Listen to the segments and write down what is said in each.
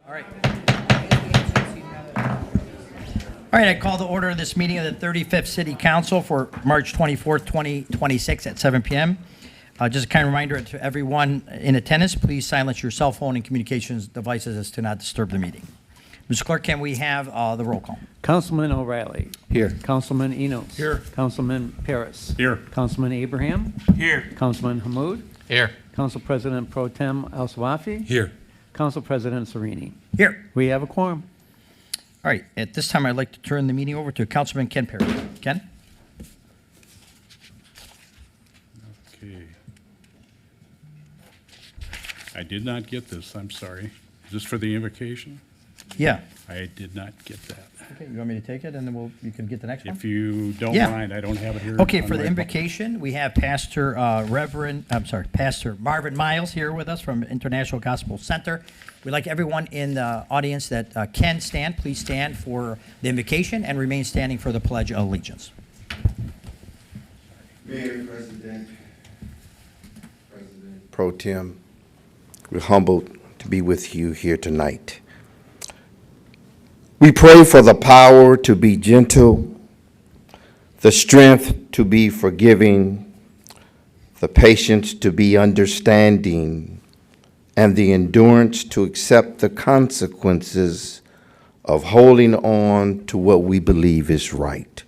All right. All right, I call the order of this meeting of the 35th City Council for March 24th, 2026 at 7 p.m. Just a kind reminder to everyone in attendance, please silence your cell phone and communications devices as to not disturb the meeting. Mr. Clerk, can we have the roll call? Councilman O'Reilly. Here. Councilman Enos. Here. Councilman Paris. Here. Councilman Abraham. Here. Councilman Hammoud. Here. Council President Pro Tem Al-Swafi. Here. Council President Sereni. Here. We have a quorum. All right, at this time, I'd like to turn the meeting over to Councilman Ken Perry. Ken? Okay. I did not get this, I'm sorry. Is this for the invocation? Yeah. I did not get that. Okay, you want me to take it, and then you can get the next one? If you don't Yeah. mind, I don't have it here. Okay, on for the my book. invocation, we have Pastor Pastor Marvin Miles here with us from International Gospel Center. We'd like everyone in the audience that can stand, please stand for the invocation and remain standing for the Pledge of Allegiance. Mayor, President Pro Tem, we're humbled to be with you here tonight. We pray for the power to be gentle, the strength to be forgiving, the patience to be understanding, and the endurance to accept the consequences of holding on to what we believe is right.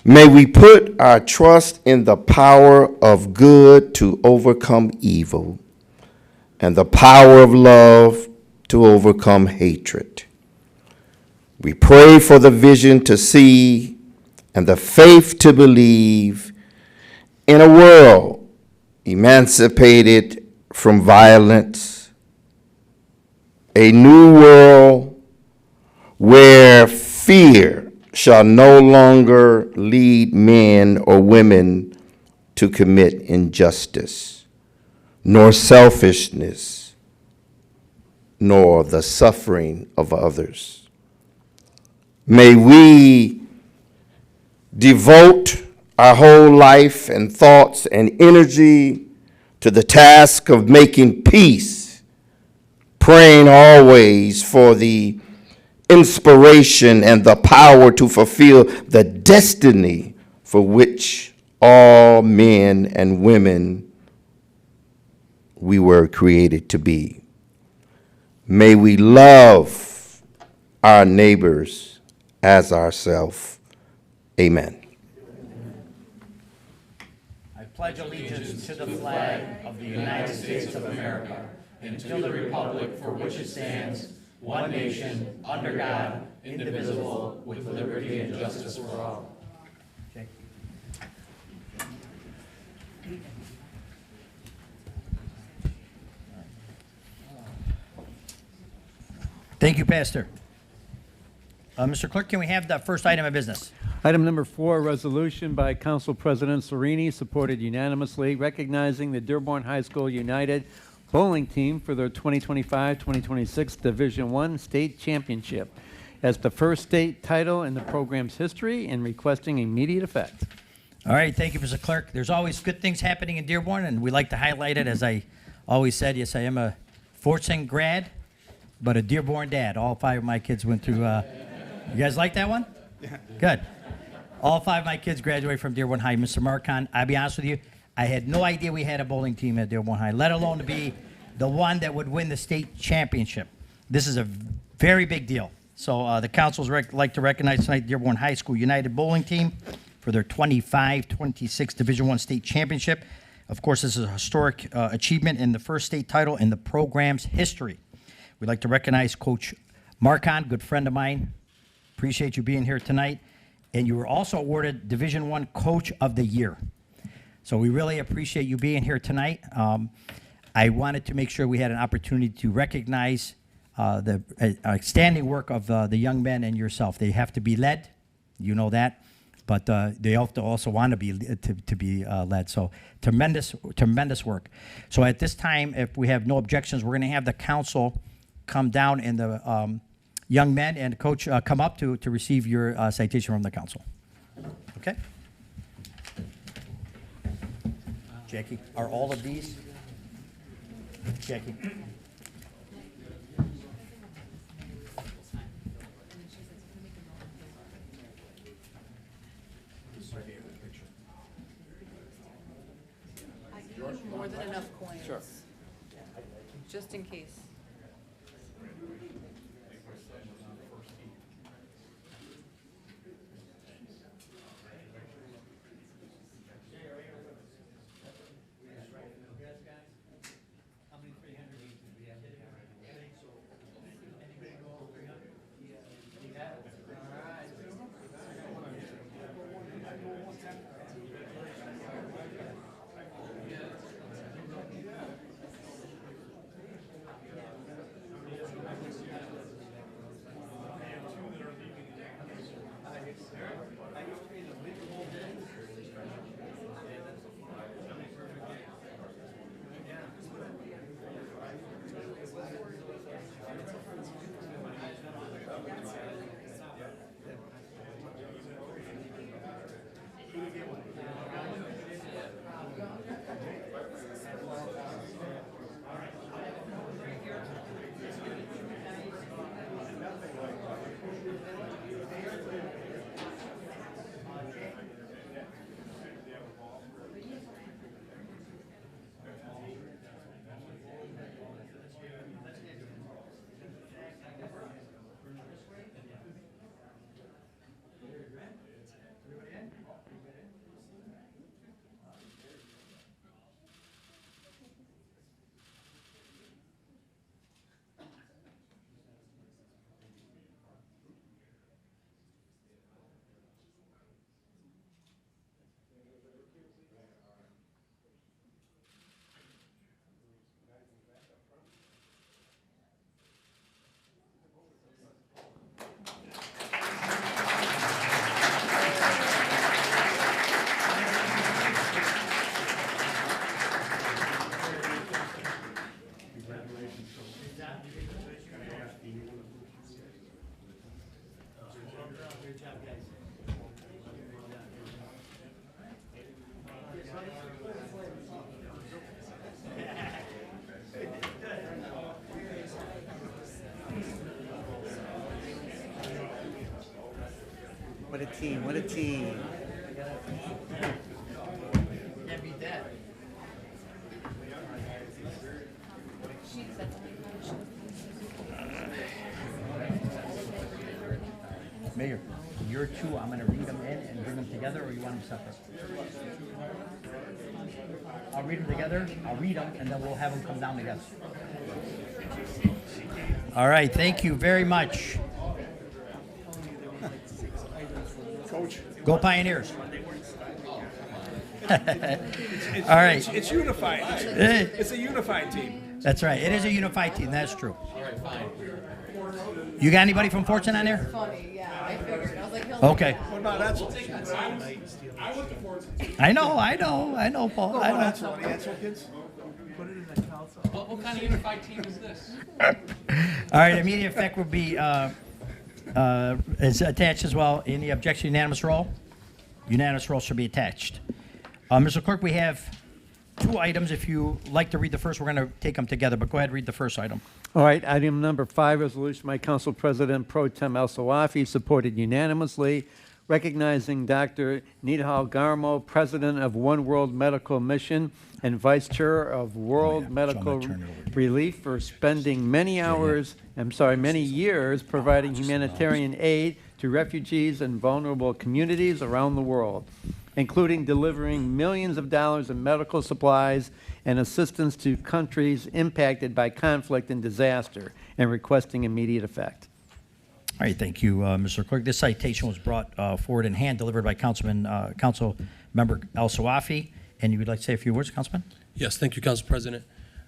May we put our trust in the power of good to overcome evil and the power of love to overcome hatred. We pray for the vision to see and the faith to believe in a world emancipated from violence, a new world where fear shall no longer lead men or women to commit injustice, nor selfishness, nor the suffering of others. May we devote our whole life and thoughts and energy to the task of making peace, praying always for the inspiration and the power to fulfill the destiny for which all men and women we were created to be. May we love our neighbors as ourselves. Amen. I pledge allegiance to the flag of the United States of America and to the republic for which it stands, one nation, under God, indivisible, with liberty and justice for all. Okay. Thank you, Pastor. Mr. Clerk, can we have the first item of business? Item number 4, resolution by Council President Sereni, supported unanimously, recognizing the Dearborn High School United bowling team for their 2025-2026 Division I State Championship as the first state title in the program's history and requesting immediate effect. All right, thank you, Mr. Clerk. There's always good things happening in Dearborn, and we like to highlight it. As I always said, yes, I am a Fortson grad, but a Dearborn dad. All 5 of my kids went through, you guys like that one? Yeah. Good. All 5 of my kids graduated from Dearborn High. Mr. Marcon, I'll be honest with you, I had no idea we had a bowling team at Dearborn High, let alone to be the one that would win the state championship. This is a very big deal. So the councils like to recognize tonight Dearborn High School United Bowling Team for their 25-26 Division I state championship. Of course, this is a historic achievement in the first state title in the program's history. We'd like to recognize Coach Marcon, good friend of mine. Appreciate you being here tonight. And you were also awarded Division I Coach of the Year. So we really appreciate you being here tonight. I wanted to make sure we had an opportunity to recognize the outstanding work of the young men and yourself. They have to be led, you know that, but they have to also want to be led. So tremendous work. So at this time, if we have no objections, we're going to have the council come down and the young men and coach come up to receive your citation from the council. Okay? Jackie, are all of these? Jackie. more than enough coins. Sure. Just in case. What a team, what a team. Mayor, your two, I'm gonna read them in and bring them together, or you want them separate? I'll read them together, I'll read them, and then we'll have them come down together. All right, thank you very much. Coach. Go Pioneers. All right. It's unified. It's a unified team. That's right. It is a unified team. That's true. You got anybody from Fortune on there? Funny, yeah, I figured. I was like, he'll Okay. What about Edsel? I went to Fortune. I know, Paul. I know. Edsel, any Edsel kids? What kind of unified team is this? All right. Immediate effect will be is attached as well. Any objection? Unanimous roll. Unanimous roll should be attached. Mr. Clerk, we have two items. If you like to read the first, we're going to take them together. But go ahead, read the first item. All right, item number 5, resolution by Council President Pro Tem El Sawafi, supported unanimously, recognizing Dr. Nidhal Garmo, President of One World Medical Mission and Vice Chair of World Medical Relief, for spending many years providing humanitarian aid to refugees and vulnerable communities around the world, including delivering millions of dollars in medical supplies and assistance to countries impacted by conflict and disaster, and requesting immediate effect. All right, thank you, Mr. Clerk. This citation was brought forward in hand, delivered by Council Member El Sawafi. And you would like to say a few words, Councilman? Yes, thank you, Council President.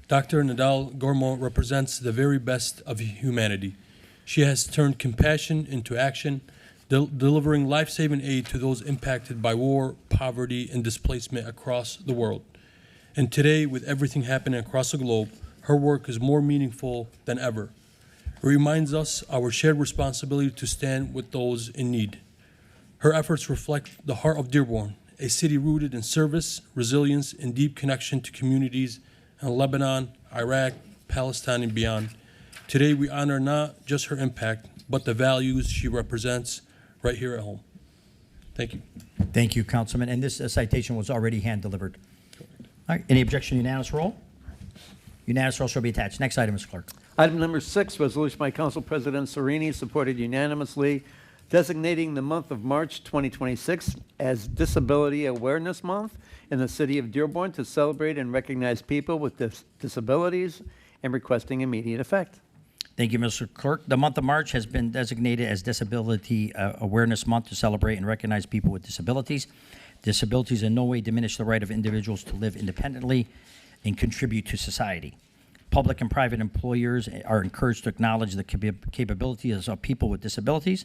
Dr. Nadal Gormo represents the very best of humanity. She has turned compassion into action, delivering life-saving aid to those impacted by war, poverty, and displacement across the world. And today, with everything happening across the globe, her work is more meaningful than ever. It reminds us our shared responsibility to stand with those in need. Her efforts reflect the heart of Dearborn, a city rooted in service, resilience, and deep connection to communities in Lebanon, Iraq, Palestine, and beyond. Today, we honor not just her impact, but the values she represents right here at home. Thank you. Thank you, Councilman. And this citation was already hand-delivered. All right, any objection, unanimous roll? Unanimous roll shall be attached. Next item, Mr. Clerk. Item number 6, resolution by Council President Sereni, supported unanimously, designating the month of March 2026 as Disability Awareness Month in the city of Dearborn to celebrate and recognize people with disabilities and requesting immediate effect. Thank you, Mr. Clerk. The month of March has been designated as Disability Awareness Month to celebrate and recognize people with disabilities. Disabilities in no way diminish the right of individuals to live independently and contribute to society. Public and private employers are encouraged to acknowledge the capabilities of people with disabilities.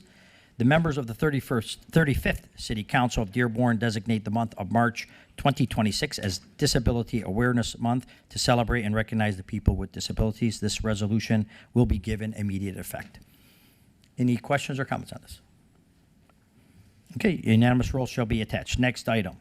The members of the 35th City Council of Dearborn designate the month of March 2026 as Disability Awareness Month to celebrate and recognize the people with disabilities. This resolution will be given immediate effect. Any questions or comments on this? Okay, unanimous roll shall be attached. Next item.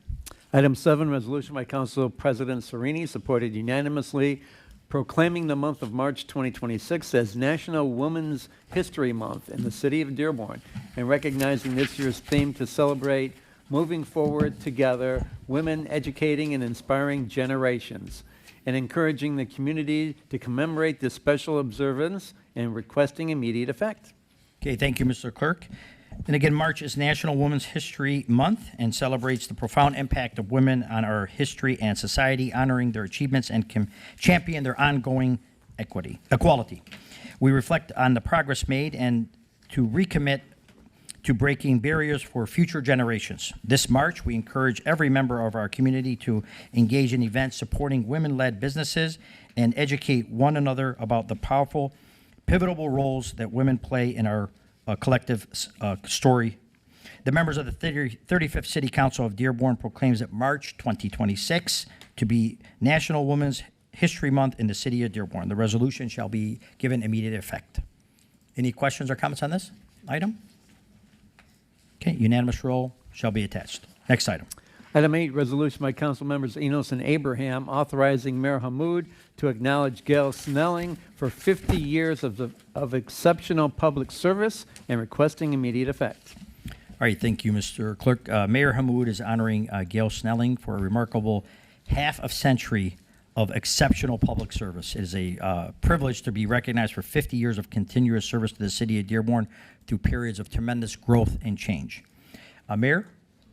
Item 7, resolution by Council President Sereni, supported unanimously, proclaiming the month of March 2026 as National Women's History Month in the city of Dearborn, and recognizing this year's theme to celebrate moving forward together, women educating and inspiring generations, and encouraging the community to commemorate this special observance and requesting immediate effect. Okay, thank you, Mr. Clerk. And again, March is National Women's History Month and celebrates the profound impact of women on our history and society, honoring their achievements and champion their ongoing equality. We reflect on the progress made and to recommit to breaking barriers for future generations. This March, we encourage every member of our community to engage in events supporting women-led businesses and educate one another about the powerful, pivotal roles that women play in our collective story. The members of the 35th City Council of Dearborn proclaims that March 2026 to be National Women's History Month in the city of Dearborn. The resolution shall be given immediate effect. Any questions or comments on this item? Okay, unanimous roll shall be attached. Next item. Item 8, resolution by Council Members Enos and Abraham authorizing Mayor Hammoud to acknowledge Gail Snelling for 50 years of exceptional public service and requesting immediate effect. All right, thank you, Mr. Clerk. Mayor Hammoud is honoring Gail Snelling for a remarkable half a century of exceptional public service. It is a privilege to be recognized for 50 years of continuous service to the city of Dearborn through periods of tremendous growth and change. Mayor,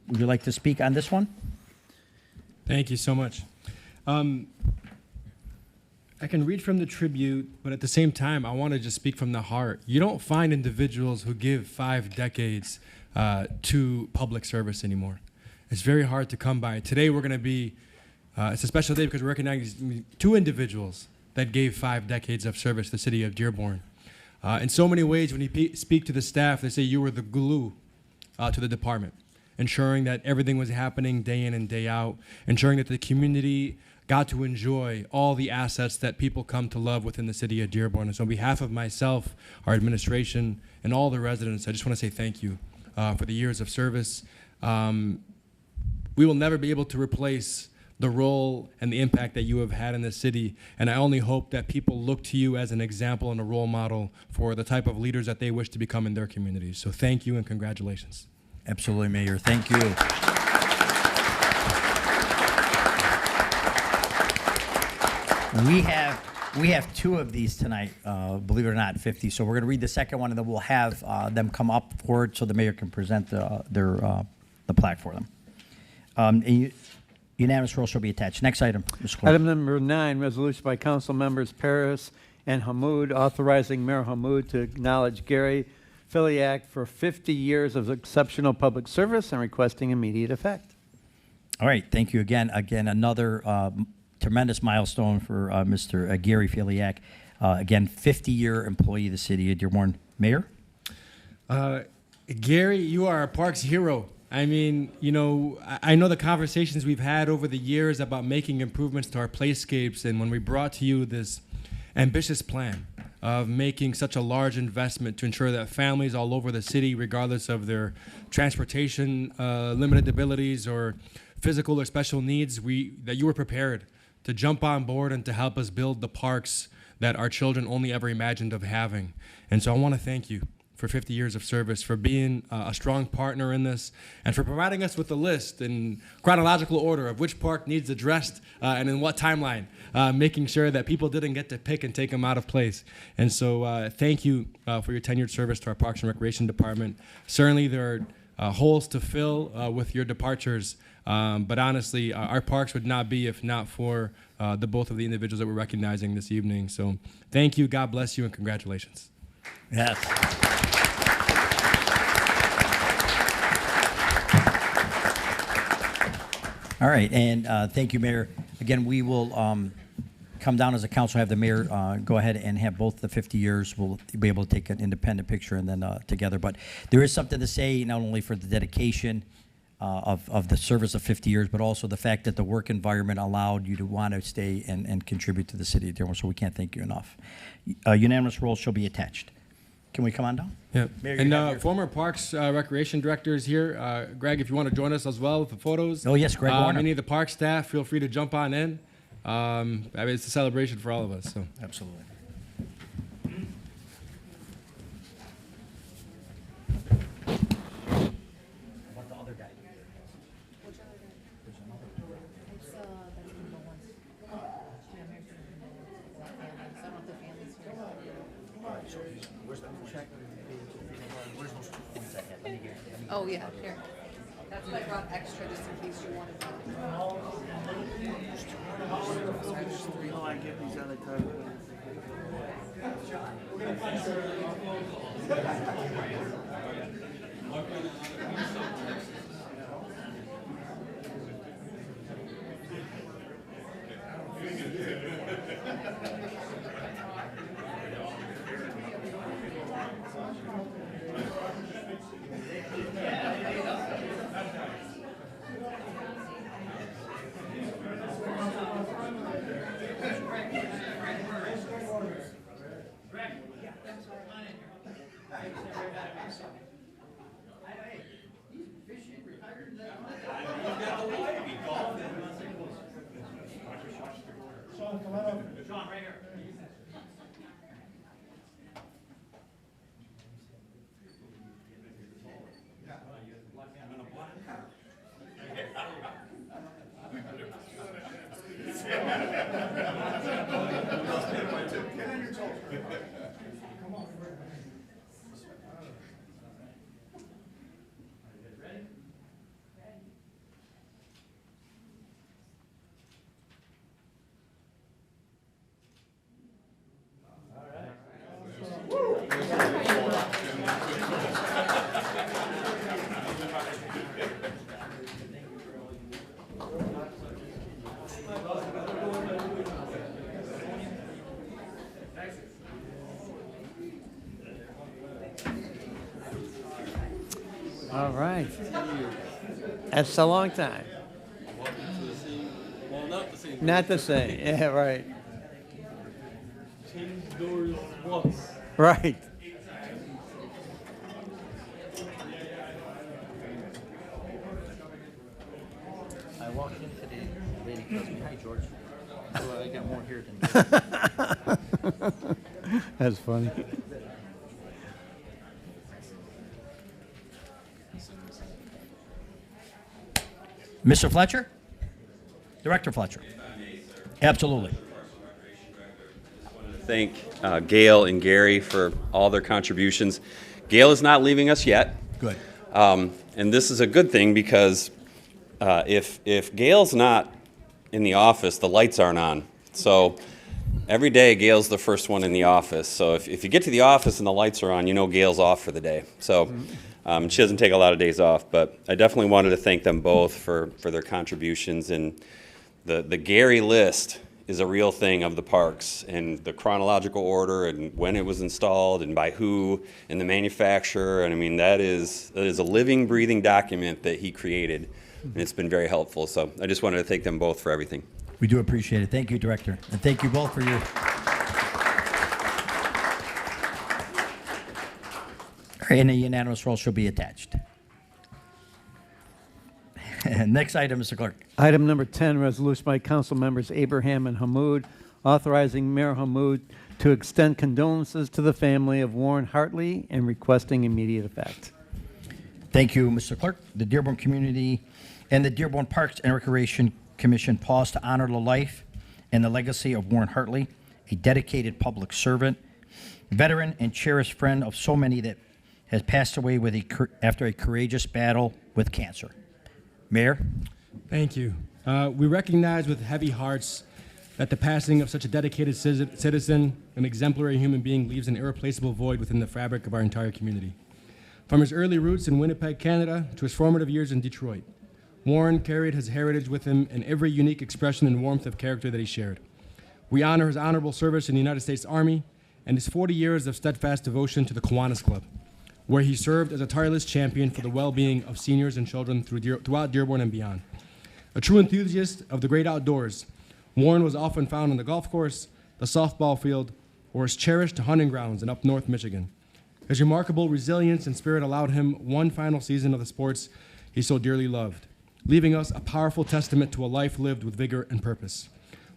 would you like to speak on this one? Thank you so much. I can read from the tribute, but at the same time, I want to just speak from the heart. You don't find individuals who give 5 decades to public service anymore. It's very hard to come by. Today, we're going to be, it's a special day because we're recognizing 2 individuals that gave 5 decades of service to the city of Dearborn. In so many ways, when you speak to the staff, they say you were the glue to the department, ensuring that everything was happening day in and day out, ensuring that the community got to enjoy all the assets that people come to love within the city of Dearborn. And so on behalf of myself, our administration, and all the residents, I just want to say thank you for the years of service. We will never be able to replace the role and the impact that you have had in this city, and I only hope that people look to you as an example and a role model for the type of leaders that they wish to become in their communities. So thank you and congratulations. Absolutely, Mayor. Thank you. We have 2 of these tonight, believe it or not, 50. So we're going to read the second one, and then we'll have them come up forward so the mayor can present the plaque for them. Unanimous roll shall be attached. Next item, Mr. Clerk. Item number 9, resolution by Council Members Paris and Hammoud authorizing Mayor Hammoud to acknowledge Gary Filiak for 50 years of exceptional public service and requesting immediate effect. All right, thank you again. Again, another tremendous milestone for Mr. Gary Filiak. Again, 50-year employee of the city of Dearborn. Mayor? Gary, you are a parks hero. I mean, you know, I know the conversations we've had over the years about making improvements to our playscapes, and when we brought to you this ambitious plan of making such a large investment to ensure that families all over the city, regardless of their transportation, limited abilities, or physical or special needs, that you were prepared to jump on board and to help us build the parks that our children only ever imagined of having. And so I want to thank you for 50 years of service, for being a strong partner in this, and for providing us with a list in chronological order of which park needs addressed and in what timeline, making sure that people didn't get to pick and take them out of place. And so thank you for your tenured service to our Parks and Recreation Department. Certainly there are holes to fill with your departures, but honestly, our parks would not be if not for the both of the individuals that we're recognizing this evening. So thank you, God bless you, and congratulations. Yes. All right, and thank you, Mayor. Again, we will come down as a council, have the mayor go ahead and have both the 50 years. We'll be able to take an independent picture and then together. But there is something to say, not only for the dedication of the service of 50 years, but also the fact that the work environment allowed you to want to stay and contribute to the city of Dearborn. So we can't thank you enough. Unanimous roll shall be attached. Can we come on down? Yeah. Mayor, you have And your- former Parks Recreation Directors here. Greg, if you want to join us as well with the photos. Oh, yes, Greg Warner. Any of the park staff, feel free to jump on in. I mean, it's a celebration for all of us. So. Absolutely. Oh, yeah, here. That's why I brought extra just in case you wanted to. All right. That's a long time. Well, not the same. Not the same. Yeah, right. Change doors once. Right. I walked in today, the lady tells me, "Hi, George." Well, I got more here than That's funny. Mr. Fletcher? Director Fletcher? Absolutely. Thank Gail and Gary for all their contributions. Gail is not leaving us yet. Good. And this is a good thing because if Gail's not in the office, the lights aren't on. So every day Gail's the first one in the office. So if you get to the office and the lights are on, you know Gail's off for the day. So she doesn't take a lot of days off. But I definitely wanted to thank them both for their contributions. And the Gary list is a real thing of the parks, and the chronological order and when it was installed and by who and the manufacturer. And I mean, that is a living, breathing document that he created, and it's been very helpful. So I just wanted to thank them both for everything. We do appreciate it. Thank you, Director. And thank you both for your... All right, and a unanimous roll shall be attached. Next item, Mr. Clerk. Item number 10, resolution by council members Abraham and Hamud, authorizing Mayor Hammoud to extend condolences to the family of Warren Hartley and requesting immediate effect. Thank you, Mr. Clerk. The Dearborn Community and the Dearborn Parks and Recreation Commission pause to honor the life and the legacy of Warren Hartley, a dedicated public servant, veteran, and cherished friend of so many that has passed away after a courageous battle with cancer. Mayor? Thank you. We recognize with heavy hearts that the passing of such a dedicated citizen, an exemplary human being, leaves an irreplaceable void within the fabric of our entire community. From his early roots in Winnipeg, Canada, to his formative years in Detroit, Warren carried his heritage with him in every unique expression and warmth of character that he shared. We honor his honorable service in the United States Army and his 40 years of steadfast devotion to the Kiwanis Club, where he served as a tireless champion for the well-being of seniors and children throughout Dearborn and beyond. A true enthusiast of the great outdoors, Warren was often found on the golf course, the softball field, or his cherished hunting grounds in up north Michigan. His remarkable resilience and spirit allowed him one final season of the sports he so dearly loved, leaving us a powerful testament to a life lived with vigor and purpose.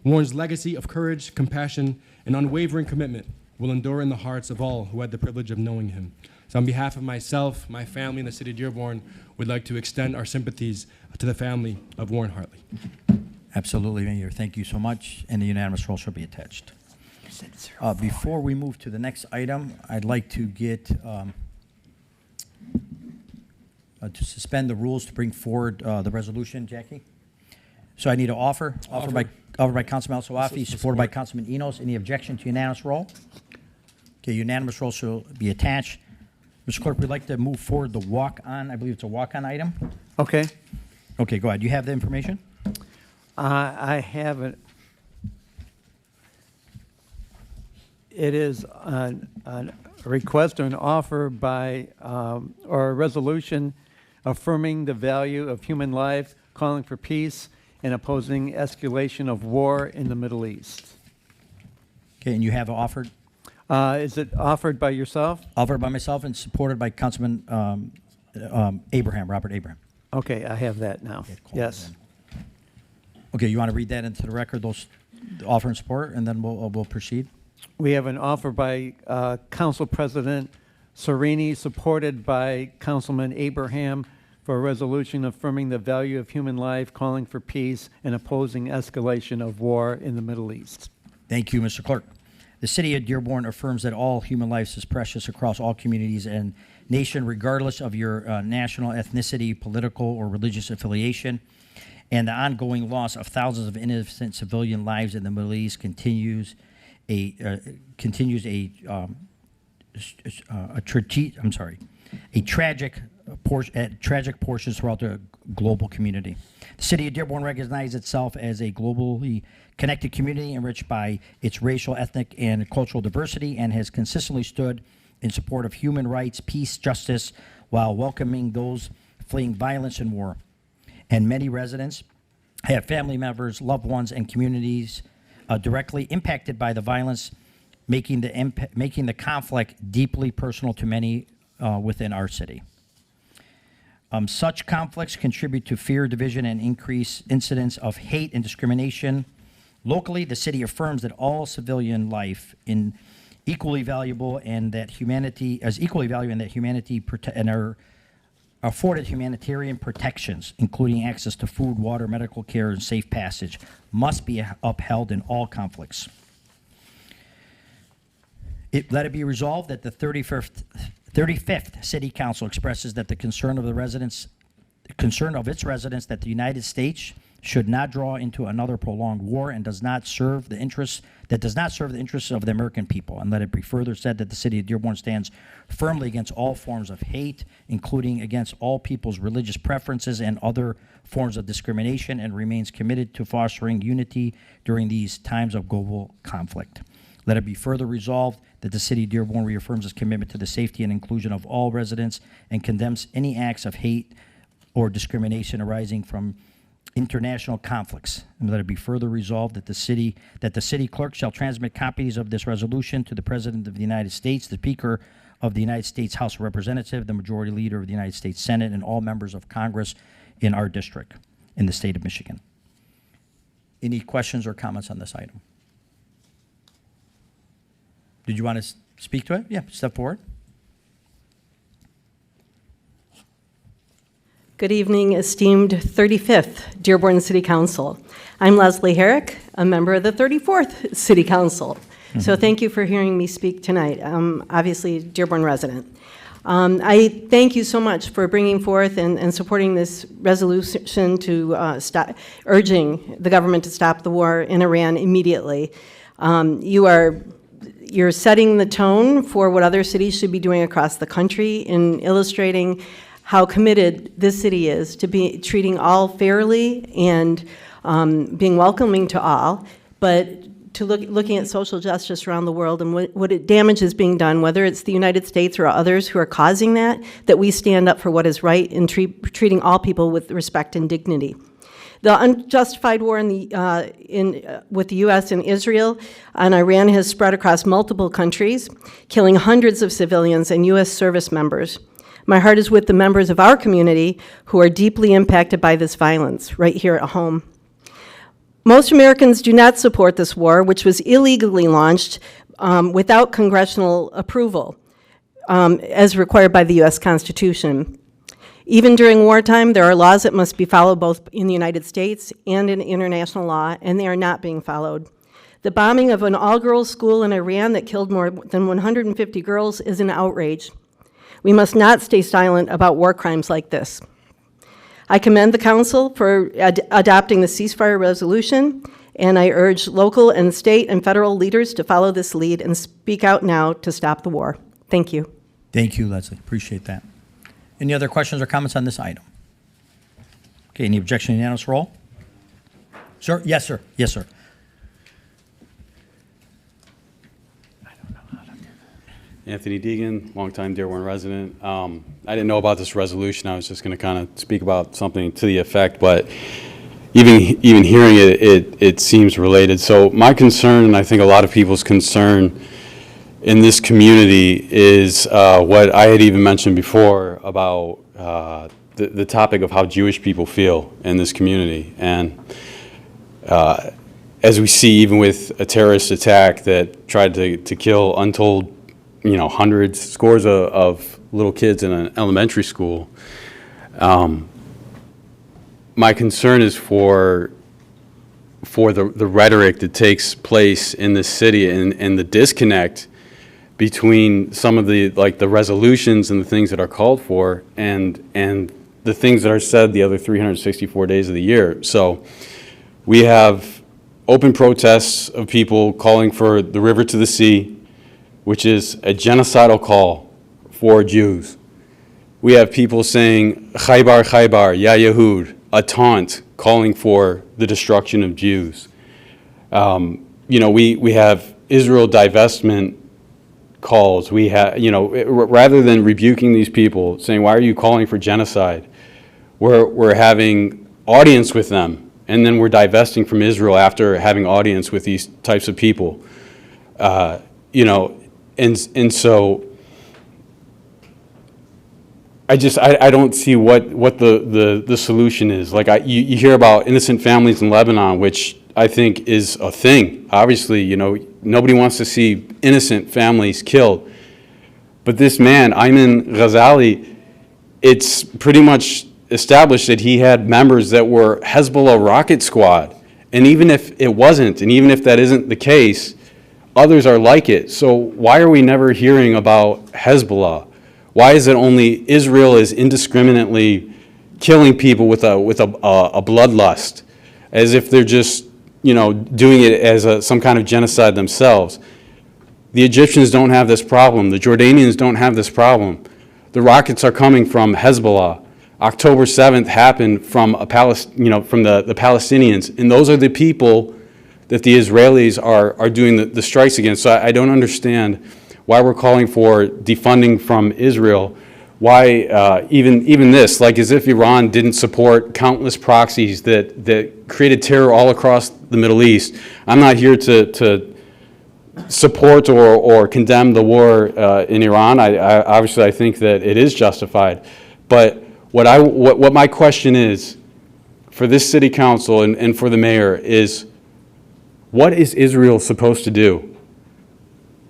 Warren's legacy of courage, compassion, and unwavering commitment will endure in the hearts of all who had the privilege of knowing him. So on behalf of myself, my family, and the city of Dearborn, we'd like to extend our sympathies to the family of Warren Hartley. Absolutely, Mayor. Thank you so much, and the unanimous roll shall be attached. Before we move to the next item, I'd like to get to suspend the rules to bring forward the resolution, Jackie. So I need an offer by Councilman El Sawafi, supported by Councilman Enos. Any objection to unanimous roll? Okay, unanimous roll shall be attached. Mr. Clerk, we'd like to move forward the walk-on. I believe it's a walk-on item. Okay. Okay, go ahead. You have the information? I have it. It is a request or an offer by, or a resolution affirming the value of human life, calling for peace, and opposing escalation of war in the Middle East. Okay, and you have offered? Is it offered by yourself? Offered by myself and supported by Councilman Robert Abraham. Okay, I have that now. Okay, call Yes. it in. Okay, you want to read that into the record, those the offer and support, and then we'll proceed? We have an offer by Council President Serini, supported by Councilman Abraham, for a resolution affirming the value of human life, calling for peace, and opposing escalation of war in the Middle East. Thank you, Mr. Clerk. The city of Dearborn affirms that all human life is precious across all communities and nation, regardless of your national, ethnicity, political, or religious affiliation. And the ongoing loss of thousands of innocent civilian lives in the Middle East continues a tragic portions throughout the global community. The city of Dearborn recognizes itself as a globally connected community enriched by its racial, ethnic, and cultural diversity, and has consistently stood in support of human rights, peace, justice, while welcoming those fleeing violence and war. And many residents have family members, loved ones, and communities directly impacted by the violence, making the conflict deeply personal to many within our city. Such conflicts contribute to fear, division, and increased incidents of hate and discrimination. Locally, the city affirms that all civilian life is equally valuable, and that humanity are afforded humanitarian protections, including access to food, water, medical care, and safe passage, must be upheld in all conflicts. Let it be resolved that the 35th City Council expresses that the concern of its residents that the United States should not draw into another prolonged war and does not serve the interests of the American people. And let it be further said that the city of Dearborn stands firmly against all forms of hate, including against all people's religious preferences and other forms of discrimination, and remains committed to fostering unity during these times of global conflict. Let it be further resolved that the city of Dearborn reaffirms its commitment to the safety and inclusion of all residents and condemns any acts of hate or discrimination arising from international conflicts. And let it be further resolved that the city clerk shall transmit copies of this resolution to the President of the United States, the Speaker of the United States House of Representatives, the Majority Leader of the United States Senate, and all members of Congress in our district in the state of Michigan. Any questions or comments on this item? Did you want to speak to it? Yeah, step forward. Good evening, esteemed 35th Dearborn City Council. I'm Leslie Herrick, a member of the 34th City Council. So thank you for hearing me speak tonight. I'm obviously a Dearborn resident. I thank you so much for bringing forth and supporting this resolution to urging the government to stop the war in Iran immediately. You're setting the tone for what other cities should be doing across the country in illustrating how committed this city is to be treating all fairly and being welcoming to all, but to looking at social justice around the world and what damage is being done, whether it's the United States or others who are causing that we stand up for what is right in treating all people with respect and dignity. The unjustified war with the U.S. and Israel and Iran has spread across multiple countries, killing hundreds of civilians and U.S. service members. My heart is with the members of our community who are deeply impacted by this violence right here at home. Most Americans do not support this war, which was illegally launched without congressional approval, as required by the U.S. Constitution. Even during wartime, there are laws that must be followed both in the United States and in international law, and they are not being followed. The bombing of an all-girls school in Iran that killed more than 150 girls is an outrage. We must not stay silent about war crimes like this. I commend the Council for adopting the ceasefire resolution, and I urge local and state and federal leaders to follow this lead and speak out now to stop the war. Thank you. Thank you, Leslie. Appreciate that. Any other questions or comments on this item? Okay, any objection, unanimous roll? Sir? Yes, sir. Yes, sir. Anthony Deegan, longtime Dearborn resident. I didn't know about this resolution. I was just going to kind of speak about something to the effect, but even hearing it seems related. So my concern, and I think a lot of people's concern in this community, is what I had even mentioned before about the topic of how Jewish people feel in this community. And as we see, even with a terrorist attack that tried to kill untold hundreds, scores of little kids in an elementary school. My concern is for the rhetoric that takes place in this city and the disconnect between some of the resolutions and the things that are called for and the things that are said the other 364 days of the year. So we have open protests of people calling for the river to the sea, which is a genocidal call for Jews. We have people saying, Khaybar, Khaybar, Ya Yehud, a taunt calling for the destruction of Jews. We have Israel divestment calls. We have, rather than rebuking these people, saying, why are you calling for genocide? We're having audience with them, and then we're divesting from Israel after having audience with these types of people. And so I don't see what the solution is. You hear about innocent families in Lebanon, which I think is a thing. Obviously, nobody wants to see innocent families killed. But this man, Ayman Ghazali, it's pretty much established that he had members that were Hezbollah rocket squad. And even if it wasn't, and even if that isn't the case, others are like it. So why are we never hearing about Hezbollah? Why is it only Israel is indiscriminately killing people with a bloodlust, as if they're just doing it as some kind of genocide themselves? The Egyptians don't have this problem. The Jordanians don't have this problem. The rockets are coming from Hezbollah. October 7th happened from from the Palestinians, and those are the people that the Israelis are doing the strikes against. So I don't understand why we're calling for defunding from Israel. Why even this, as if Iran didn't support countless proxies that created terror all across the Middle East. I'm not here to support or condemn the war in Iran. Obviously I think that it is justified. But what my question is for this city council and for the mayor is, what is Israel supposed to do?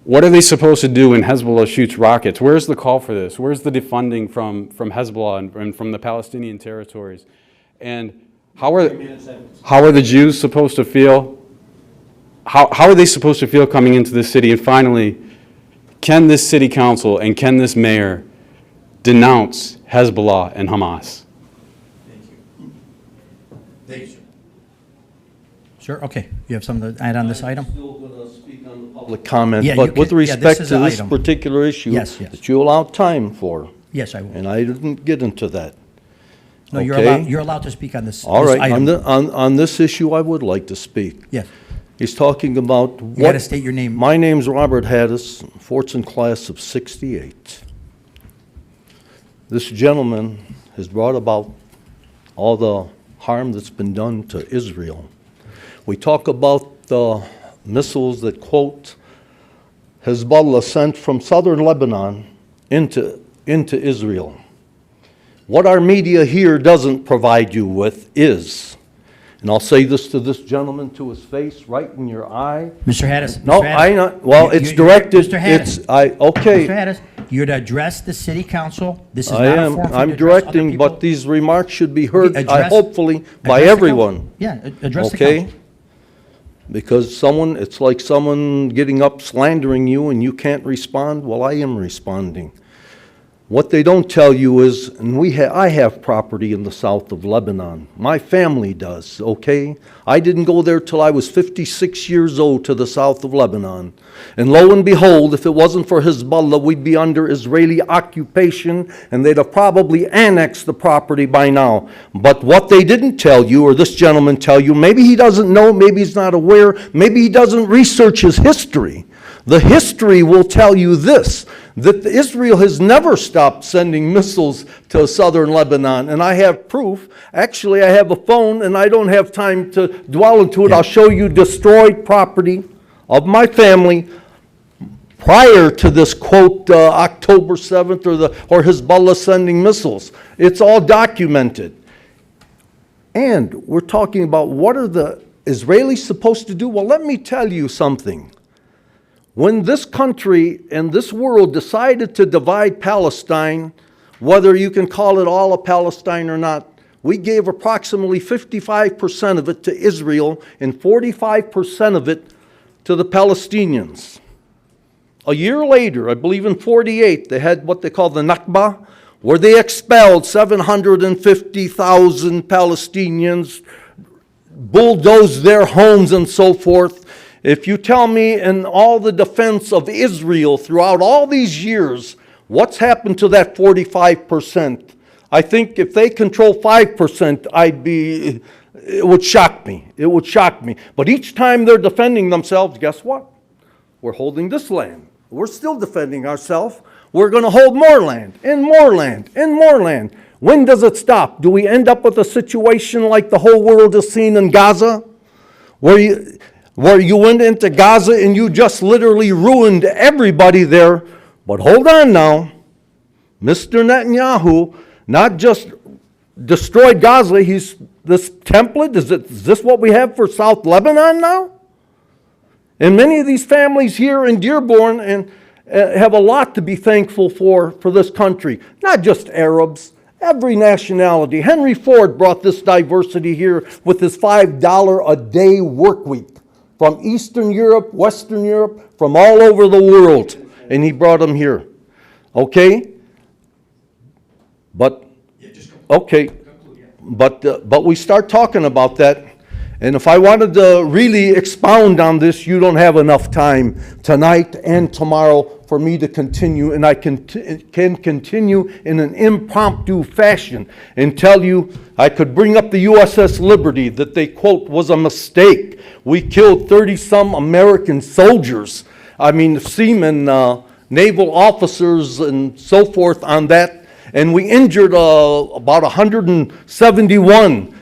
What are they supposed to do when Hezbollah shoots rockets? Where's the call for this? Where's the defunding from Hezbollah and from the Palestinian territories? And how are the Jews supposed to feel? How are they supposed to feel coming into this city? And finally, can this city council and can this mayor denounce Hezbollah and Hamas? Sure, okay. You have something to add on this item? Still going to speak on the public comment, Yeah, you but with can- yeah, this respect is to an this item. particular issue Yes, yes. that you allowed time for, Yes, I will. and I didn't get into that. No, okay. you're allowed to speak on this All this right, item. on this issue, I would like to speak. Yes. He's talking about what... You got to state your name. My name's Robert Haddis, Fortson class of 68. This gentleman has brought about all the harm that's been done to Israel. We talk about the missiles that, quote, Hezbollah sent from southern Lebanon into Israel. What our media here doesn't provide you with is, and I'll say this to this gentleman to his face, right in your eye. Mr. Haddis. No, Mr. Haddis, I know, well, you- it's you- directed, Mr. Haddis. okay. Mr. Haddis, you're to address the city council. This is I not a am, forum for you I'm to address other directing, people. but these remarks should be heard, Address- hopefully, by address the everyone. council. Yeah, address the Okay? council. Because it's like someone getting up slandering you and you can't respond. Well, I am responding. What they don't tell you is, and I have property in the south of Lebanon. My family does, okay? I didn't go there till I was 56 years old to the south of Lebanon. And lo and behold, if it wasn't for Hezbollah, we'd be under Israeli occupation and they'd have probably annexed the property by now. But what they didn't tell you, or this gentleman tell you, maybe he doesn't know, maybe he's not aware, maybe he doesn't research his history. The history will tell you this, that Israel has never stopped sending missiles to southern Lebanon. And I have proof. Actually, I have a phone, and I don't have time to dwell into it. Yeah. I'll show you destroyed property of my family prior to this, quote, October 7th or Hezbollah sending missiles. It's all documented. And we're talking about what are the Israelis supposed to do? Well, let me tell you something. When this country and this world decided to divide Palestine, whether you can call it all of Palestine or not, we gave approximately 55% of it to Israel and 45% of it to the Palestinians. A year later, I believe in 48, they had what they call the Nakba, where they expelled 750,000 Palestinians, bulldozed their homes and so forth. If you tell me in all the defense of Israel throughout all these years, what's happened to that 45%? I think if they control 5%, it would shock me. It would shock me. But each time they're defending themselves, guess what? We're holding this land. We're still defending ourselves. We're going to hold more land, and more land, and more land. When does it stop? Do we end up with a situation like the whole world has seen in Gaza? Where you went into Gaza and you just literally ruined everybody there. But hold on now. Mr. Netanyahu not just destroyed Gaza, he's this template. Is this what we have for South Lebanon now? And many of these families here in Dearborn and have a lot to be thankful for this country. Not just Arabs, every nationality. Henry Ford brought this diversity here with his $5 a day work week. From Eastern Europe, Western Europe, from all over the world. And he brought them here. Okay? But, okay. But we start talking about that. And if I wanted to really expound on this, you don't have enough time tonight and tomorrow for me to continue. And I can continue in an impromptu fashion and tell you I could bring up the USS Liberty that they quote was a mistake. We killed 30-some American soldiers. I mean, seamen, naval officers and so forth on that. And we injured about 171.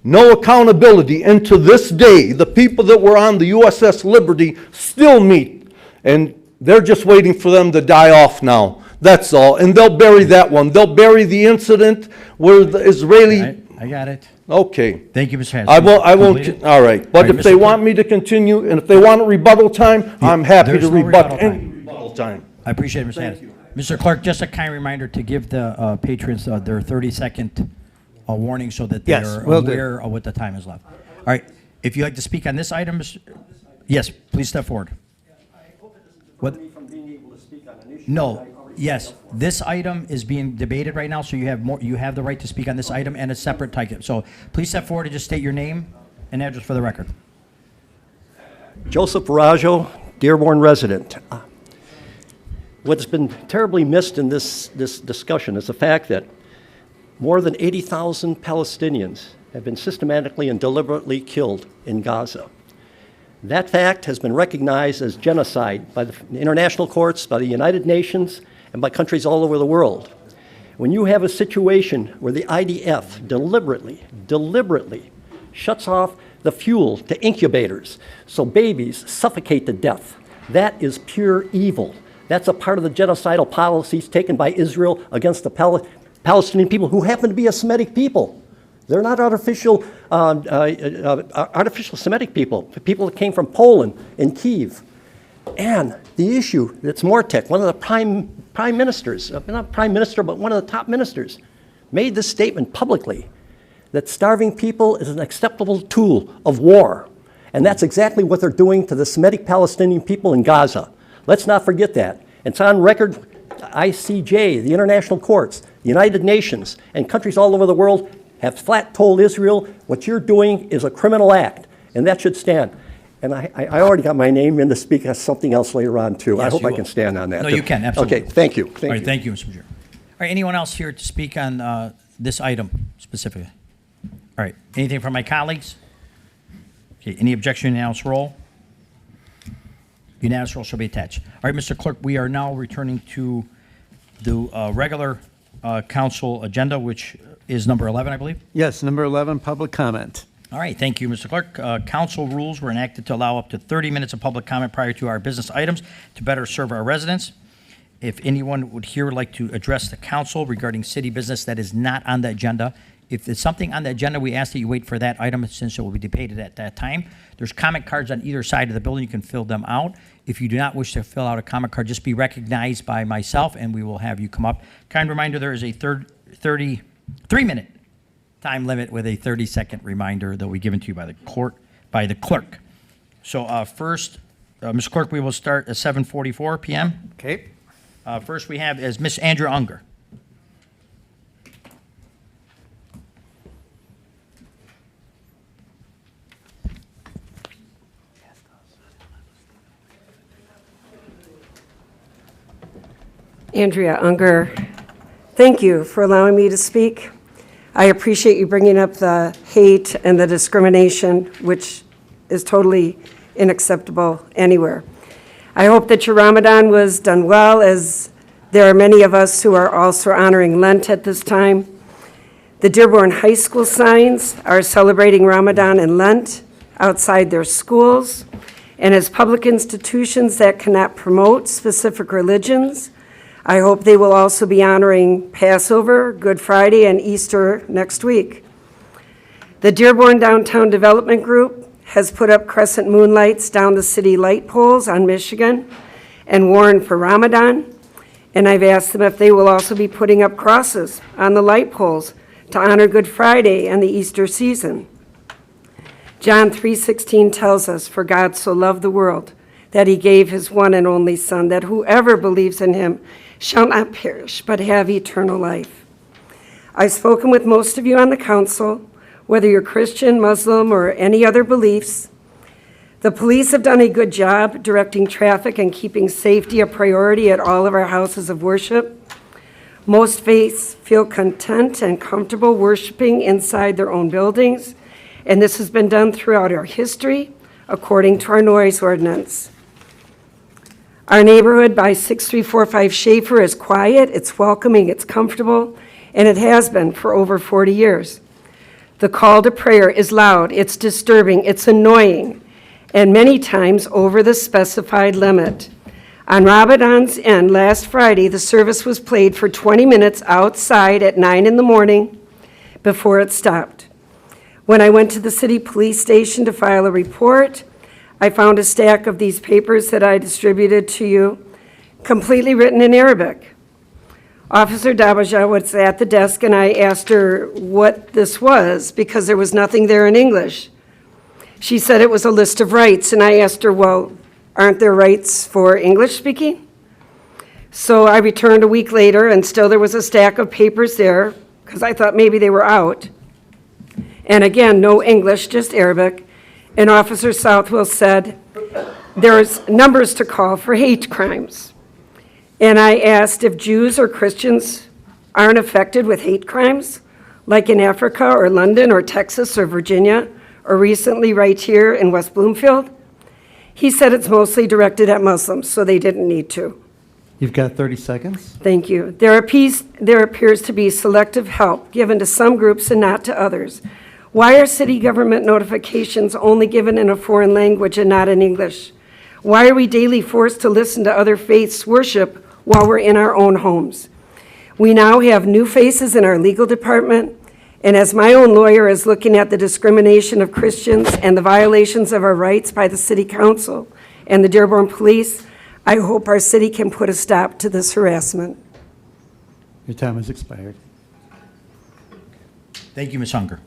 No accountability. And to this day, the people that were on the USS Liberty still meet. And they're just waiting for them to die off now. That's all. And they'll bury that one. They'll bury the incident where the Israeli I got it. Okay. Thank you, Mr. Haslund. I won't, Completed? all right. All But right, if they Mr. want me to continue, and if they want rebuttal time, I'm happy there's to no rebut rebuttal any time. rebuttal time. I appreciate it, Mr. Thank Haslund. you. Mr. Clerk, just a kind reminder to give the patrons their 30-second warning so that Yes, they're will do. aware of what the time is left. All right, if you'd like to speak on this item, yes, please step forward. What? No, yes, this item is being debated right now, so you have the right to speak on this item and a separate item. So please step forward and just state your name and address for the record. Joseph Varajo, Dearborn resident. What's been terribly missed in this discussion is the fact that more than 80,000 Palestinians have been systematically and deliberately killed in Gaza. That fact has been recognized as genocide by the international courts, by the United Nations, and by countries all over the world. When you have a situation where the IDF deliberately shuts off the fuel to incubators so babies suffocate to death, that is pure evil. That's a part of the genocidal policies taken by Israel against the Palestinian people, who happen to be a Semitic people. They're not artificial Semitic people, people that came from Poland and Kiev. And the issue that's Mortek, one of the prime ministers, not prime minister, but one of the top ministers, made this statement publicly, that starving people is an acceptable tool of war. And that's exactly what they're doing to the Semitic Palestinian people in Gaza. Let's not forget that. It's on record. ICJ, the international courts, the United Nations, and countries all over the world have flat told Israel, what you're doing is a criminal act, and that should stand. And I already got my name in to speak on something else later on, too. Yes, I hope you I will. can stand on that. No, you can, absolutely. Okay, thank you. All right, thank you, Mr. Major. All right, anyone else here to speak on this item specifically? All right, anything from my colleagues? Okay, any objection, unanimous roll? Unanimous roll shall be attached. All right, Mr. Clerk, we are now returning to the regular council agenda, which is number 11, I believe. Yes, number 11, public comment. All right, thank you, Mr. Clerk. Council rules were enacted to allow up to 30 minutes of public comment prior to our business items to better serve our residents. If anyone would here like to address the council regarding city business that is not on the agenda, if there's something on the agenda, we ask that you wait for that item since it will be debated at that time. There's comment cards on either side of the building. You can fill them out. If you do not wish to fill out a comment card, just be recognized by myself and we will have you come up. Kind reminder, there is a 3-minute time limit with a 30-second reminder that will be given to you by the clerk. So first, Ms. Clerk, we will start at 7:44 p.m. Okay. First we have is Miss Andrea Unger. Andrea Unger, thank you for allowing me to speak. I appreciate you bringing up the hate and the discrimination, which is totally unacceptable anywhere. I hope that your Ramadan was done well, as there are many of us who are also honoring Lent at this time. The Dearborn High School signs are celebrating Ramadan and Lent outside their schools, and as public institutions that cannot promote specific religions, I hope they will also be honoring Passover, Good Friday, and Easter next week. The Dearborn Downtown Development Group has put up crescent moonlights down the city light poles on Michigan and Warren for Ramadan, and I've asked them if they will also be putting up crosses on the light poles to honor Good Friday and the Easter season. John 3:16 tells us, "For God so loved the world that he gave his one and only Son, that whoever believes in him shall not perish, but have eternal life." I've spoken with most of you on the council, whether you're Christian, Muslim, or any other beliefs. The police have done a good job directing traffic and keeping safety a priority at all of our houses of worship. Most faiths feel content and comfortable worshiping inside their own buildings, and this has been done throughout our history, according to our noise ordinance. Our neighborhood by 6345 Schaefer is quiet, it's welcoming, it's comfortable, and it has been for over 40 years. The call to prayer is loud, it's disturbing, it's annoying, and many times over the specified limit. On Ramadan's end last Friday, the service was played for 20 minutes outside at 9 in the morning before it stopped. When I went to the city police station to file a report, I found a stack of these papers that I distributed to you, completely written in Arabic. Officer Dabaja was at the desk, and I asked her what this was because there was nothing there in English. She said it was a list of rights, and I asked her, well, aren't there rights for English speaking? So I returned a week later, and still there was a stack of papers there because I thought maybe they were out. And again, no English, just Arabic. And Officer Southwell said, there's numbers to call for hate crimes. And I asked if Jews or Christians aren't affected with hate crimes, like in Africa or London or Texas or Virginia, or recently right here in West Bloomfield. He said it's mostly directed at Muslims, so they didn't need to. You've got 30 seconds. Thank you. There appears to be selective help given to some groups and not to others. Why are city government notifications only given in a foreign language and not in English? Why are we daily forced to listen to other faiths worship while we're in our own homes? We now have new faces in our legal department, and as my own lawyer is looking at the discrimination of Christians and the violations of our rights by the city council and the Dearborn Police, I hope our city can put a stop to this harassment. Your time has expired. Thank you, Ms. Unger.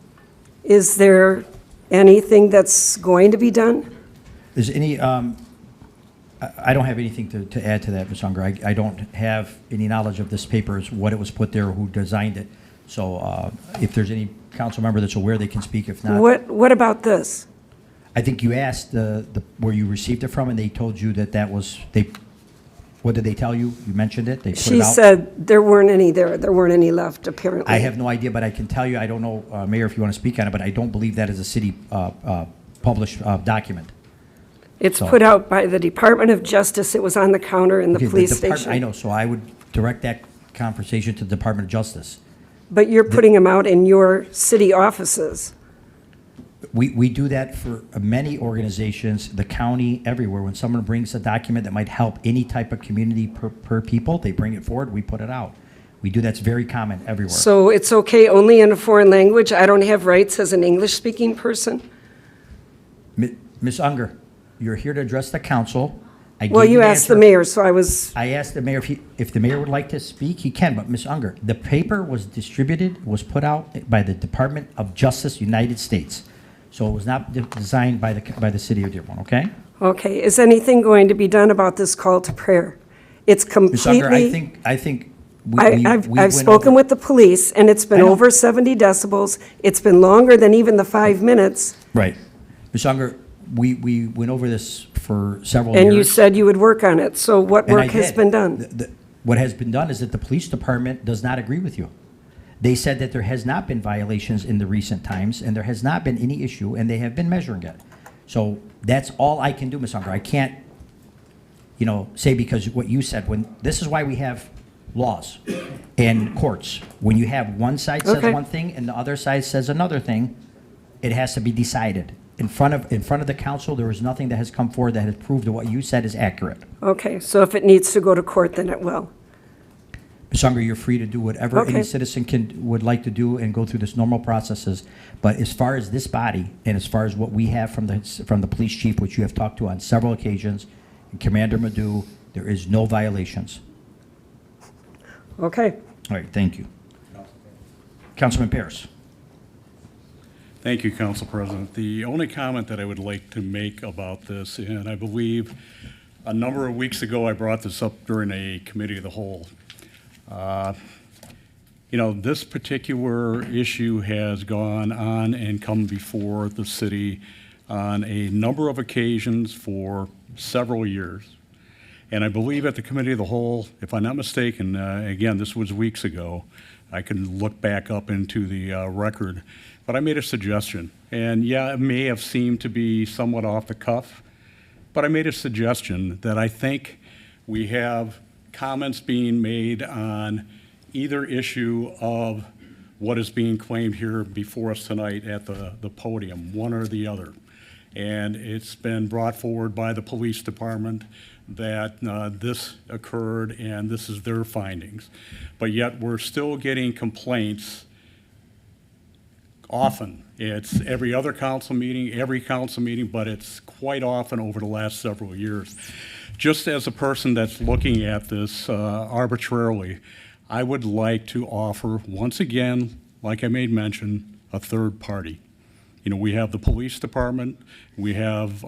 Is there anything that's going to be done? Is any, I don't have anything to add to that, Ms. Unger. I don't have any knowledge of this paper, what it was put there, who designed it. So if there's any council member that's aware, they can speak. If not. What about this? I think you asked where you received it from, and they told you that was, what did they tell you? You mentioned it? They put it out? She said there weren't any there. There weren't any left, apparently. I have no idea, but I can tell you, I don't know, Mayor, if you want to speak on it, but I don't believe that is a city published document. It's So- put out by the Department of Justice. It was on the counter in the Okay, police Depart- station. I know, so I would direct that conversation to the Department of Justice. But you're putting them out in your city offices. We do that for many organizations, the county, everywhere. When someone brings a document that might help any type of community per people, they bring it forward, we put it out. We do, that's very common everywhere. So it's okay only in a foreign language? I don't have rights as an English-speaking person? Ms. Unger, you're here to address the council. I Well, gave you an asked the answer. mayor, so I was, I asked the mayor if the mayor would like to speak, he can, but Ms. Unger, the paper was distributed, was put out by the Department of Justice, United States. So it was not designed by the city of Dearborn, okay? okay. Is anything going to be done about this call to prayer? It's Ms. Unger, completely... I think I've went spoken over- with the police, and it's been I know. over 70 decibels. It's been longer than even the 5 minutes, Right. Ms. Unger, we went over this for several years. and you said you would work on it. So what and I work has did. been done? What has been done is that the police department does not agree with you. They said that there has not been violations in the recent times, and there has not been any issue, and they have been measuring it. So that's all I can do, Ms. Unger. I can't, say because what you said, this is why we have laws and courts. When you have one side says Okay. one thing and the other side says another thing, it has to be decided. In front of the council, there is nothing that has come forward that has proved that what you said is accurate. Okay, so if it needs to go to court, then it will. Ms. Unger, you're free to do whatever Okay. any citizen would like to do and go through this normal processes. But as far as this body and as far as what we have from the police chief, which you have talked to on several occasions, and Commander Madhu, there is no violations. Okay. All right, thank you. Councilman Paris. Thank you, Council President. The only comment that I would like to make about this, and I believe a number of weeks ago I brought this up during a committee of the whole. This particular issue has gone on and come before the city on a number of occasions for several years. And I believe at the committee of the whole, if I'm not mistaken, again, this was weeks ago, I can look back up into the record, but I made a suggestion. And yeah, it may have seemed to be somewhat off the cuff, but I made a suggestion that I think we have comments being made on either issue of what is being claimed here before us tonight at the podium, one or the other. And it's been brought forward by the police department that this occurred and this is their findings. But yet we're still getting complaints often. It's every other council meeting, but it's quite often over the last several years. Just as a person that's looking at this arbitrarily, I would like to offer, once again, like I made mention, a third party. You know, we have the police department, we have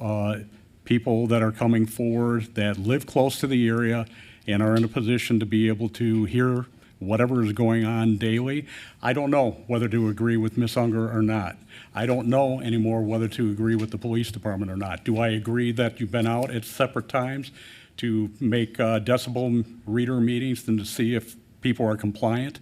people that are coming forward that live close to the area and are in a position to be able to hear whatever is going on daily. I don't know whether to agree with Ms. Unger or not. I don't know anymore whether to agree with the police department or not. Do I agree that you've been out at separate times to make decibel reader meetings and to see if people are compliant?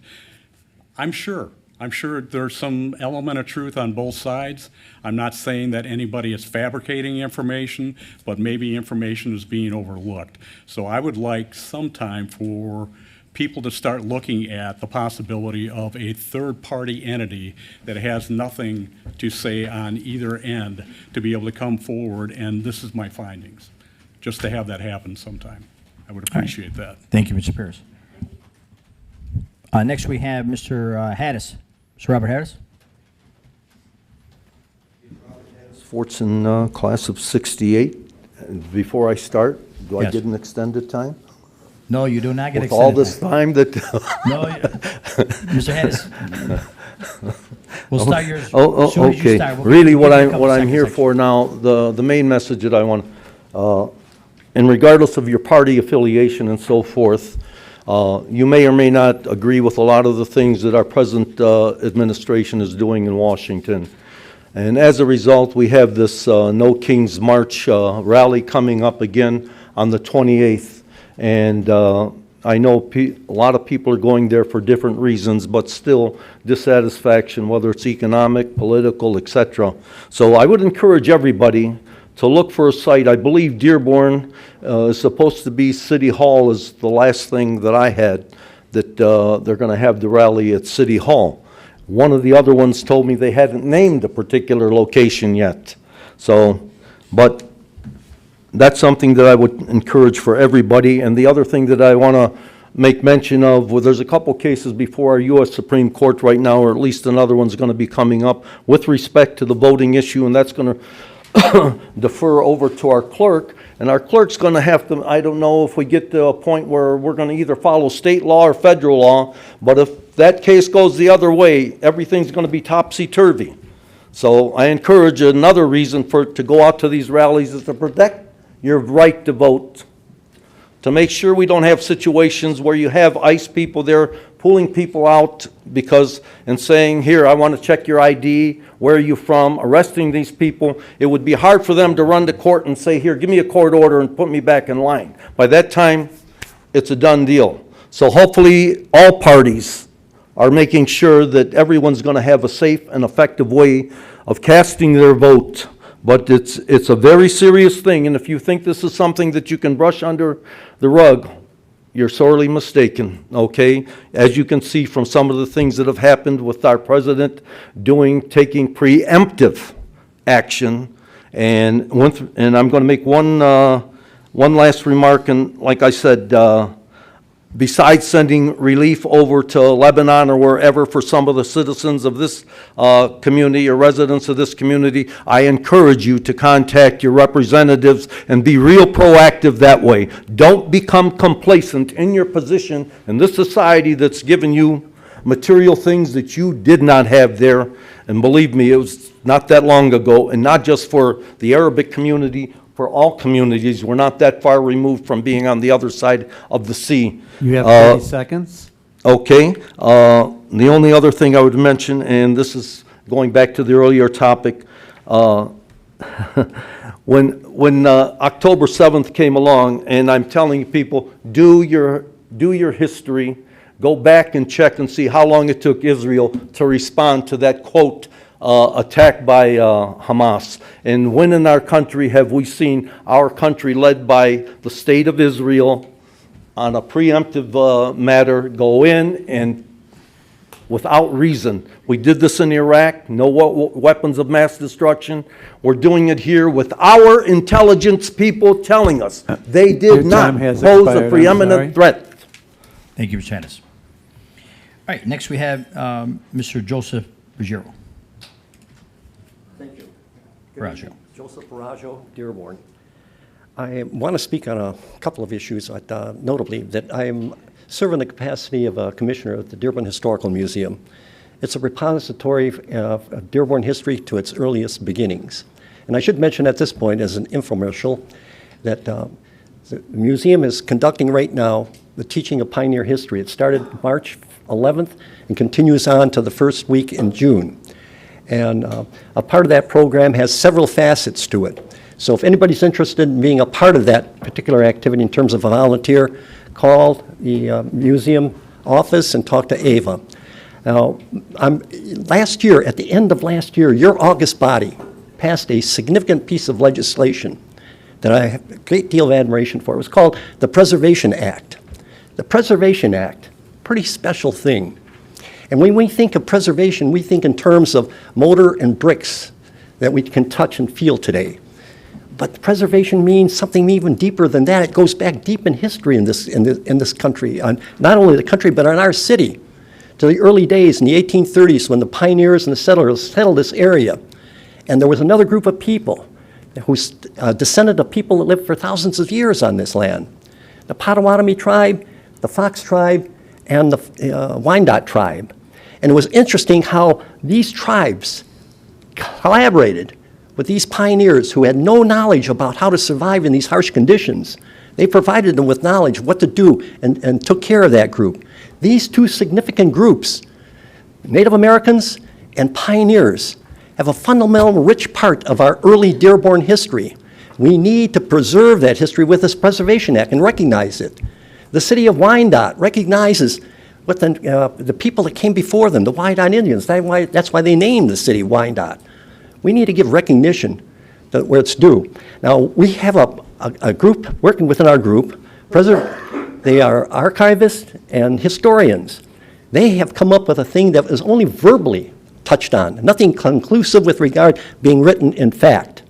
I'm sure there's some element of truth on both sides. I'm not saying that anybody is fabricating information, but maybe information is being overlooked. So I would like some time for people to start looking at the possibility of a third-party entity that has nothing to say on either end to be able to come forward, and this is my findings, just to have that happen sometime. I would appreciate that. Thank you, Mr. Pierce. Next, we have Mr. Haddis. Mr. Robert Haddis. Fortson, class of 68. And before I start, do I Yes. get an extended time? No, you do not get With extended all this time that... No, Mr. Haddis. We'll start yours. Oh, As soon as you okay. start, we'll Really, give what you a I'm, couple what I'm seconds here extra. for now, the main message that I want, and regardless of your party affiliation and so forth, you may or may not agree with a lot of the things that our present administration is doing in Washington. And as a result, we have this No Kings March rally coming up again on the 28th. And I know a lot of people are going there for different reasons, but still dissatisfaction, whether it's economic, political, etc. So I would encourage everybody to look for a site. I believe Dearborn is supposed to be City Hall is the last thing that I had, that they're going to have the rally at City Hall. One of the other ones told me they hadn't named a particular location yet. So, but that's something that I would encourage for everybody. And the other thing that I want to make mention of, well, there's a couple cases before our U.S. Supreme Court right now, or at least another one's going to be coming up with respect to the voting issue, and that's going to defer over to our clerk. And our clerk's going to have to, I don't know if we get to a point where we're going to either follow state law or federal law, but if that case goes the other way, everything's going to be topsy-turvy. So I encourage another reason to go out to these rallies is to protect your right to vote, to make sure we don't have situations where you have ICE people there pulling people out and saying, here, I want to check your ID, where are you from, arresting these people. It would be hard for them to run to court and say, here, give me a court order and put me back in line. By that time, it's a done deal. So hopefully all parties are making sure that everyone's going to have a safe and effective way of casting their vote. But it's a very serious thing, and if you think this is something that you can brush under the rug, you're sorely mistaken, okay? As you can see from some of the things that have happened with our president taking preemptive action, and I'm going to make one last remark, and like I said, besides sending relief over to Lebanon or wherever for some of the citizens of this community or residents of this community, I encourage you to contact your representatives and be real proactive that way. Don't become complacent in your position in this society that's given you material things that you did not have there. And believe me, it was not that long ago, and not just for the Arabic community, for all communities. We're not that far removed from being on the other side of the sea. You have 30 seconds. Okay. The only other thing I would mention, and this is going back to the earlier topic, when October 7th came along, and I'm telling people, do your history, go back and check and see how long it took Israel to respond to that quote, attack by Hamas. And when in our country have we seen our country led by the state of Israel on a preemptive matter go in and without reason? We did this in Iraq, no weapons of mass destruction. We're doing it here with our intelligence people telling us they did not pose a preeminent threat. Thank you, Mr. Haddis. All right, next we have Mr. Joseph Ruggiero. Baraggio. Joseph Baraggio, Dearborn. I want to speak on a couple of issues, notably that I am serve in the capacity of a commissioner at the Dearborn Historical Museum. It's a repository of Dearborn history to its earliest beginnings. And I should mention at this point as an infomercial that the museum is conducting right now the teaching of pioneer history. It started March 11th and continues on to the first week in June. And a part of that program has several facets to it. So if anybody's interested in being a part of that particular activity in terms of a volunteer, call the museum office and talk to Ava. Now, last year, at the end of last year, your August body passed a significant piece of legislation that I have a great deal of admiration for. It was called the Preservation Act. The Preservation Act, pretty special thing. And when we think of preservation, we think in terms of mortar and bricks that we can touch and feel today. But preservation means something even deeper than that. It goes back deep in history in this country, not only the country, but in our city, to the early days in the 1830s when the pioneers and the settlers settled this area. And there was another group of people who's descended of people that lived for thousands of years on this land. The Potawatomi tribe, the Fox tribe, and the Wyandotte tribe. And it was interesting how these tribes collaborated with these pioneers who had no knowledge about how to survive in these harsh conditions. They provided them with knowledge of what to do and took care of that group. These two significant groups, Native Americans and pioneers, have a fundamental rich part of our early Dearborn history. We need to preserve that history with this Preservation Act and recognize it. The city of Wyandotte recognizes what the people that came before them, the Wyandotte Indians. That's why they named the city Wyandotte. We need to give recognition to where it's due. Now, we have a group working within our group. They are archivists and historians. They have come up with a thing that is only verbally touched on, nothing conclusive with regard being written in fact.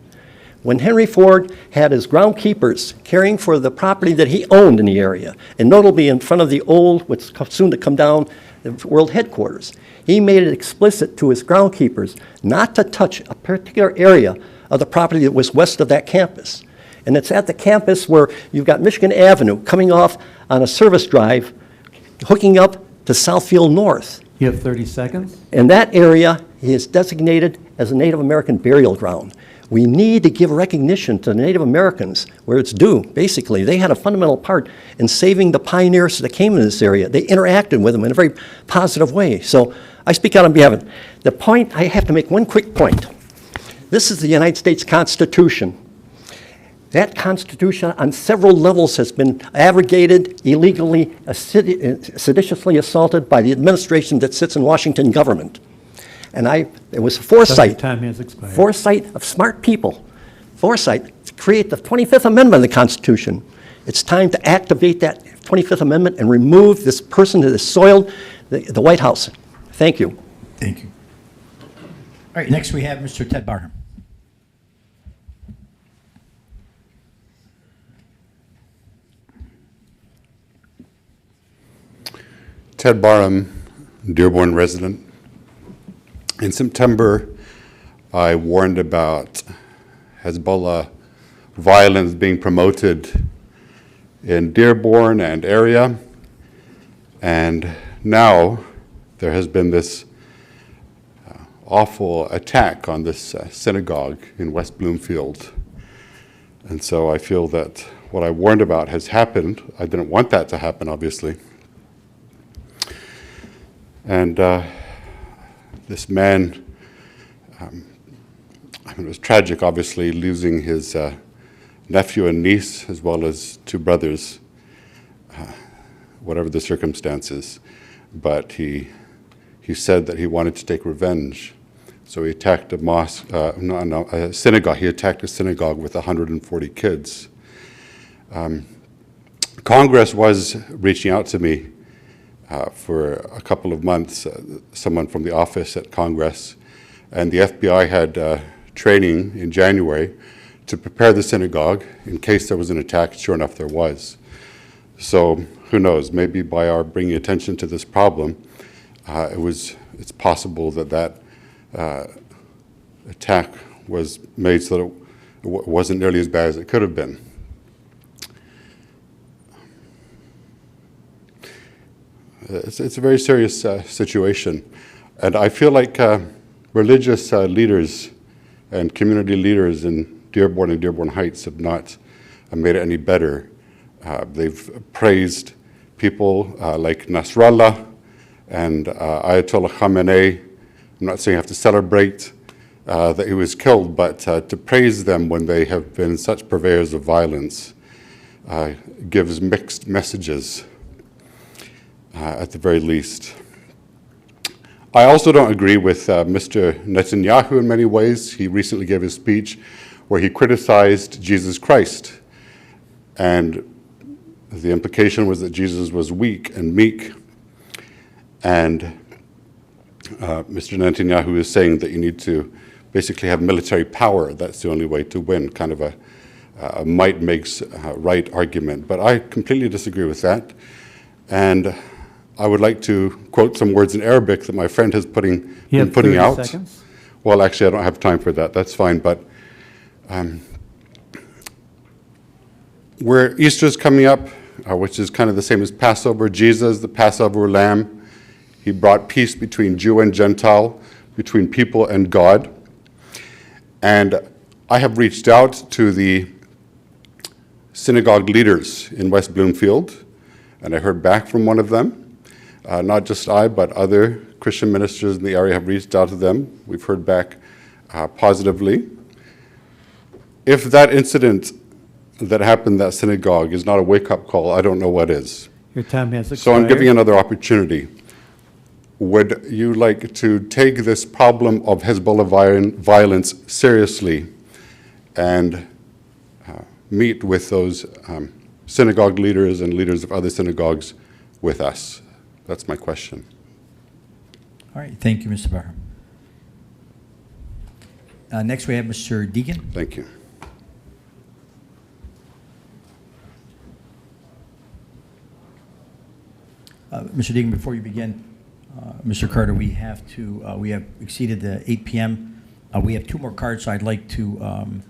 When Henry Ford had his groundkeepers caring for the property that he owned in the area, and notably in front of the old, what's soon to come down, the world headquarters, he made it explicit to his groundkeepers not to touch a particular area of the property that was west of that campus. And it's at the campus where you've got Michigan Avenue coming off on a service drive, hooking up to Southfield North. You have 30 seconds. And that area is designated as a Native American burial ground. We need to give recognition to the Native Americans where it's due. Basically, they had a fundamental part in saving the pioneers that came in this area. They interacted with them in a very positive way. So I speak out on behalf of it. The point, I have to make one quick point. This is the United States Constitution. That Constitution on several levels has been abrogated, illegally, seditiously assaulted by the administration that sits in Washington government. And it was foresight. Time has expired. Foresight of smart people. Foresight to create the 25th Amendment of the Constitution. It's time to activate that 25th Amendment and remove this person that has soiled the White House. Thank you. Thank you. All right, next we have Mr. Ted Barham. Ted Barham, Dearborn resident. In September, I warned about Hezbollah violence being promoted in Dearborn and area, and now there has been this awful attack on this synagogue in West Bloomfield. And so I feel that what I warned about has happened. I didn't want that to happen, obviously. And this man, it was tragic, obviously, losing his nephew and niece, as well as two brothers, whatever the circumstances. But he said that he wanted to take revenge. So he attacked a synagogue. He attacked a synagogue with 140 kids. Congress was reaching out to me for a couple of months, someone from the office at Congress, and the FBI had training in January to prepare the synagogue in case there was an attack. Sure enough, there was. So who knows, maybe by our bringing attention to this problem, it's possible that attack was made so that it wasn't nearly as bad as it could have been. It's a very serious situation. And I feel like religious leaders and community leaders in Dearborn and Dearborn Heights have not made it any better. They've praised people like Nasrallah and Ayatollah Khamenei. I'm not saying you have to celebrate that he was killed, but to praise them when they have been such purveyors of violence gives mixed messages at the very least. I also don't agree with Mr. Netanyahu in many ways. He recently gave a speech where he criticized Jesus Christ, and the implication was that Jesus was weak and meek, and Mr. Netanyahu is saying that you need to basically have military power. That's the only way to win, kind of a might makes right argument. But I completely disagree with that, and I would like to quote some words in Arabic that my friend has been putting out. 30 seconds. Well, actually, I don't have time for that. That's fine. But where Easter's coming up, which is kind of the same as Passover, Jesus, the Passover lamb, he brought peace between Jew and Gentile, between people and God. And I have reached out to the synagogue leaders in West Bloomfield, and I heard back from one of them. Not just I, but other Christian ministers in the area have reached out to them. We've heard back positively. If that incident that happened in that synagogue is not a wake-up call, I don't know what is. Your time has expired. So I'm giving another opportunity. Would you like to take this problem of Hezbollah violence seriously and meet with those synagogue leaders and leaders of other synagogues with us? That's my question. All right, thank you, Mr. Barham. Next, we have Mr. Deegan. Thank you. Mr. Deegan, before you begin, Mr. Carter, we have exceeded the 8 p.m. We have 2 more cards, so I'd like to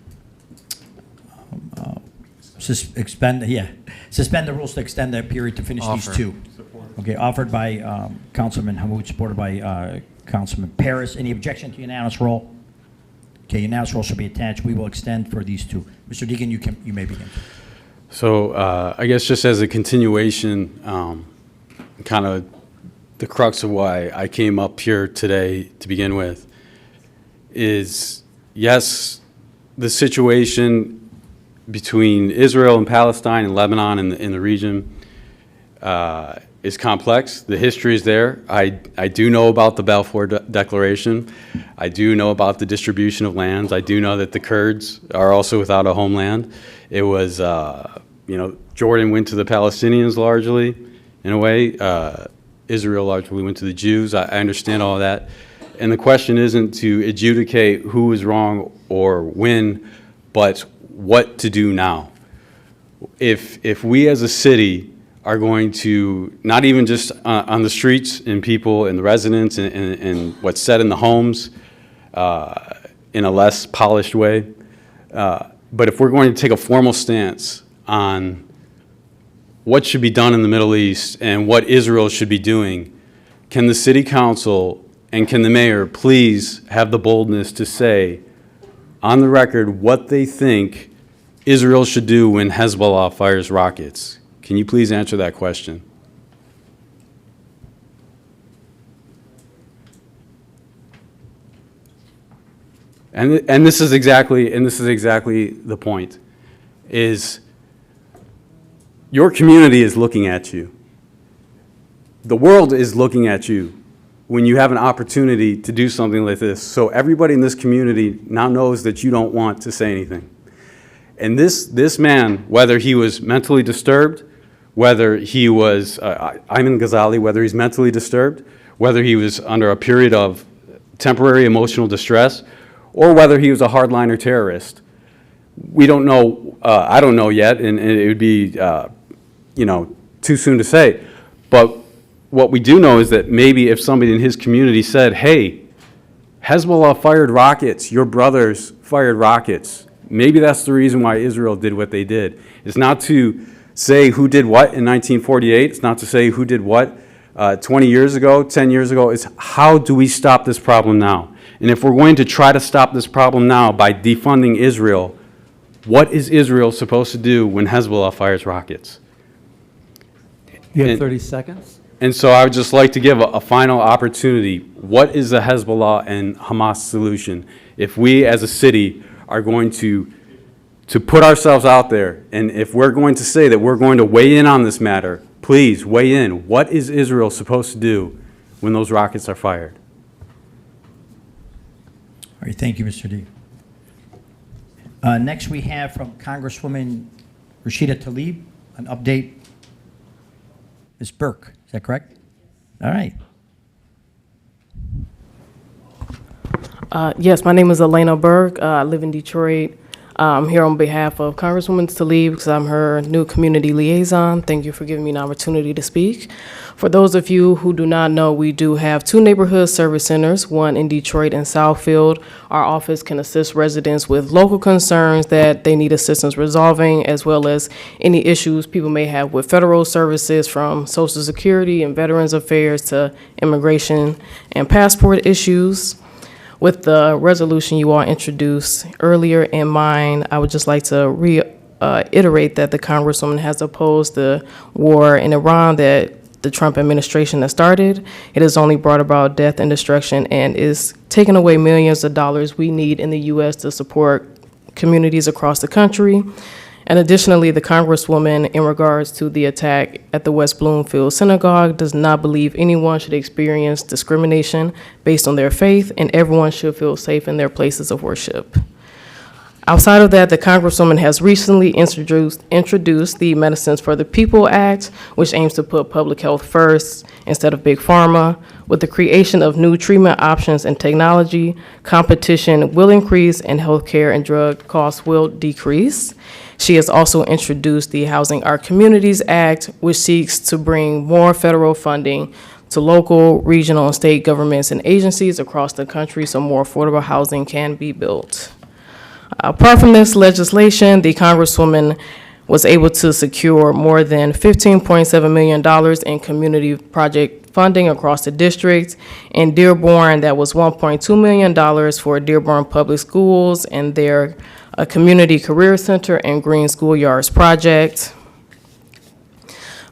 suspend the rules to extend that period to finish these 2. Okay, offered by Councilman Hammoud, supported by Councilman Paris. Any objection to unanimous roll? Okay, unanimous roll should be attached. We will extend for these 2. Mr. Deegan, you may begin. So I guess just as a continuation, kind of the crux of why I came up here today to begin with is, yes, the situation between Israel and Palestine and Lebanon and in the region is complex. The history is there. I do know about the Balfour Declaration. I do know about the distribution of lands. I do know that the Kurds are also without a homeland. It was, Jordan went to the Palestinians largely, in a way. Israel largely went to the Jews. I understand all of that. And the question isn't to adjudicate who is wrong or when, but what to do now. If we as a city are going to, not even just on the streets and people and the residents and what's said in the homes in a less polished way, but if we're going to take a formal stance on what should be done in the Middle East and what Israel should be doing, can the city council and can the mayor please have the boldness to say on the record what they think Israel should do when Hezbollah fires rockets? Can you please answer that question? And this is exactly the point, is your community is looking at you. The world is looking at you when you have an opportunity to do something like this. So everybody in this community now knows that you don't want to say anything. And this man, whether he was mentally disturbed, whether he was, Ayman Ghazali, whether he's mentally disturbed, whether he was under a period of temporary emotional distress, or whether he was a hardliner terrorist, we don't know. I don't know yet, and it would be, too soon to say. But what we do know is that maybe if somebody in his community said, "Hey, Hezbollah fired rockets, your brothers fired rockets. Maybe that's the reason why Israel did what they did. It's not to say who did what in 1948. It's not to say who did what 20 years ago, 10 years ago. It's how do we stop this problem now? And if we're going to try to stop this problem now by defunding Israel, what is Israel supposed to do when Hezbollah fires rockets? You have And- 30 seconds. And so I would just like to give a final opportunity. What is the Hezbollah and Hamas solution? If we as a city are going to put ourselves out there, and if we're going to say that we're going to weigh in on this matter, please weigh in. What is Israel supposed to do when those rockets are fired? All right, thank you, Mr. D. Next, we have from Congresswoman Rashida Tlaib, an update. Ms. Burke, is that correct? All right. Yes, my name is Elena Burke. I live in Detroit. I'm here on behalf of Congresswoman Tlaib because I'm her new community liaison. Thank you for giving me an opportunity to speak. For those of you who do not know, we do have 2 neighborhood service centers, one in Detroit and Southfield. Our office can assist residents with local concerns that they need assistance resolving, as well as any issues people may have with federal services, from Social Security and Veterans Affairs to immigration and passport issues. With the resolution you all introduced earlier in mind, I would just like to reiterate that the Congresswoman has opposed the war in Iran that the Trump administration has started. It has only brought about death and destruction and is taking away millions of dollars we need in the U.S. to support communities across the country. And additionally, the Congresswoman, in regards to the attack at the West Bloomfield Synagogue, does not believe anyone should experience discrimination based on their faith, and everyone should feel safe in their places of worship. Outside of that, the Congresswoman has recently introduced the Medicines for the People Act, which aims to put public health first instead of big pharma. With the creation of new treatment options and technology, competition will increase and healthcare and drug costs will decrease. She has also introduced the Housing Our Communities Act, which seeks to bring more federal funding to local, regional, and state governments and agencies across the country so more affordable housing can be built. Apart from this legislation, the Congresswoman was able to secure more than $15.7 million in community project funding across the district. In Dearborn, that was $1.2 million for Dearborn Public Schools and their Community Career Center and Green Schoolyards project.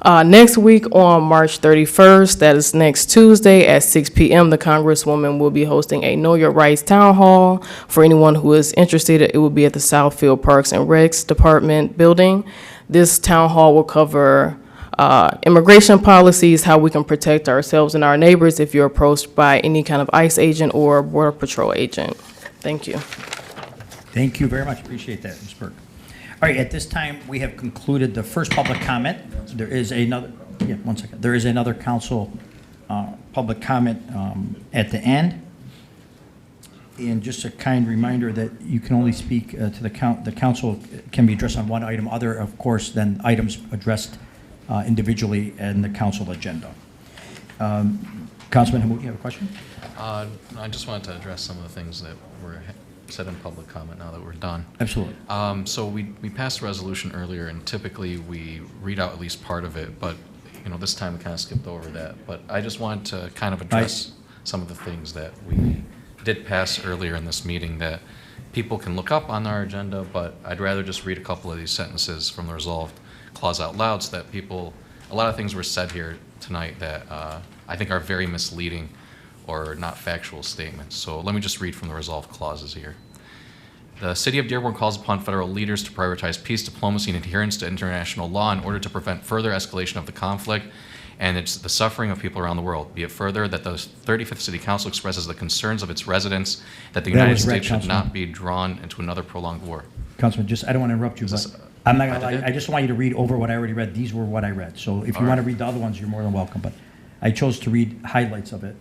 Next week on March 31st, that is next Tuesday at 6 p.m., the Congresswoman will be hosting a Know Your Rights Town Hall. For anyone who is interested, it will be at the Southfield Parks and Recs Department building. This town hall will cover immigration policies, how we can protect ourselves and our neighbors if you're approached by any kind of ICE agent or Border Patrol agent. Thank you. Thank you very much. Appreciate that, Ms. Burke. All right, at this time, we have concluded the first public comment. There is another, one second. There is another council public comment at the end. And just a kind reminder that you can only speak to the council can be addressed on one item, other, of course, than items addressed individually in the council agenda. Councilman Hammoud, you have a question? I just wanted to address some of the things that were said in public comment now that we're done. Absolutely. So we passed a resolution earlier, and typically we read out at least part of it, but this time we kind of skipped over that. But I just wanted to kind of address some of the things that we did pass earlier in this meeting that people can look up on our agenda, but I'd rather just read a couple of these sentences from the resolved clause out loud so that a lot of things were said here tonight that I think are very misleading or not factual statements. So let me just read from the resolved clauses here. The City of Dearborn calls upon federal leaders to prioritize peace, diplomacy, and adherence to international law in order to prevent further escalation of the conflict and the suffering of people around the world. Be it further that the 35th City Council expresses the concerns of its residents that the United States should not be drawn into another prolonged war. Councilman, I don't want to interrupt you, but I'm not going to lie. I just want you to read over what I already read. These were what I read. So if you want to read the other ones, you're more than welcome. But I chose to read highlights of it.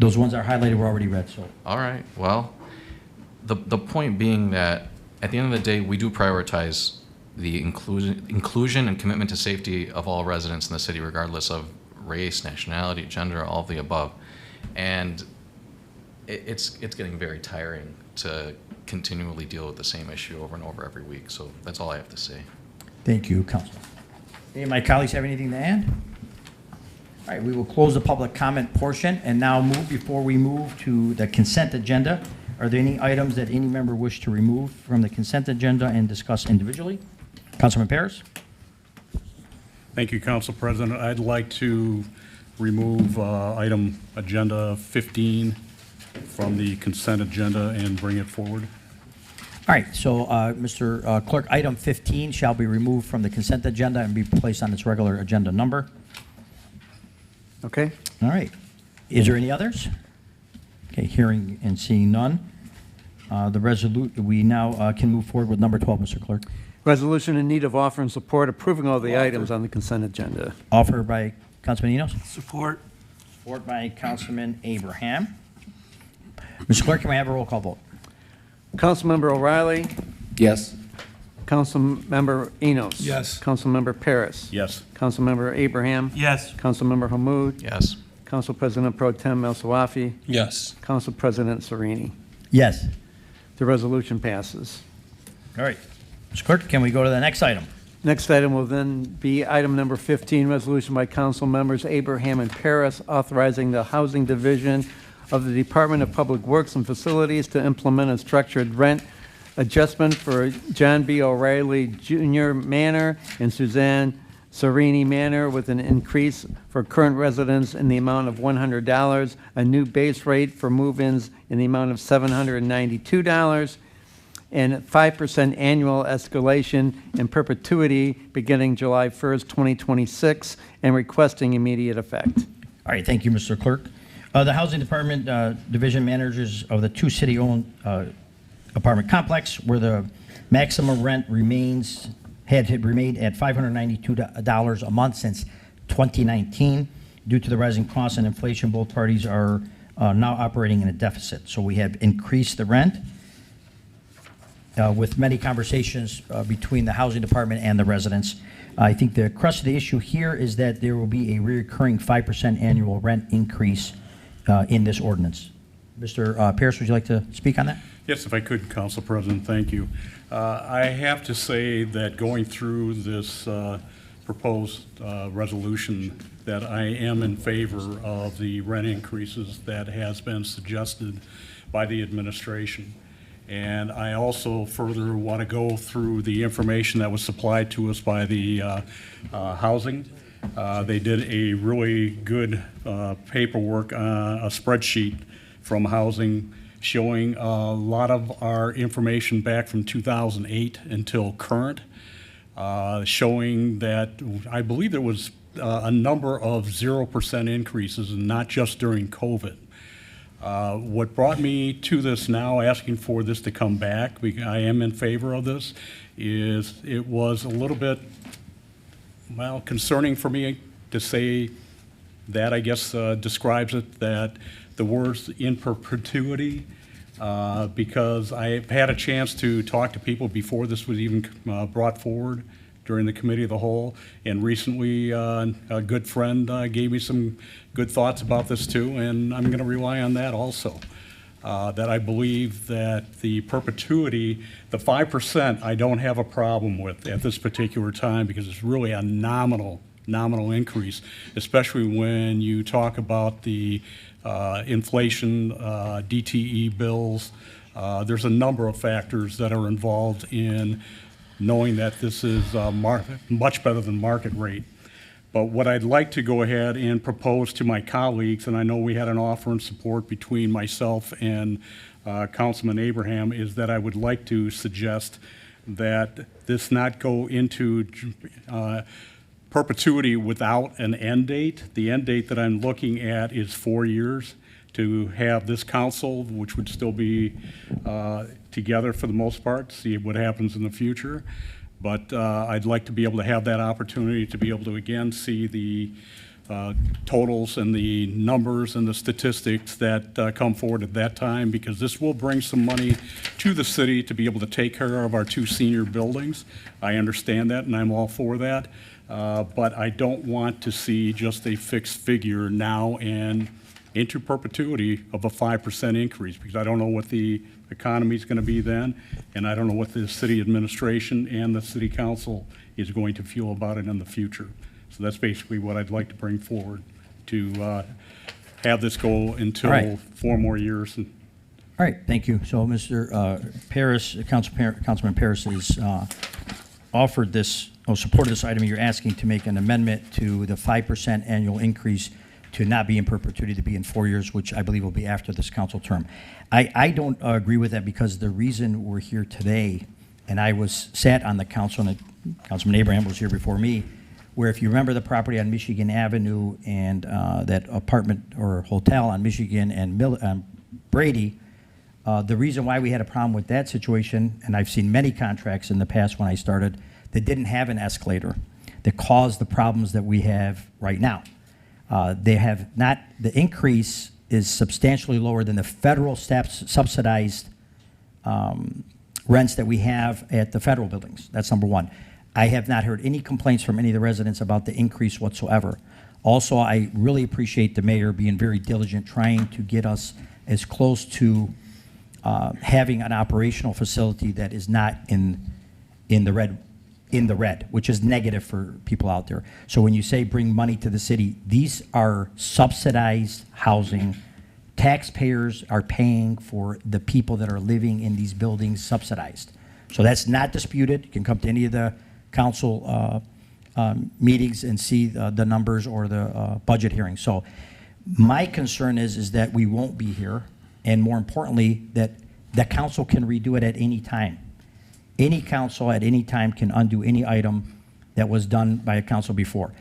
Those ones that are highlighted were already read. So. All right. Well, the point being that at the end of the day, we do prioritize the inclusion and commitment to safety of all residents in the city, regardless of race, nationality, gender, all of the above. And it's getting very tiring to continually deal with the same issue over and over every week. So that's all I have to say. Thank you, Councilor. Any of my colleagues have anything to add? All right, we will close the public comment portion and now before we move to the consent agenda, are there any items that any member wish to remove from the consent agenda and discuss individually? Councilman Paris? Thank you, Council President. I'd like to remove item agenda 15 from the consent agenda and bring it forward. All right, so, Mr. Clerk, item 15 shall be removed from the consent agenda and be placed on its regular agenda number. Okay? All right. Is there any others? Okay, hearing and seeing none. We now can move forward with number 12, Mr. Clerk. Resolution in need of offer and support approving all the items on the consent agenda. Offer by Councilman Enos. Support. Support by Councilman Abraham. Mr. Clerk, can we have a roll call vote? Councilmember O'Reilly. Yes. Councilmember Enos. Yes. Councilmember Paris. Yes. Councilmember Abraham. Yes. Councilmember Hammoud. Yes. Council President Pro Tem El Sawafi. Yes. Council President Sereni. Yes. The resolution passes. All right. Mr. Clerk, can we go to the next item? Next item will then be item number 15, resolution by council members Abraham and Paris authorizing the Housing Division of the Department of Public Works and Facilities to implement a structured rent adjustment for John B. O'Reilly Jr. Manor and Suzanne Sereni Manor with an increase for current residents in the amount of $100, a new base rate for move-ins in the amount of $792, and 5% annual escalation in perpetuity beginning July 1st, 2026, and requesting immediate effect. All right, thank you, Mr. Clerk. The Housing Department division managers of the two city-owned apartment complex where the maximum rent had remained at $592 a month since 2019. Due to the rising costs and inflation, both parties are now operating in a deficit. So we have increased the rent with many conversations between the Housing Department and the residents. I think the crux of the issue here is that there will be a recurring 5% annual rent increase in this ordinance. Mr. Pierce, would you like to speak on that? Yes, if I could, Council President, thank you. I have to say that going through this proposed resolution, that I am in favor of the rent increases that has been suggested by the administration. And I also further want to go through the information that was supplied to us by the housing. They did a really good paperwork, a spreadsheet from housing showing a lot of our information back from 2008 until current, showing that I believe there was a number of 0% increases, and not just during COVID. What brought me to this now, asking for this to come back, I am in favor of this, is it was a little bit, well, concerning for me to say that, I guess, describes it, that the words in perpetuity, because I've had a chance to talk to people before this was even brought forward during the Committee of the Whole, and recently a good friend gave me some good thoughts about this too, and I'm going to rely on that also. That I believe that the perpetuity, the 5%, I don't have a problem with at this particular time, because it's really a nominal increase, especially when you talk about the inflation, DTE bills. There's a number of factors that are involved in knowing that this is much better than market rate. But what I'd like to go ahead and propose to my colleagues, and I know we had an offer and support between myself and Councilman Abraham, is that I would like to suggest that this not go into perpetuity without an end date. The end date that I'm looking at is 4 years to have this council, which would still be together for the most part, see what happens in the future. But I'd like to be able to have that opportunity to be able to again see the totals and the numbers and the statistics that come forward at that time, because this will bring some money to the city to be able to take care of our two senior buildings. I understand that, and I'm all for that. But I don't want to see just a fixed figure now and into perpetuity of a 5% increase, because I don't know what the economy is going to be then, and I don't know what the city administration and the city council is going to feel about it in the future. So that's basically what I'd like to bring forward, to have this go until All right. 4 more years. All right, thank you. So Mr. Paris, Councilman Paris has offered this, or supported this item. You're asking to make an amendment to the 5% annual increase to not be in perpetuity, to be in 4 years, which I believe will be after this council term. I don't agree with that, because the reason we're here today, and I sat on the council, and Councilman Abraham was here before me, where if you remember the property on Michigan Avenue and that apartment or hotel on Michigan and Brady, the reason why we had a problem with that situation, and I've seen many contracts in the past when I started, that didn't have an escalator, that caused the problems that we have right now. They have not, the increase is substantially lower than the federal subsidized rents that we have at the federal buildings. That's number one. I have not heard any complaints from any of the residents about the increase whatsoever. Also, I really appreciate the mayor being very diligent, trying to get us as close to having an operational facility that is not in the red, which is negative for people out there. So when you say bring money to the city, these are subsidized housing. Taxpayers are paying for the people that are living in these buildings subsidized. So that's not disputed. You can come to any of the council meetings and see the numbers or the budget hearings. So my concern is that we won't be here, and more importantly, that the council can redo it at any time. Any council at any time can undo any item that was done by a council before.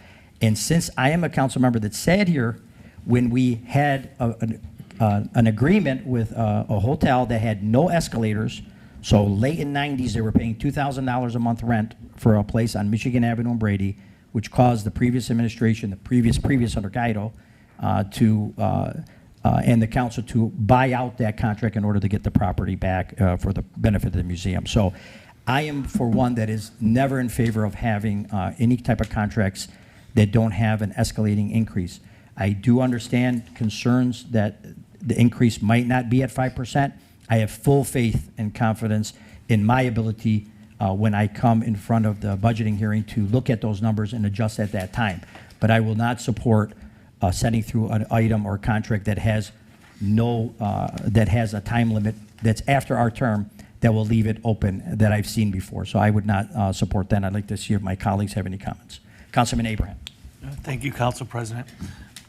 And since I am a council member that sat here when we had an agreement with a hotel that had no escalators, so late in '90s they were paying $2,000 a month rent for a place on Michigan Avenue in Brady, which caused the previous administration, the previous under Guido, and the council to buy out that contract in order to get the property back for the benefit of the museum. So I am, for one, that is never in favor of having any type of contracts that don't have an escalating increase. I do understand concerns that the increase might not be at 5%. I have full faith and confidence in my ability when I come in front of the budgeting hearing to look at those numbers and adjust at that time. But I will not support setting through an item or contract that has that has a time limit that's after our term, that will leave it open, that I've seen before. So I would not support that. I'd like to see if my colleagues have any comments. Councilman Abraham. Thank you, Council President.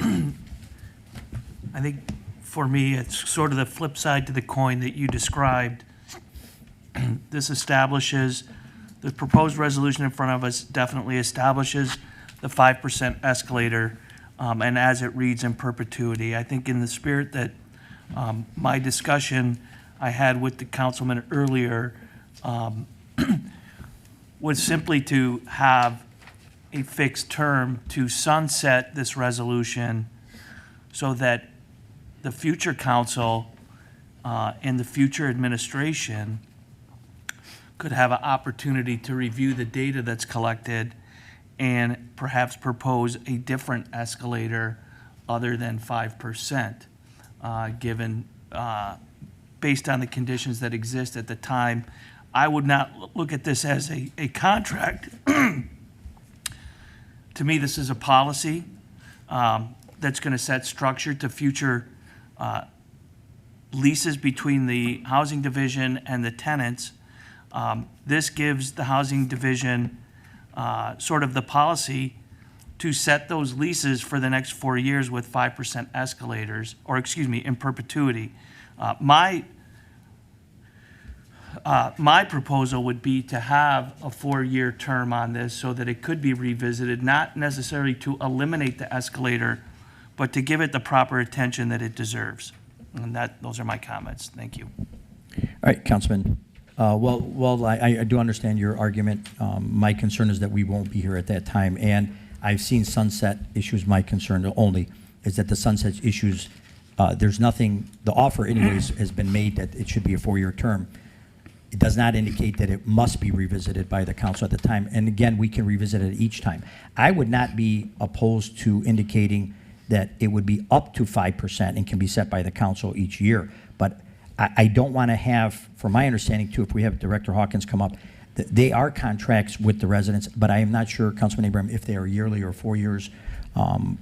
I think for me, it's sort of the flip side to the coin that you described. This establishes, the proposed resolution in front of us definitely establishes the 5% escalator, and as it reads in perpetuity. I think in the spirit that my discussion I had with the councilman earlier was simply to have a fixed term to sunset this resolution so that the future council and the future administration could have an opportunity to review the data that's collected and perhaps propose a different escalator other than 5%, given, based on the conditions that exist at the time. I would not look at this as a contract. To me, this is a policy that's going to set structure to future leases between the housing division and the tenants. This gives the housing division sort of the policy to set those leases for the next 4 years with 5% escalators, or excuse me, in perpetuity. My proposal would be to have a 4-year term on this so that it could be revisited, not necessarily to eliminate the escalator, but to give it the proper attention that it deserves. And those are my comments. Thank you. All right, Councilman. Well, I do understand your argument. My concern is that we won't be here at that time, and I've seen sunset issues. My concern only is that the sunset issues, there's nothing, the offer anyways has been made that it should be a 4-year term. It does not indicate that it must be revisited by the council at the time, and again, we can revisit it each time. I would not be opposed to indicating that it would be up to 5% and can be set by the council each year. But I don't want to have, from my understanding too, if we have Director Hawkins come up, they are contracts with the residents, but I am not sure, Councilman Abraham, if they are yearly or 4 years.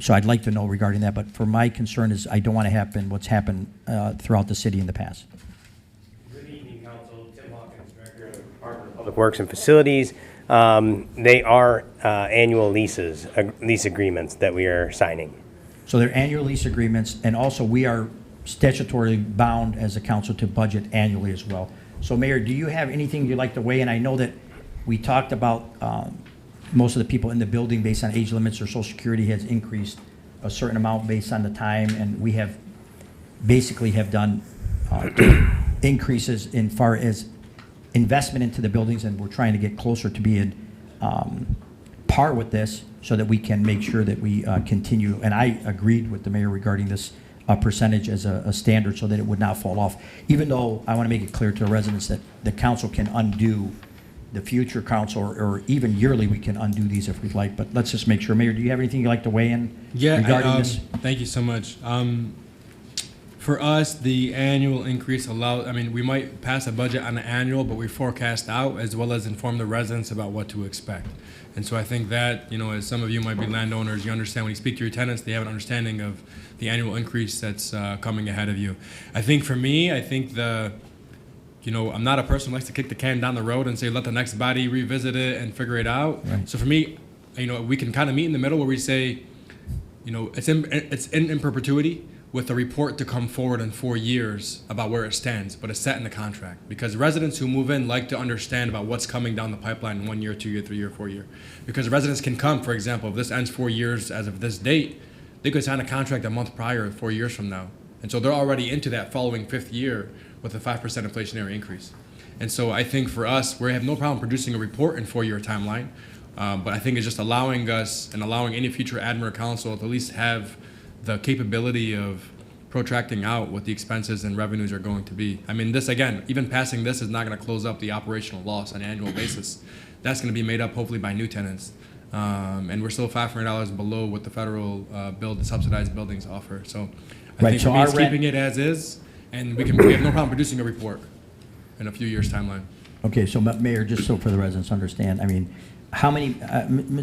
So I'd like to know regarding that, but for my concern is I don't want to happen what's happened throughout the city in the past. Good evening, Council. Tim Hawkins, Director of the Department of Public Works and Facilities. They are annual lease agreements that we are signing. So they're annual lease agreements, and also we are statutorily bound as a council to budget annually as well. So Mayor, do you have anything you'd like to weigh in? I know that we talked about most of the people in the building based on age limits or Social Security has increased a certain amount based on the time, and we have basically have done increases in far as investment into the buildings, and we're trying to get closer to being par with this so that we can make sure that we continue. And I agreed with the mayor regarding this percentage as a standard so that it would not fall off, even though I want to make it clear to the residents that the council can undo the future council, or even yearly we can undo these if we'd like. But let's just make sure. Mayor, do you have anything you'd like to weigh in regarding this? Thank you so much. For us, the annual increase allows, I mean, we might pass a budget on the annual, but we forecast out as well as inform the residents about what to expect. And so I think that, you know, as some of you might be landowners, you understand when you speak to your tenants, they have an understanding of the annual increase that's coming ahead of you. I think for me, you know, I'm not a person who likes to kick the can down the road and say, let the next body revisit it and figure it out. Right. So for me, you know, we can kind of meet in the middle where we say, you know, it's in perpetuity, with a report to come forward in 4 years about where it stands, but it's set in the contract. Because residents who move in like to understand about what's coming down the pipeline in 1 year, 2 year, 3 year, 4 year. Because residents can come, for example, if this ends 4 years as of this date, they could sign a contract a month prior, 4 years from now. And so they're already into that following 5th year with a 5% inflationary increase. And so I think for us, we have no problem producing a report in 4 year timeline, but I think it's just allowing us and allowing any future admin or council to at least have the capability of protracting out what the expenses and revenues are going to be. I mean, this again, even passing this is not going to close up the operational loss on an annual basis. That's going to be made up hopefully by new tenants. And we're still $500 below what the federal subsidized buildings offer. So I think for me, it's keeping it as is, and we have no problem producing a report in a few years' timeline. Okay, so Mayor, just so for the residents understand, I mean, how many,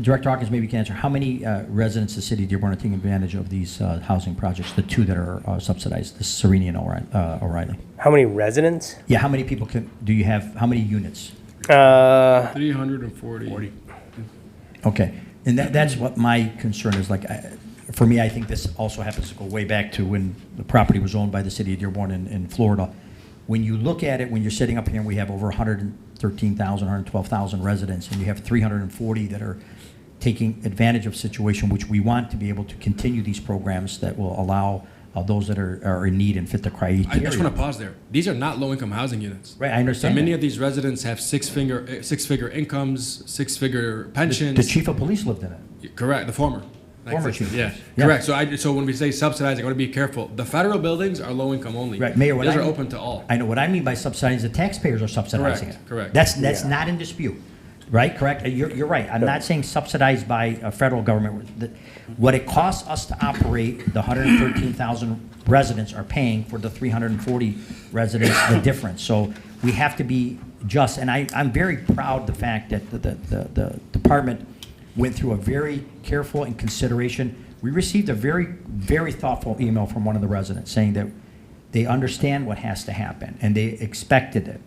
Director Hawkins maybe can answer, how many residents of the city of Dearborn are taking advantage of these housing projects, the two that are subsidized, the Sereni and O'Reilly? How many residents? Yeah, how many people do you have, how many units? 340. Okay, and that's what my concern is. Like, for me, I think this also happens to go way back to when the property was owned by the city of Dearborn in Florida. When you look at it, when you're sitting up here and we have over 113,000, 112,000 residents, and you have 340 that are taking advantage of situation, which we want to be able to continue these programs that will allow those that are in need and fit the criteria. I just want to pause there. These are not low-income housing units. Right, I understand. So many of these residents have six-figure incomes, six-figure pensions. The chief of police lived in it. Correct, the former. Former chief. Yeah, correct. So when we say subsidized, I want to be careful. The federal buildings are low-income only. Right, Mayor. Those are open to all. I know what I mean by subsidizing. The taxpayers are subsidizing it. Correct. That's not in dispute. Right, correct? You're right. I'm not saying subsidized by a federal government. What it costs us to operate, the 113,000 residents are paying for the 340 residents, the difference. So we have to be just, and I'm very proud of the fact that the department went through a very careful and consideration. We received a very, very thoughtful email from one of the residents saying that they understand what has to happen and they expected it.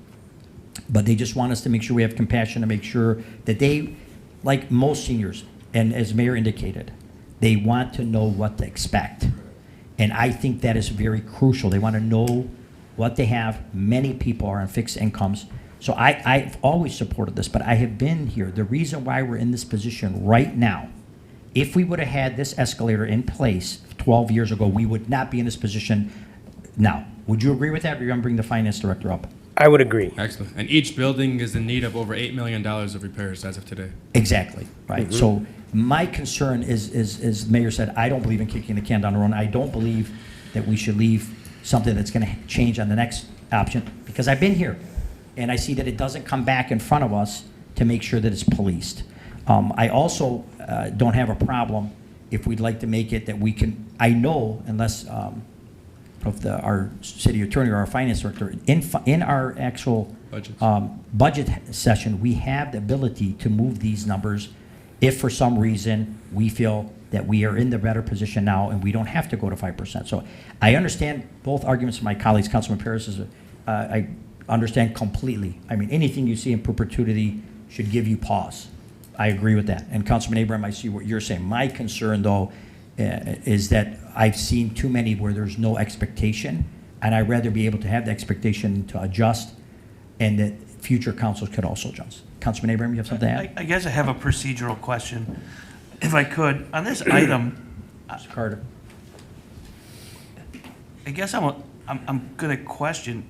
But they just want us to make sure we have compassion to make sure that they, like most seniors, and as Mayor indicated, they want to know what to expect. And I think that is very crucial. They want to know what they have. Many people are on fixed incomes. So I've always supported this, but I have been here. The reason why we're in this position right now, if we would have had this escalator in place 12 years ago, we would not be in this position now. Would you agree with that, or you're going to bring the finance director up? I would agree. Excellent. And each building is in need of over $8 million of repairs as of today. Exactly, right? So my concern is, as the Mayor said, I don't believe in kicking the can down the road. I don't believe that we should leave something that's going to change on the next option, because I've been here. And I see that it doesn't come back in front of us to make sure that it's policed. I also don't have a problem if we'd like to make it that we can, I know, unless our city attorney or our finance director, in our actual budget session, we have the ability to move these numbers if for some reason we feel that we are in the better position now and we don't have to go to 5%. So I understand both arguments of my colleagues. Councilman Paris is, I understand completely. I mean, anything you see in perpetuity should give you pause. I agree with that. And Councilman Abraham, I see what you're saying. My concern, though, is that I've seen too many where there's no expectation, and I'd rather be able to have the expectation to adjust, and that future councils could also adjust. Councilman Abraham, you have something to add? I guess I have a procedural question, if I could. On this item, Mr. Carter. I guess I'm going to question,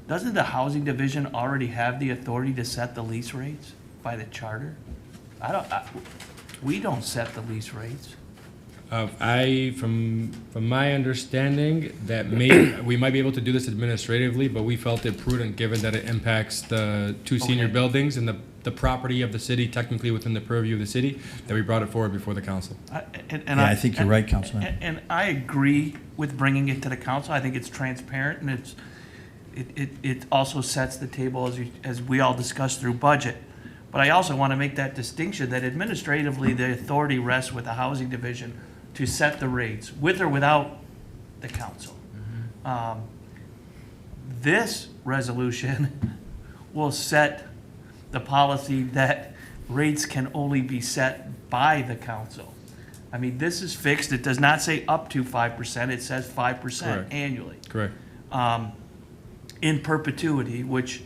doesn't the Housing Division already have the authority to set the lease rates by the charter? We don't set the lease rates. From my understanding, that we might be able to do this administratively, but we felt it prudent, given that it impacts the two senior buildings and the property of the city, technically within the purview of the city, that we brought it forward before the council. I think you're right, Councilman. And I agree with bringing it to the council. I think it's transparent, and it also sets the table as we all discussed through budget. But I also want to make that distinction that administratively, the authority rests with the Housing Division to set the rates, with or without the council. This resolution will set the policy that rates can only be set by the council. I mean, this is fixed. It does not say up to 5%. It says 5% annually. Correct. In perpetuity, which,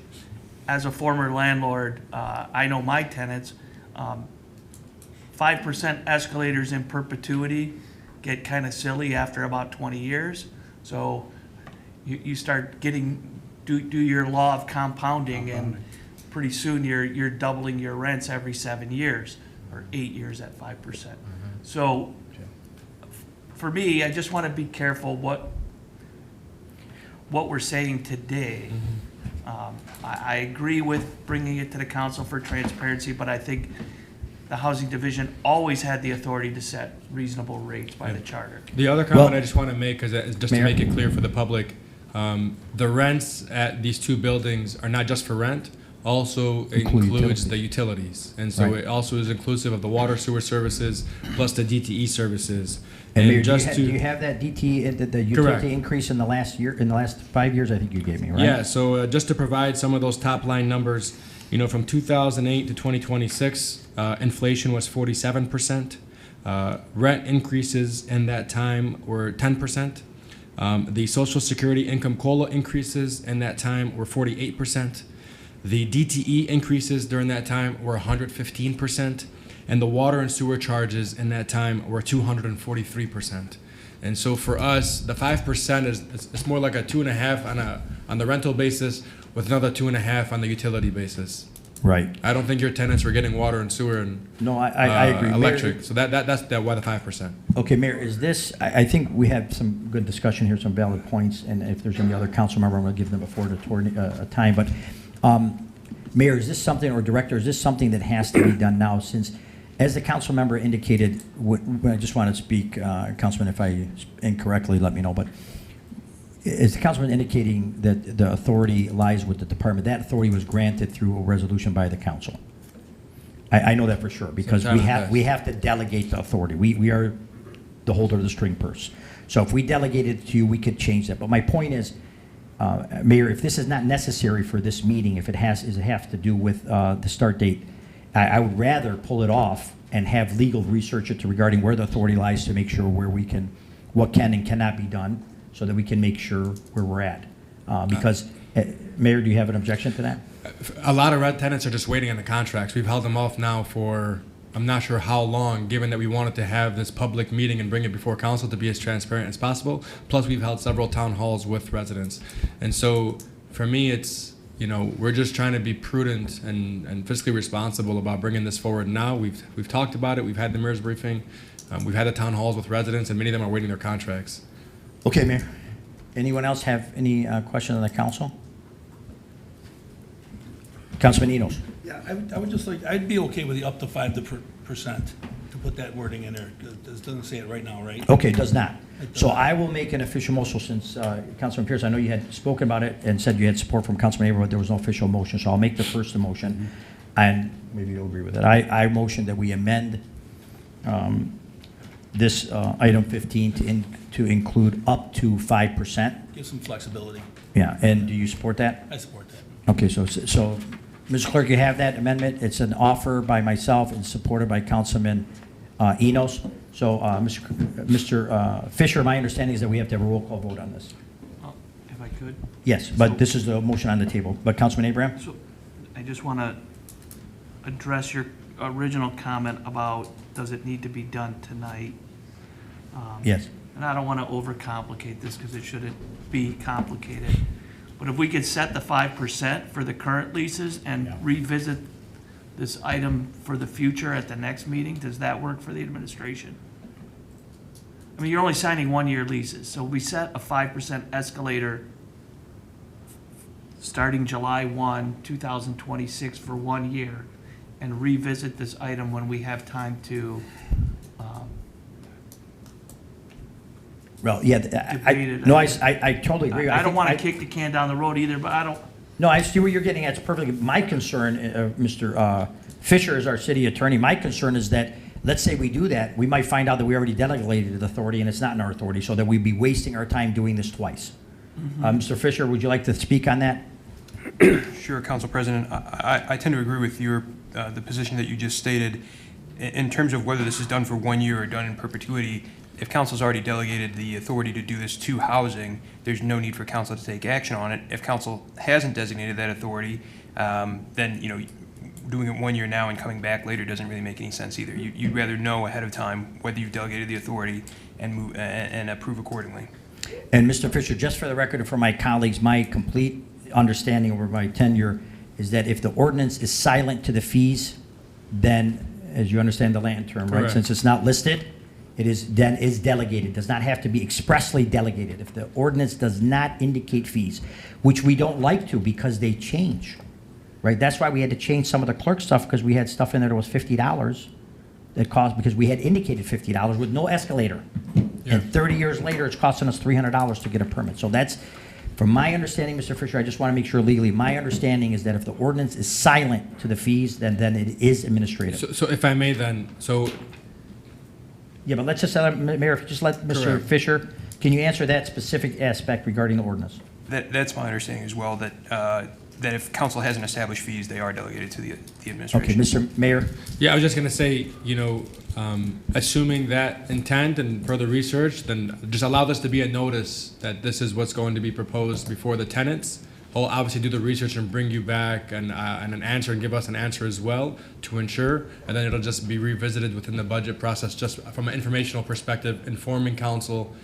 as a former landlord, I know my tenants, 5% escalators in perpetuity get kind of silly after about 20 years. So you start do your law of compounding, and pretty soon you're doubling your rents every 7 years, or 8 years at 5%. So for me, I just want to be careful what we're saying today. I agree with bringing it to the council for transparency, but I think the Housing Division always had the authority to set reasonable rates by the charter. The other comment I just want to make is just to make it clear for the public, the rents at these two buildings are not just for rent, also includes the utilities. And so it also is inclusive of the water sewer services plus the DTE services. And Mayor, do you have that DTE, the utility Correct. increase in the last 5 years, I think you gave me, right? Yeah, so just to provide some of those top line numbers, from 2008 to 2026, inflation was 47%. Rent increases in that time were 10%. The Social Security income COLA increases in that time were 48%. The DTE increases during that time were 115%. And the water and sewer charges in that time were 243%. And so for us, the 5% is more like a 2.5 on the rental basis, with another 2.5 on the utility basis. Right. I don't think your tenants were getting water and sewer and I agree. electric. Mayor, so that's why the 5%. Okay, Mayor, is this? I think we had some good discussion here, some valid points, and if there's any other council member, I'm going to give them a time. But Mayor, is this something, or Director, is this something that has to be done now? Since, as the council member indicated, I just want to speak, Councilman, if I incorrectly, let me know, but is the councilman indicating that the authority lies with the department? That authority was granted through a resolution by the council. I know that for sure, because we have to delegate the authority. We are the holder of the string purse. So if we delegate it to you, we could change that. But my point is, Mayor, if this is not necessary for this meeting, if it has to do with the start date, I would rather pull it off and have legal research it regarding where the authority lies to make sure what can and cannot be done, so that we can make sure where we're at. Because, Mayor, do you have an objection to that? A lot of red tenants are just waiting on the contracts. We've held them off now for I'm not sure how long, given that we wanted to have this public meeting and bring it before council to be as transparent as possible. Plus, we've held several town halls with residents. And so for me, it's, we're just trying to be prudent and fiscally responsible about bringing this forward now. We've talked about it. We've had the mayor's briefing. We've had the town halls with residents, and many of them are waiting their contracts. Okay, Mayor. Anyone else have any questions on the council? Councilman Enos. Yeah, I would just I'd be okay with the up to 5%, to put that wording in there. It doesn't say it right now, right? Okay, it does not. So I will make an official motion since, Councilman Pierce, I know you had spoken about it and said you had support from Councilman Abrams, but there was no official motion, so I'll make the first motion, and maybe you'll agree with it. I motion that we amend this item 15 to include up to 5%. Give some flexibility. Yeah, and do you support that? I support that. Okay, so, Mr. Clerk, you have that amendment. It's an offer by myself and supported by Councilman Enos. So, Mr. Fisher, my understanding is that we have to have a roll call vote on this. If I could. Yes, but this is the motion on the table. But Councilman Abraham? So I just want to address your original comment about, does it need to be done tonight? Yes. And I don't want to overcomplicate this because it shouldn't be complicated. But if we could set the 5% for the current leases and revisit this item for the future at the next meeting, does that work for the administration? I mean, you're only signing 1-year leases, so we set a 5% escalator starting July 1, 2026 for 1 year, and revisit this item when we have time to Well, yeah, I totally agree. I don't want to kick the can down the road either, but I don't. No, I see where you're getting at. It's perfectly, my concern, Mr. Fisher is our city attorney. My concern is that, let's say we do that, we might find out that we already delegated the authority and it's not in our authority, so that we'd be wasting our time doing this twice. Mr. Fisher, would you like to speak on that? Sure, Council President. I tend to agree with the position that you just stated. In terms of whether this is done for 1 year or done in perpetuity, if council's already delegated the authority to do this to housing, there's no need for council to take action on it. If council hasn't designated that authority, then, you know, doing it 1 year now and coming back later doesn't really make any sense either. You'd rather know ahead of time whether you've delegated the authority and move and approve accordingly. And Mr. Fisher, just for the record and for my colleagues, my complete understanding over my tenure is that if the ordinance is silent to the fees, then, as you understand the land term, right? Correct. Since it's not listed, it is delegated, does not have to be expressly delegated. If the ordinance does not indicate fees, which we don't like to because they change, right? That's why we had to change some of the clerk stuff, because we had stuff in there that was $50 that cost, because we had indicated $50 with no escalator. Yeah. And 30 years later, it's costing us $300 to get a permit. So that's, from my understanding, Mr. Fisher, I just want to make sure legally, my understanding is that if the ordinance is silent to the fees, then it is administrative. So if I may then, Yeah, but let's just, Mayor, if you just let Mr. Correct. Fisher, can you answer that specific aspect regarding the ordinance? That's my understanding as well, that if council hasn't established fees, they are delegated to the Okay, administration. Mr. Mayor? yeah, I was just going to say, you know, assuming that intent and further research, then just allow this to be a notice that this is what's going to be proposed before the tenants. I'll obviously do the research and bring you back and an answer and give us an answer as well to ensure, and then it'll just be revisited within the budget process, just from an informational perspective, informing council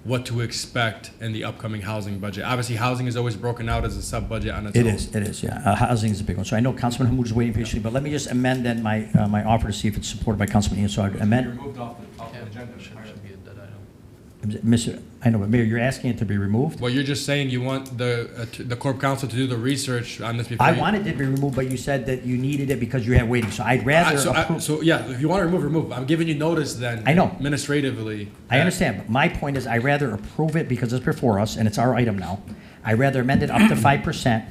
what to expect in the upcoming housing budget. Obviously, housing is always broken out as a sub-budget on its own. It is, yeah. Housing is a big one. So I know Councilman Hamud is waiting patiently, but let me just amend then my offer to see if it's supported by Councilman Ian. So I'd amend. Removed off the agenda. Should be a dead item. Mr. I know, but Mayor, you're asking it to be removed? Well, you're just saying you want the Corp Council to do the research on this before. I wanted it to be removed, but you said that you needed it because you had waiting. So I'd rather approve. So yeah, if you want to remove. I'm giving you notice then. I know. Administratively. I understand, but my point is I'd rather approve it because it's before us and it's our item now. I'd rather amend it up to 5%,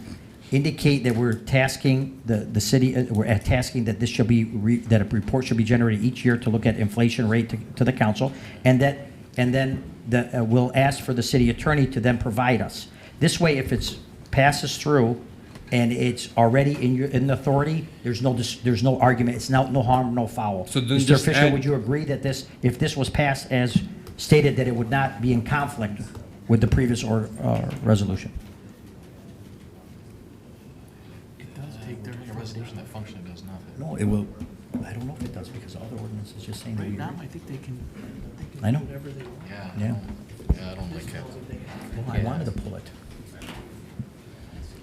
indicate that we're tasking the city, we're tasking that this should be, that a report should be generated each year to look at inflation rate to the council, and then we'll ask for the city attorney to then provide us. This way, if it passes through and it's already in the authority, there's no argument. It's no harm, no foul. So then Mr. just Fisher, add- would you agree that if this was passed as stated, that it would not be in conflict with the previous resolution? It does take a resolution that functionally does nothing. No, it will. I don't know if it does because other ordinances just saying that Right we. now, I think they can I know. do whatever they want. Yeah. Yeah. Yeah, I don't like it. Well, I wanted to pull it.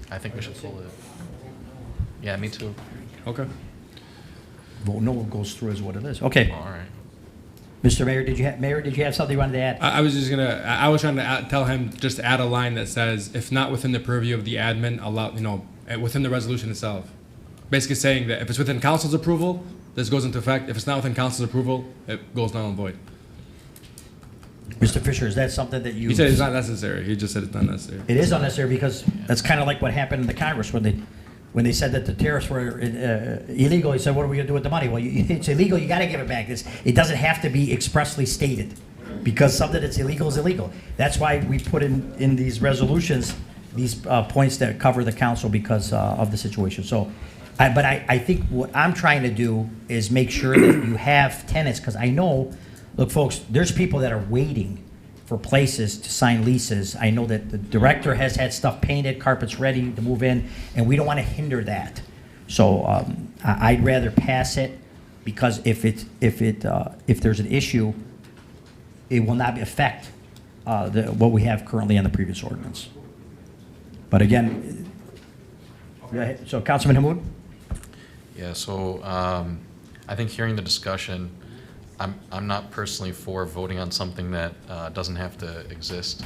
I think we should pull it. Yeah, me too. Okay. Well, no one goes through as what it is. Okay. All right. Mr. Mayor, did you have something you wanted to add? I was just I was trying to tell him just to add a line that says, if not within the purview of the admin, allow, within the resolution itself. Basically saying that if it's within council's approval, this goes into effect. If it's not within council's approval, it goes null and void. Mr. Fisher, is that something that you? He said it's not necessary. He just said it's not necessary. It is unnecessary because that's kind of like what happened in the Congress when they said that the tariffs were illegal. He said, "What are we going to do with the money?" Well, it's illegal. You got to give it back. It doesn't have to be expressly stated because something that's illegal is illegal. That's why we put in these resolutions these points that cover the council because of the situation. So, but I think what I'm trying to do is make sure that you have tenants because I know. Look, folks, there's people that are waiting for places to sign leases. I know that the director has had stuff painted, carpets ready to move in, and we don't want to hinder that. So I'd rather pass it because if there's an issue, it will not affect what we have currently on the previous ordinance. But again, so Councilman Hammoud? Yeah, so I think hearing the discussion, I'm not personally for voting on something that doesn't have to exist.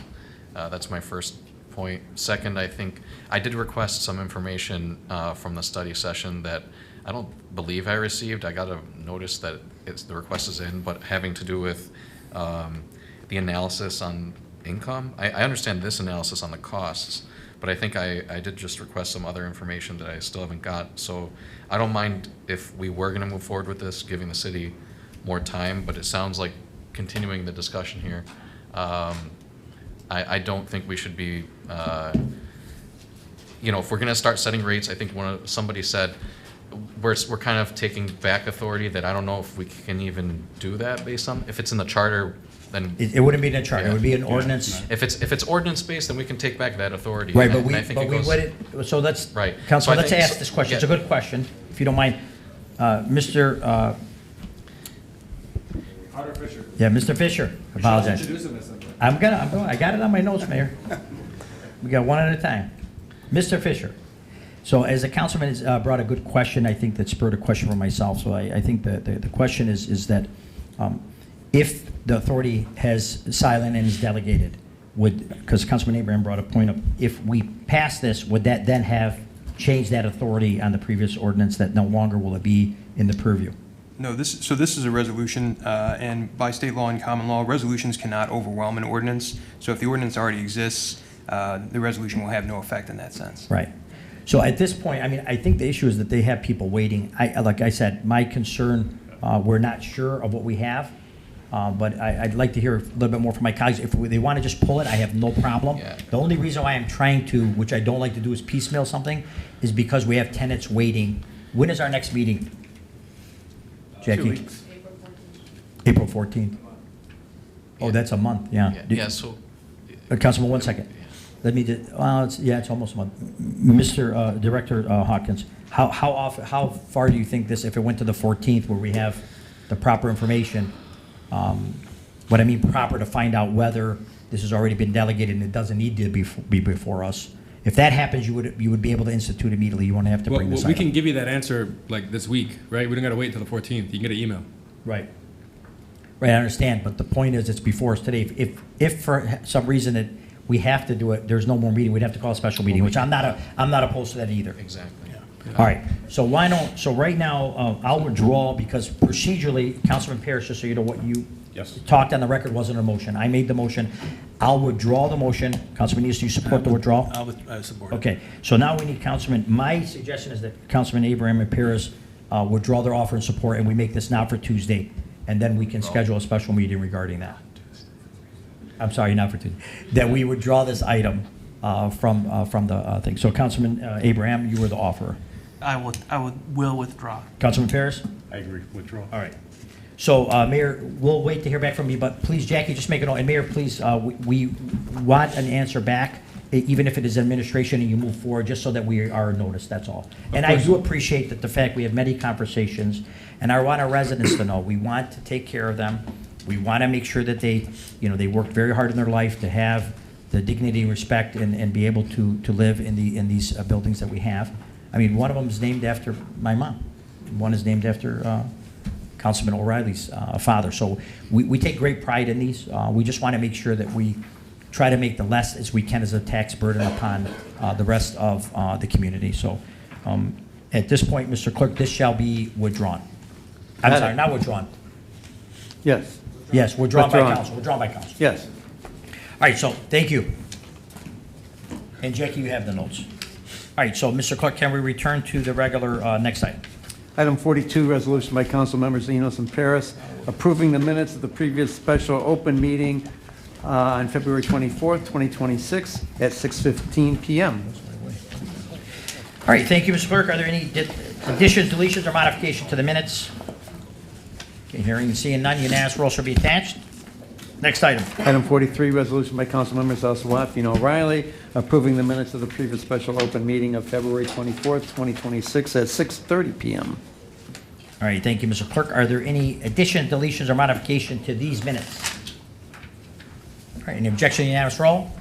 That's my first point. Second, I think I did request some information from the study session that I don't believe I received. I got a notice that the request is in, but having to do with the analysis on income. I understand this analysis on the costs, but I think I did just request some other information that I still haven't got. So I don't mind if we were going to move forward with this, giving the city more time, but it sounds like continuing the discussion here. I don't think we should be, if we're going to start setting rates, I think somebody said we're kind of taking back authority that I don't know if we can even do that based on, if it's in the charter, then. It wouldn't be in the charter, yeah. It would be an ordinance. If it's ordinance based, then we can take back that authority. Right, And but I think it goes- wouldn't, so let's, Right. Councilman, So I let's think- ask this question. It's a yeah. good question, if you don't mind. Mr. Carter Fisher. Yeah, Mr. Fisher, apologize. I got it on my notes, Mayor. We got one at a time. Mr. Fisher. So as the councilman has brought a good question, I think that spurred a question for myself. So I think the question is that if the authority has silent and is delegated, because Councilman Abraham brought a point up, if we pass this, would that then have changed that authority on the previous ordinance that no longer will it be in the purview? No, this is a resolution, and by state law and common law, resolutions cannot overwhelm an ordinance. So if the ordinance already exists, the resolution will have no effect in that sense. Right. So at this point, I mean, I think the issue is that they have people waiting. Like I said, my concern, we're not sure of what we have, but I'd like to hear a little bit more from my colleagues. If they want to just pull it, I have no problem. Yeah. The only reason why I'm trying to, which I don't like to do, is piecemeal something, is because we have tenants waiting. When is our next meeting? Jackie? 2 weeks. April 14th. Oh, that's a month, yeah. Yeah, so. Councilman, 1 second. Let me just, well, it's almost a month. Mr. Director Hawkins, how far do you think this, if it went to the 14th where we have the proper information, what I mean proper, to find out whether this has already been delegated and it doesn't need to be before us? If that happens, you would be able to institute immediately. You won't have to bring this We item. can give you that answer like this week, right? We don't got to wait until the 14th. You can get an email. Right. Right, I understand, but the point is, it's before us today. If for some reason that we have to do it, there's no more meeting, we'd have to call a special meeting, which I'm not opposed to that either. Exactly. All right, so right now, I'll withdraw because procedurally, Councilman Parrish, just so you know what you talked on the record wasn't a motion. I made the motion. I'll withdraw the motion. Councilman East, do you support the withdrawal? I support it. Okay, so now we need Councilman, my suggestion is that Councilman Abraham and Paris withdraw their offer and support, and we make this now for Tuesday, and then we can schedule a special meeting regarding that. I'm sorry, not for Tuesday. That we withdraw this item from the thing. So Councilman Abraham, you were the offerer. I will withdraw. Councilman Paris? I agree, withdraw. All right. So, Mayor, we'll wait to hear back from you, but please, Jackie, just make it, and Mayor, please, we want an answer back, even if it is administration and you move forward, just so that we are noticed, that's all. And I do appreciate that the fact we have many conversations, and I want our residents to know, we want to take care of them. We want to make sure that they worked very hard in their life to have the dignity, respect, and be able to live in these buildings that we have. I mean, one of them is named after my mom. One is named after Councilman O'Reilly's father. So we take great pride in these. We just want to make sure that we try to make the less as we can as a tax burden upon the rest of the community. So at this point, Mr. Clerk, this shall be withdrawn. I'm Got sorry, it. not withdrawn. Yes. Yes, withdrawn by Withdrawn. council, withdrawn by council. Yes. All right, so, thank you. And Jackie, you have the notes. All right, so, Mr. Clerk, can we return to the regular, next item? Item 42, resolution by council members Enos and Paris, approving the minutes of the previous special open meeting on February 24th, 2026 at 6:15 PM. All right, thank you, Mr. Clerk. Are there any additions, deletions, or modification to the minutes? Okay, hearing and seeing none, unanimous roll shall be attached. Next item. Item 43, resolution by council members El Sawaffi and O'Reilly, approving the minutes of the previous special open meeting of February 24th, 2026 at 6:30 PM. All right, thank you, Mr. Clerk. Are there any additions, deletions, or modification to these minutes? All right, any objection, unanimous roll?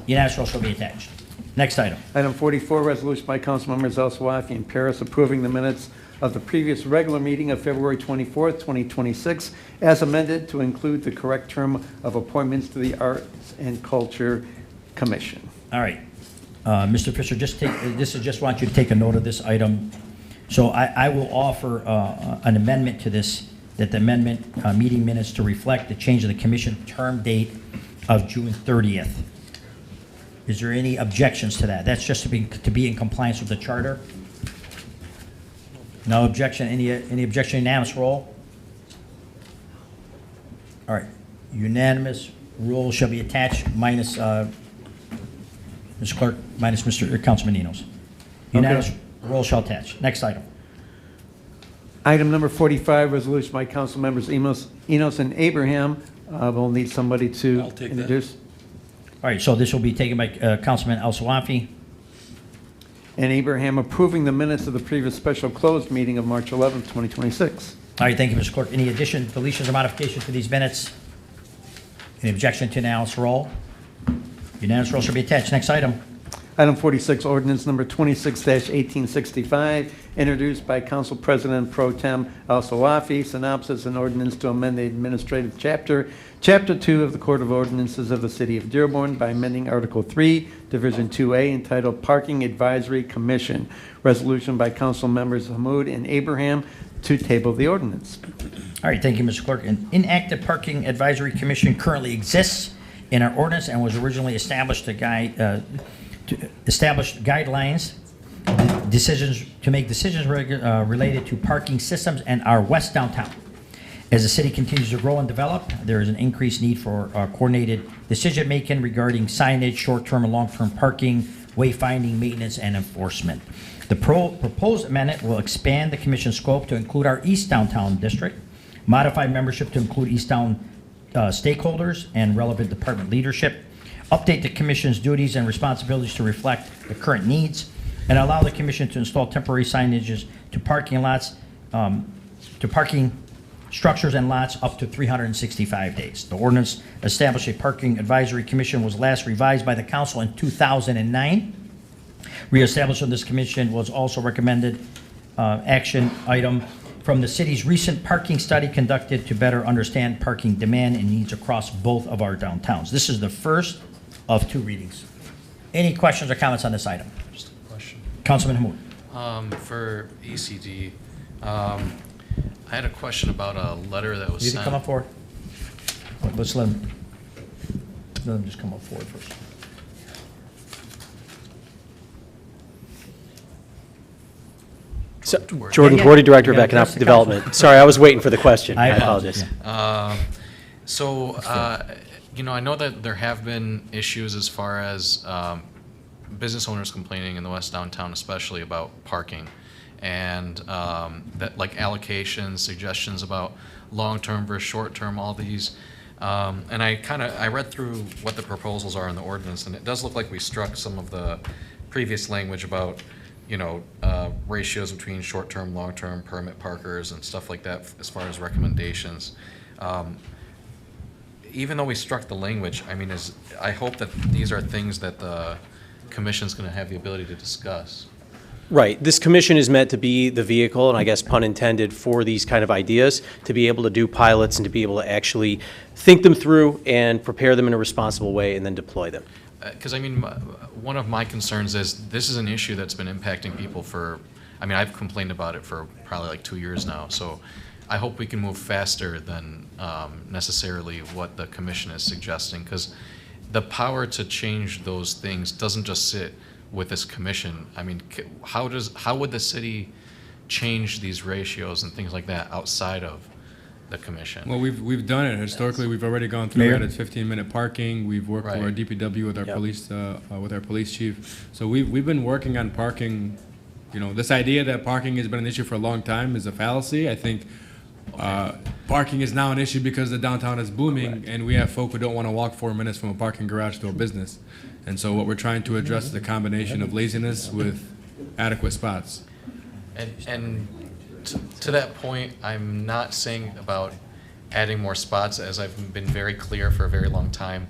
Unanimous roll shall be attached. Next item. Item 44, resolution by council members El Sawaffi and Paris, approving the minutes of the previous regular meeting of February 24th, 2026, as amended to include the correct term of appointments to the Arts and Culture Commission. All right. Mr. Fisher, just want you to take a note of this item. So I will offer an amendment to this, that the amendment, meeting minutes to reflect the change of the commission term date of June 30th. Is there any objections to that? That's just to be in compliance with the charter? No objection. Any objection? Unanimous roll? All right. Unanimous roll shall be attached minus, Mr. Clerk, minus Councilman Enos. Unanimous roll shall attach. Next item. Item number 45, resolution by council members Enos and Abraham. We'll need somebody to introduce. All right, so this will be taken by Councilman El Sawaffi. And Abraham, approving the minutes of the previous special closed meeting of March 11th, 2026. All right, thank you, Mr. Clerk. Any additions, deletions, or modifications to these minutes? Any objection to unanimous roll? Unanimous roll shall be attached. Next item. Item 46, ordinance number 26-1865, introduced by Council President Pro Tem El Sawaffi. Synopsis: an ordinance to amend the administrative chapter 2 of the Code of Ordinances of the City of Dearborn by amending Article 3, Division 2A, entitled Parking Advisory Commission. Resolution by Council members Hammoud and Abraham to table the ordinance. All right, thank you, Mr. Clerk. An inactive Parking Advisory Commission currently exists in our ordinance and was originally established to establish guidelines, to make decisions related to parking systems and our west downtown. As the city continues to grow and develop, there is an increased need for coordinated decision-making regarding signage, short-term and long-term parking, wayfinding, maintenance, and enforcement. The proposed amendment will expand the commission's scope to include our east downtown district, modify membership to include east down stakeholders and relevant department leadership, update the commission's duties and responsibilities to reflect the current needs, and allow the commission to install temporary signages to parking lots, to parking structures and lots up to 365 days. The ordinance established a parking advisory commission was last revised by the council in 2009. Reestablishment of this commission was also recommended action item from the city's recent parking study conducted to better understand parking demand and needs across both of our downtowns. This is the first of 2 readings. Any questions or comments on this item? Just a question. Councilman Hammoud. For ECD, I had a question about a letter that was You sent. can come up forward. Let's let him just come up forward first. So, Jordan Cordy, Director of Yeah, Economic address the Development. Sorry, I was waiting for the question. I apologize. I know that there have been issues as far as business owners complaining in the west downtown, especially about parking, and that like allocations, suggestions about long-term versus short-term, all these. And I read through what the proposals are in the ordinance, and it does look like we struck some of the previous language about ratios between short-term, long-term permit parkers and stuff like that as far as recommendations. Even though we struck the language, I hope that these are things that the commission's going to have the ability to discuss. Right. This commission is meant to be the vehicle, and I guess pun intended, for these kind of ideas, to be able to do pilots and to be able to actually think them through and prepare them in a responsible way and then deploy them. Because one of my concerns is this is an issue that's been impacting people for, I've complained about it for probably like 2 years now. So I hope we can move faster than necessarily what the commission is suggesting, because the power to change those things doesn't just sit with this commission. I mean, how would the city change these ratios and things like that outside of the commission? Well, we've done it historically. We've already gone through Mayor? it. It's 15-minute parking. We've worked with our DPW, with our police chief. So we've been working on parking. You know, this idea that parking has been an issue for a long time is a fallacy. I think parking is now an issue because the downtown is booming, and we have folk who don't want to walk 4 minutes from a parking garage to a business. And so what we're trying to address is a combination of laziness with adequate spots. And to that point, I'm not saying about adding more spots, as I've been very clear for a very long time.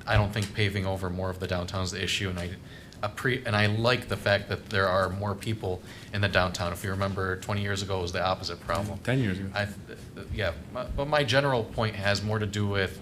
I don't think paving over more of the downtown is the issue, and I like the fact that there are more people in the downtown. If you remember, 20 years ago it was the opposite problem. 10 years ago. But my general point has more to do with,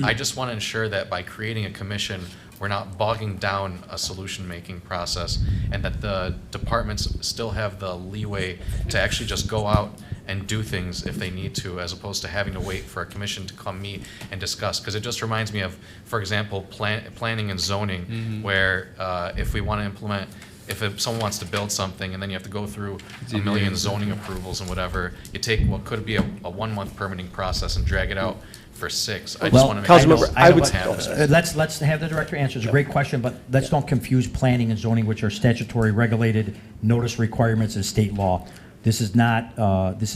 I just want to ensure that by creating a commission, we're not bogging down a solution-making process, and that the departments still have the leeway to actually just go out and do things if they need to, as opposed to having to wait for a commission to come meet and discuss. Because it just reminds me of, for example, planning and zoning, where if we want to implement, if someone wants to build something and then you have to go through a million zoning approvals and whatever, you take what could be a 1 month permitting process and drag it out for 6. I just want to make sure what happens. Let's have the director answer. It's a great question, but let's don't confuse planning and zoning, which are statutory regulated notice requirements in state law. This is not that.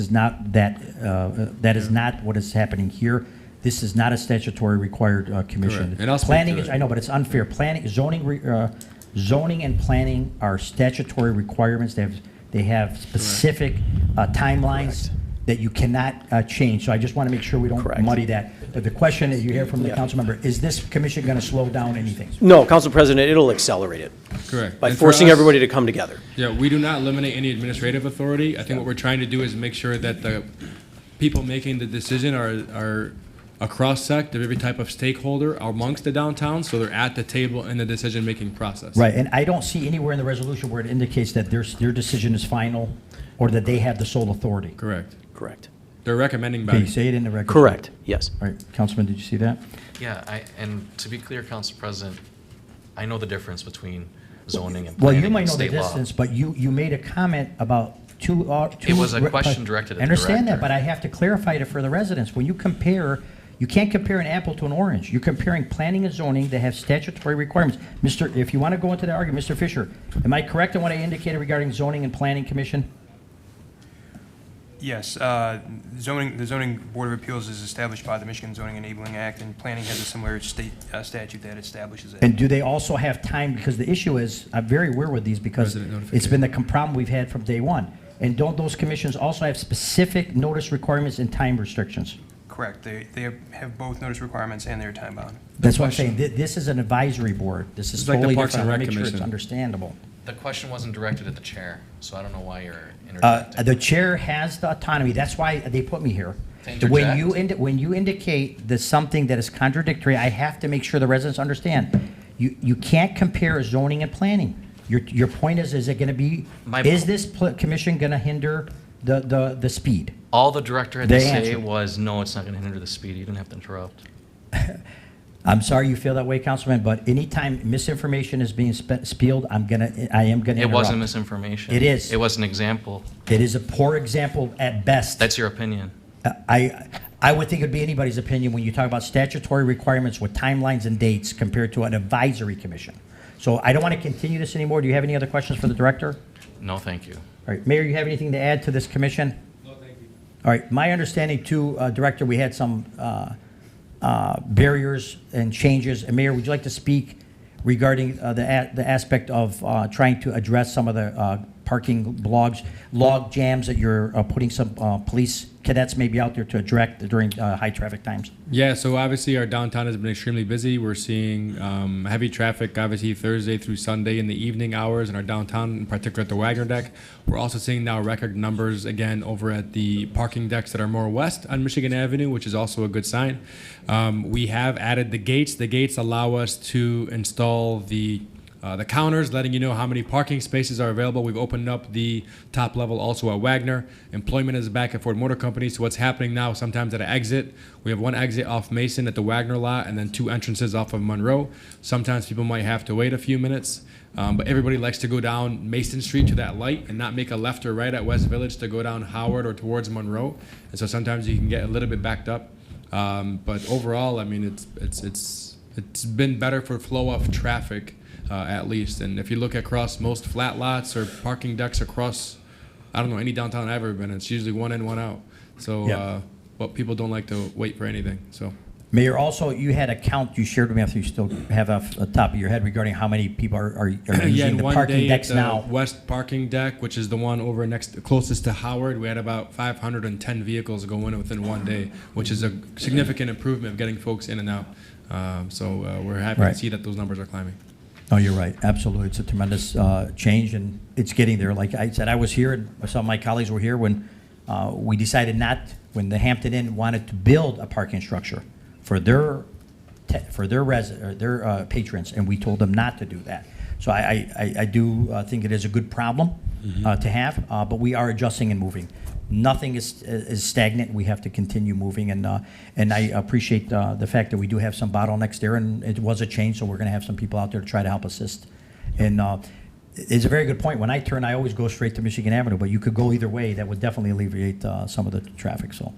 That is not what is happening here. This is not a statutory required commission. Correct. And I'll speak Planning to is, it. I know, but it's unfair. Planning, zoning and planning are statutory requirements. They have specific timelines that you cannot change. So I just want to make sure we don't muddy that. But the question that you hear from the council member, is this commission going to slow down anything? No, Council President, it'll accelerate it. Correct. By And for forcing us- everybody to come together. Yeah, we do not eliminate any administrative authority. I think what we're trying to do is make sure that the people making the decision are a cross-sect of every type of stakeholder amongst the downtown, so they're at the table in the decision-making process. Right, and I don't see anywhere in the resolution where it indicates that their decision is final or that they have the sole authority. Correct. Correct. They're recommending Okay, body. say it in the record. Correct, yes. All right, Councilman, did you see that? Yeah, and to be clear, Council President, I know the difference between zoning and Well, planning you might and know the state law. distance, but you made a comment about two. It was a question directed at the I understand that, director. but I have to clarify it for the residents. When you compare, you can't compare an apple to an orange. You're comparing planning and zoning that have statutory requirements. If you want to go into the argument, Mr. Fisher, am I correct in what I indicated regarding zoning and planning commission? Yes, the zoning board of appeals is established by the Michigan Zoning Enabling Act, and planning has a similar state statute that establishes it. And do they also have time, because the issue is, I'm very aware with these because it's been the problem we've had from day one. And don't those commissions also have specific notice requirements and time restrictions? Correct. They have both notice requirements and they're time bound. That's what I'm saying. This is an advisory board. This is It's like the totally Parks different. and I Rec want to make sure it's Commission. understandable. The question wasn't directed at the chair, so I don't know why you're interjecting. The chair has the autonomy. That's why they put me here. To interject? When you indicate that something that is contradictory, I have to make sure the residents understand. You can't compare zoning and planning. Your point is it going to be, is this commission going to hinder the speed? All the director had They to say answered. was, no, it's not going to hinder the speed. You didn't have to interrupt. I'm sorry you feel that way, Councilman, but anytime misinformation is being spilled, I am gonna interrupt. It wasn't misinformation. It is. It was an example. It is a poor example at best. That's your opinion. I would think it'd be anybody's opinion when you talk about statutory requirements with timelines and dates compared to an advisory commission. So I don't want to continue this anymore. Do you have any other questions for the director? No, thank you. All right, Mayor, you have anything to add to this commission? No, thank you. All right, my understanding too, Director, we had some barriers and changes. And Mayor, would you like to speak regarding the aspect of trying to address some of the parking log jams that you're putting some police cadets maybe out there to address during high traffic times? Yeah, so obviously our downtown has been extremely busy. We're seeing heavy traffic, obviously Thursday through Sunday in the evening hours in our downtown, in particular at the Wagner deck. We're also seeing now record numbers again over at the parking decks that are more west on Michigan Avenue, which is also a good sign. We have added the gates. The gates allow us to install the The counters letting you know how many parking spaces are available. We've opened up the top level also at Wagner. Employment is back at Ford Motor Company. So what's happening now, sometimes at an exit, we have one exit off Mason at the Wagner lot and then 2 entrances off of Monroe. Sometimes people might have to wait a few minutes, but everybody likes to go down Mason Street to that light and not make a left or right at West Village to go down Howard or towards Monroe. And so sometimes you can get a little bit backed up. But overall, I mean, it's been better for flow of traffic. At least. And if you look across most flat lots or parking decks across, I don't know, any downtown I've ever been, it's usually one in, one out. So, but people don't like to wait for anything, so. Mayor, also, you had a count you shared with me, if you still have off the top of your head, regarding how many people are using the parking decks now. West parking deck, which is the one over closest to Howard, we had about 510 vehicles go in within one day, which is a significant improvement of getting folks in and out. So we're happy to see that those numbers are climbing. No, you're right. Absolutely. It's a tremendous change, and it's getting there. Like I said, I was here, and some of my colleagues were here when we decided when the Hampton Inn wanted to build a parking structure for their patrons, and we told them not to do that. So I do think it is a good problem to have, but we are adjusting and moving. Nothing is stagnant. We have to continue moving, and I appreciate the fact that we do have some bottlenecks there, and it was a change, so we're going to have some people out there to try to help assist. And it's a very good point. When I turn, I always go straight to Michigan Avenue, but you could go either way. That would definitely alleviate some of the traffic. So,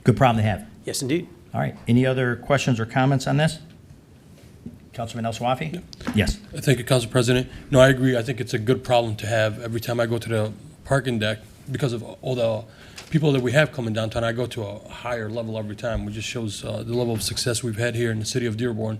good problem to have. Yes, indeed. All right. Any other questions or comments on this? Councilman El Swafi? Yeah. Yes. Thank you, Council President. No, I agree. I think it's a good problem to have. Every time I go to the parking deck, because of all the people that we have coming downtown, I go to a higher level every time, which just shows the level of success we've had here in the city of Dearborn.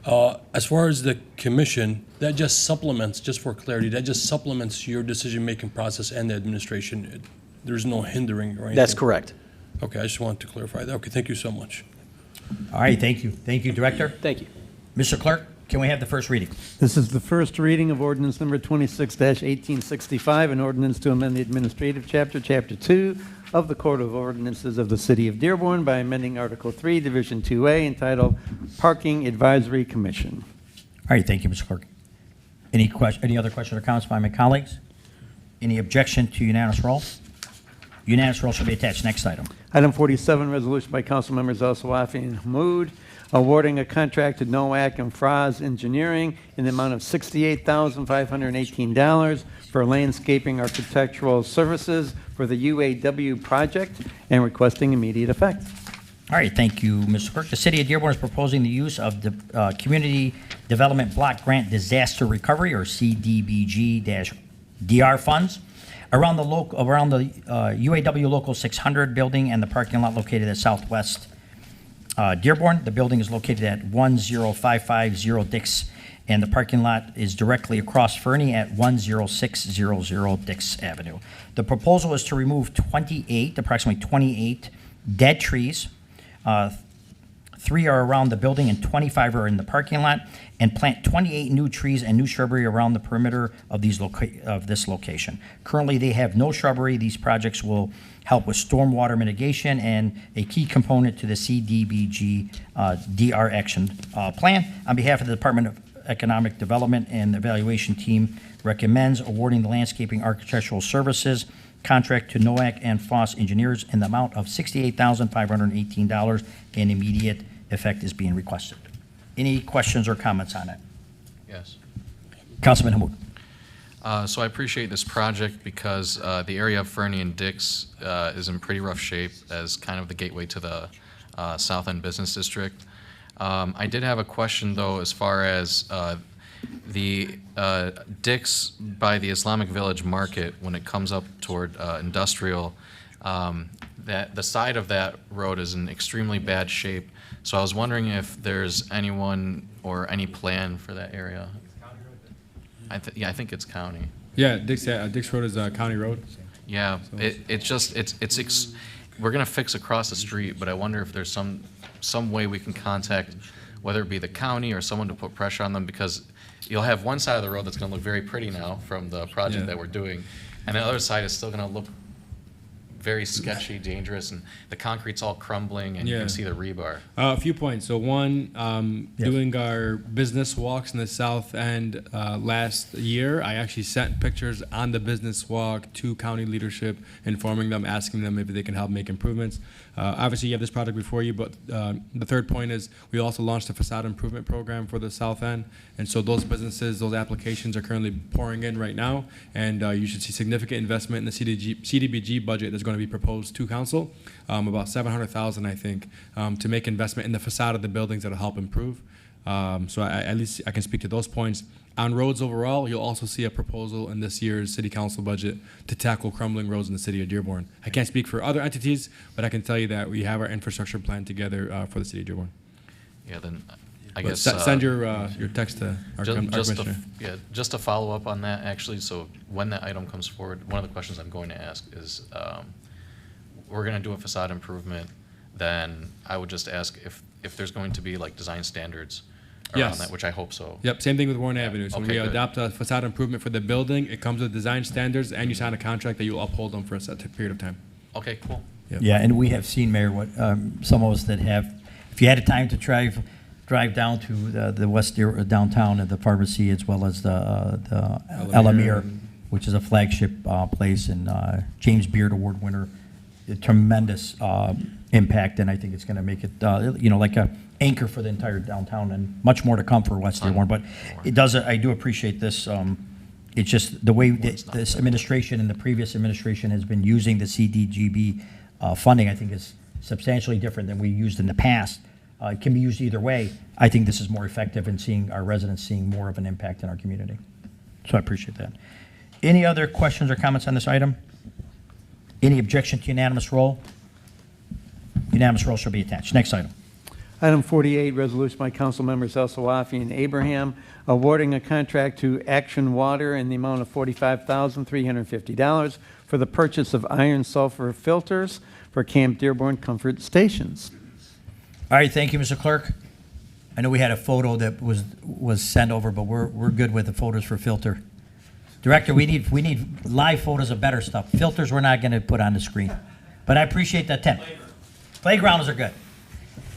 As far as the commission, that just supplements, just for clarity, that just supplements your decision-making process and the administration. There's no hindering or anything. That's correct. Okay, I just wanted to clarify that. Okay, thank you so much. All right, thank you. Thank you, Director. Thank you. Mr. Clerk, can we have the first reading? This is the first reading of ordinance number 26-1865, an ordinance to amend the administrative chapter, Chapter 2 of the Code of Ordinances of the City of Dearborn by amending Article 3, Division 2A, entitled Parking Advisory Commission. All right, thank you, Mr. Clerk. Any other questions or comments by my colleagues? Any objection to unanimous roll? Unanimous roll shall be attached. Next item. Item 47, resolution by council members El Swafi and Hammoud, awarding a contract to NOAC and Fraz Engineering in the amount of $68,518 for landscaping architectural services for the UAW project and requesting immediate effect. All right, thank you, Mr. Clerk. The City of Dearborn is proposing the use of the Community Development Block Grant Disaster Recovery, or CDBG-DR funds, around the UAW Local 600 building and the parking lot located at Southwest Dearborn. The building is located at 10550 Dix, and the parking lot is directly across Fernie at 10600 Dix Avenue. The proposal is to remove approximately 28 dead trees. 3 are around the building and 25 are in the parking lot, and plant 28 new trees and new shrubbery around the perimeter of this location. Currently, they have no shrubbery. These projects will help with stormwater mitigation and a key component to the CDBG DR action plan. On behalf of the Department of Economic Development and Evaluation Team, recommends awarding the landscaping architectural services contract to NOAC and Foss Engineers in the amount of $68,518, and immediate effect is being requested. Any questions or comments on it? Yes. Councilman Hammoud. So I appreciate this project because the area of Fernie and Dix is in pretty rough shape as kind of the gateway to the South End Business District. I did have a question, though, as far as the Dix by the Islamic Village Market, when it comes up toward industrial, that the side of that road is in extremely bad shape. So I was wondering if there's anyone or any plan for that area. Yeah, I think it's county. Yeah, Dix Road is a county road. Yeah, we're gonna fix across the street, but I wonder if there's some way we can contact, whether it be the county or someone, to put pressure on them, because you'll have one side of the road that's gonna look very pretty now from the project that we're doing, and the other side is still gonna look very sketchy, dangerous, and the concrete's all crumbling, and you Yeah. can see the rebar. A few points. So one, doing our business walks in the south end last year, I actually sent pictures on the business walk to county leadership, informing them, asking them if they can help make improvements. Obviously, you have this project before you, but the third point is we also launched a facade improvement program for the south end, and so those businesses, those applications are currently pouring in right now, and you should see significant investment in the CDBG budget that's going to be proposed to council, about $700,000, I think, to make investment in the facade of the buildings that'll help improve. So at least I can speak to those points. On roads overall, you'll also see a proposal in this year's city council budget to tackle crumbling roads in the city of Dearborn. I can't speak for other entities, but I can tell you that we have our infrastructure plan together for the city of Dearborn. Yeah, then I But guess. send your text to our commissioner. Just to follow up on that, actually, so when that item comes forward, one of the questions I'm going to ask is, we're going to do a facade improvement, then I would just ask if there's going to be like design standards around that, which I hope so. Yep, same thing with Warren Avenue. So when Okay, we good. adopt a facade improvement for the building, it comes with design standards, and you sign a contract that you'll uphold them for a set period of time. Okay, cool. Yeah, and we have seen, Mayor, what some of us that have, if you had a time to drive down to the West downtown at the pharmacy, as well as the Elamir, which is a flagship place, and James Beard Award winner, a tremendous impact, and I think it's going to make it, like a anchor for the entire downtown, and much more to come for West Dearborn. But it does. I do appreciate this. It's just the way that this administration and the previous administration has been using the CDGB funding, I think, is substantially different than we used in the past. It can be used either way. I think this is more effective in seeing our residents seeing more of an impact in our community. So I appreciate that. Any other questions or comments on this item? Any objection to unanimous roll? Unanimous roll shall be attached. Next item. Item 48, resolution by council members El Sawafi and Abraham, awarding a contract to Action Water in the amount of $45,350 for the purchase of iron sulfur filters for Camp Dearborn Comfort Stations. All right, thank you, Mr. Clerk. I know we had a photo that was sent over, but we're good with the photos for filter. Director, we need live photos of better stuff. Filters we're not going to put on the screen. But I appreciate the attempt. Playgrounds are good.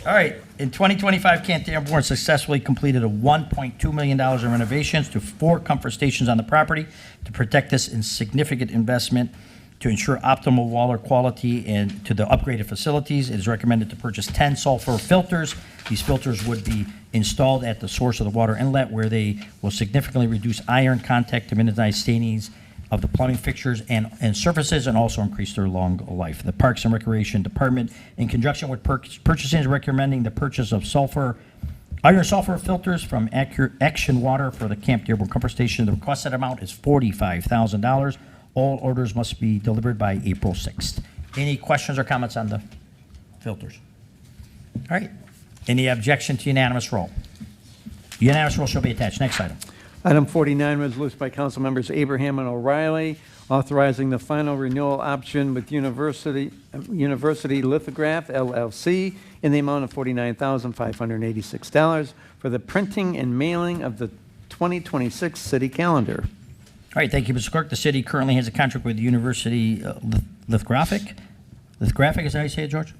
All right, in 2025, Camp Dearborn successfully completed a $1.2 million in renovations to 4 comfort stations on the property. To protect this insignificant investment, to ensure optimal water quality and to the upgraded facilities, it is recommended to purchase 10 sulfur filters. These filters would be installed at the source of the water inlet, where they will significantly reduce iron contact to minimize stainings of the plumbing fixtures and surfaces, and also increase their long life. The Parks and Recreation Department, in conjunction with purchasing, is recommending the purchase of iron sulfur filters from Action Water for the Camp Dearborn Comfort Station. The requested amount is $45,000. All orders must be delivered by April 6th. Any questions or comments on the filters? All right. Any objection to unanimous roll? Unanimous roll shall be attached. Next item. Item 49, resolution by council members Abraham and O'Reilly, authorizing the final renewal option with University Lithograph, LLC, in the amount of $49,586 for the printing and mailing of the 2026 city calendar. All right, thank you, Mr. Clerk. The city currently has a contract with University Lithographic. Lithographic, is that how you say it, George?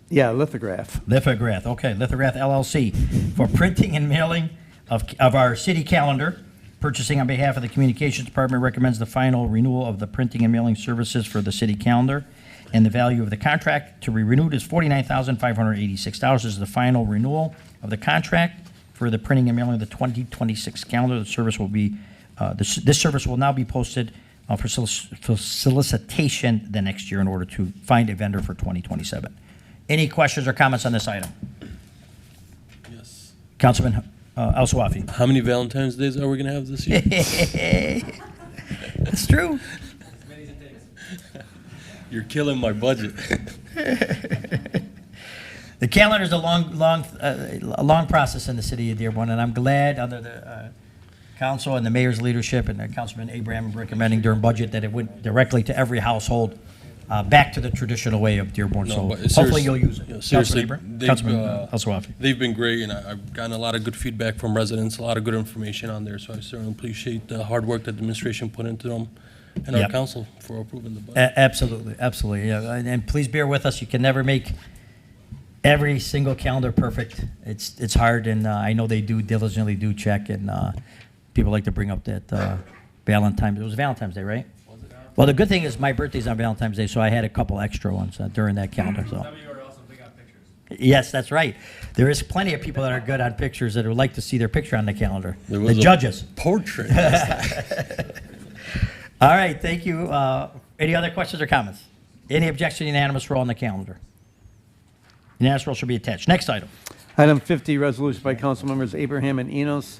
Yeah, Lithograph. Lithograph, okay. Lithograph LLC for printing and mailing of our city calendar. Purchasing on behalf of the Communications Department recommends the final renewal of the printing and mailing services for the city calendar. And the value of the contract to be renewed is $49,586. This is the final renewal of the contract for the printing and mailing of the 2026 calendar. The service will be this service will now be posted for solicitation the next year in order to find a vendor for 2027. Any questions or comments on this item? Yes. Councilman El Sawafi. How many Valentine's Days are we going to have this year? It's true. You're killing my budget. The calendar is a long process in the city of Dearborn, and I'm glad under the council and the mayor's leadership and Councilman Abraham recommending during budget that it went directly to every household, back to the traditional way of Dearborn. No, So but hopefully you'll use it. you know, seriously, Councilman El Sawafi. they've been great, and I've gotten a lot of good feedback from residents, a lot of good information on there. So I certainly appreciate the hard work that the administration put into them. and our Yep. council for approving the budget. Absolutely, absolutely. Yeah, and please bear with us. You can never make every single calendar perfect. It's hard, and I know they do diligently do check, and people like to bring up that Valentine's. It was Valentine's Day, right? Well, the good thing is my birthday's on Valentine's Day, so I had a couple extra ones during that calendar. So. Yes, that's right. There is plenty of people that are good on pictures that would like to see their picture on the calendar. The judges. Portrait. All right, thank you. Any other questions or comments? Any objection? Unanimous roll on the calendar. Unanimous roll should be attached. Next item. Item 50, resolution by council members Abraham and Enos,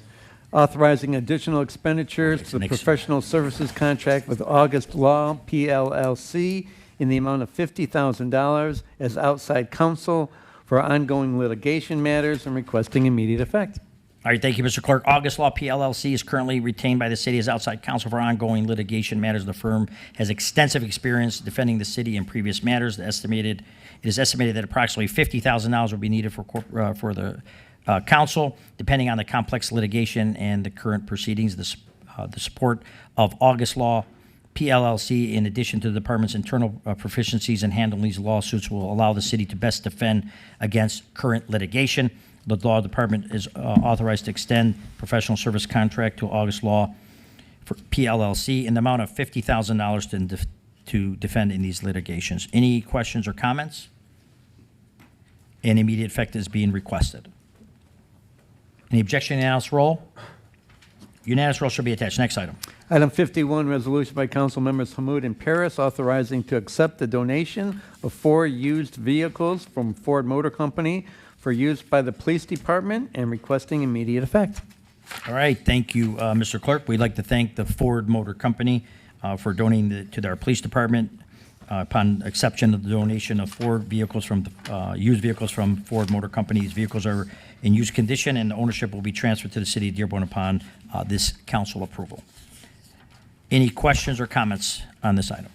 authorizing additional expenditures to the professional services contract with August Law, PLLC, in the amount of $50,000 as outside counsel for ongoing litigation matters and requesting immediate effect. All right, thank you, Mr. Clerk. August Law PLLC is currently retained by the city as outside counsel for ongoing litigation matters. The firm has extensive experience defending the city in previous matters. It is estimated that approximately $50,000 will be needed for the counsel, depending on the complex litigation and the current proceedings. The support of August Law PLLC, in addition to the department's internal proficiencies in handling these lawsuits, will allow the city to best defend against current litigation. The law department is authorized to extend professional service contract to August Law for PLLC in the amount of $50,000 to defend in these litigations. Any questions or comments? An immediate effect is being requested. Any objection? Unanimous roll. Unanimous roll should be attached. Next item. Item 51, resolution by council members Hamud and Paris, authorizing to accept the donation of 4 used vehicles from Ford Motor Company for use by the police department and requesting immediate effect. All right, thank you, Mr. Clerk. We'd like to thank the Ford Motor Company for donating to our police department. Upon acceptance of the donation of 4 vehicles from used vehicles from Ford Motor Company, these vehicles are in used condition, and the ownership will be transferred to the city of Dearborn upon this council approval. Any questions or comments on this item?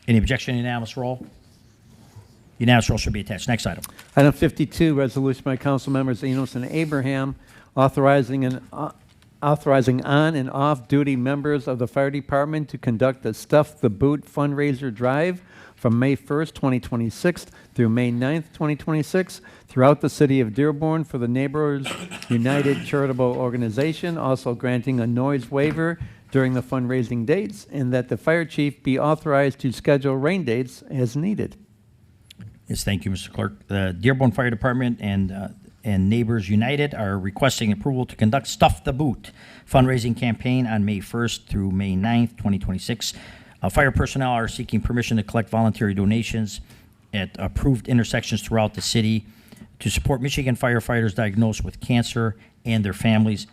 Any objection? Unanimous roll. Unanimous roll should be attached. Next item. Item 52, resolution by council members Enos and Abraham, authorizing on and off-duty members of the fire department to conduct a Stuff the Boot fundraiser drive from May 1st, 2026 through May 9th, 2026 throughout the city of Dearborn for the Neighbors United Charitable Organization, also granting a noise waiver during the fundraising dates, and that the fire chief be authorized to schedule rain dates as needed. Yes, thank you, Mr. Clerk. The Dearborn Fire Department and Neighbors United are requesting approval to conduct Stuff the Boot fundraising campaign on May 1st through May 9th, 2026. Fire personnel are seeking permission to collect voluntary donations at approved intersections throughout the city to support Michigan firefighters diagnosed with cancer and their families.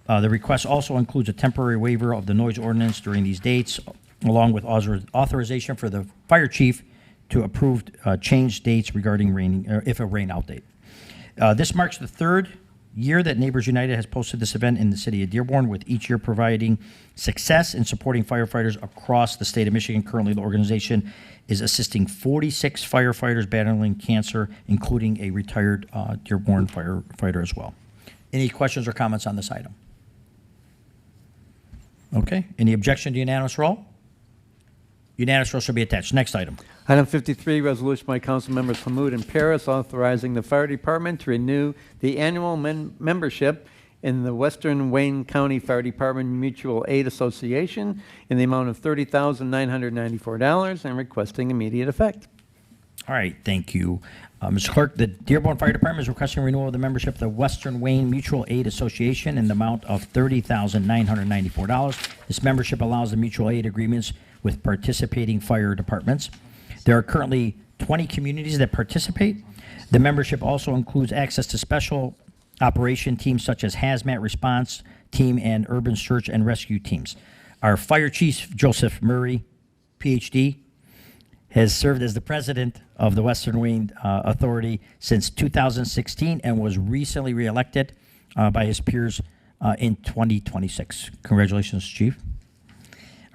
The request also includes a temporary waiver of the noise ordinance during these dates, along with authorization for the fire chief to approve change dates regarding raining, or if a rain out date. This marks the 3rd year that Neighbors United has posted this event in the city of Dearborn, with each year providing success in supporting firefighters across the state of Michigan. Currently, the organization is assisting 46 firefighters battling cancer, including a retired Dearborn firefighter as well. Any questions or comments on this item? Okay. Any objection to unanimous roll? Unanimous roll shall be attached. Next item. Item 53, resolution by council members Hamud and Paris, authorizing the fire department to renew the annual membership in the Western Wayne County Fire Department Mutual Aid Association in the amount of $30,994 and requesting immediate effect. All right, thank you. Mr. Clerk, the Dearborn Fire Department is requesting renewal of the membership of the Western Wayne Mutual Aid Association in the amount of $30,994. This membership allows the mutual aid agreements with participating fire departments. There are currently 20 communities that participate. The membership also includes access to special operation teams such as hazmat response team and urban search and rescue teams. Our fire chief, Joseph Murray, PhD, has served as the president of the Western Wayne Authority since 2016 and was recently reelected by his peers in 2026. Congratulations, Chief.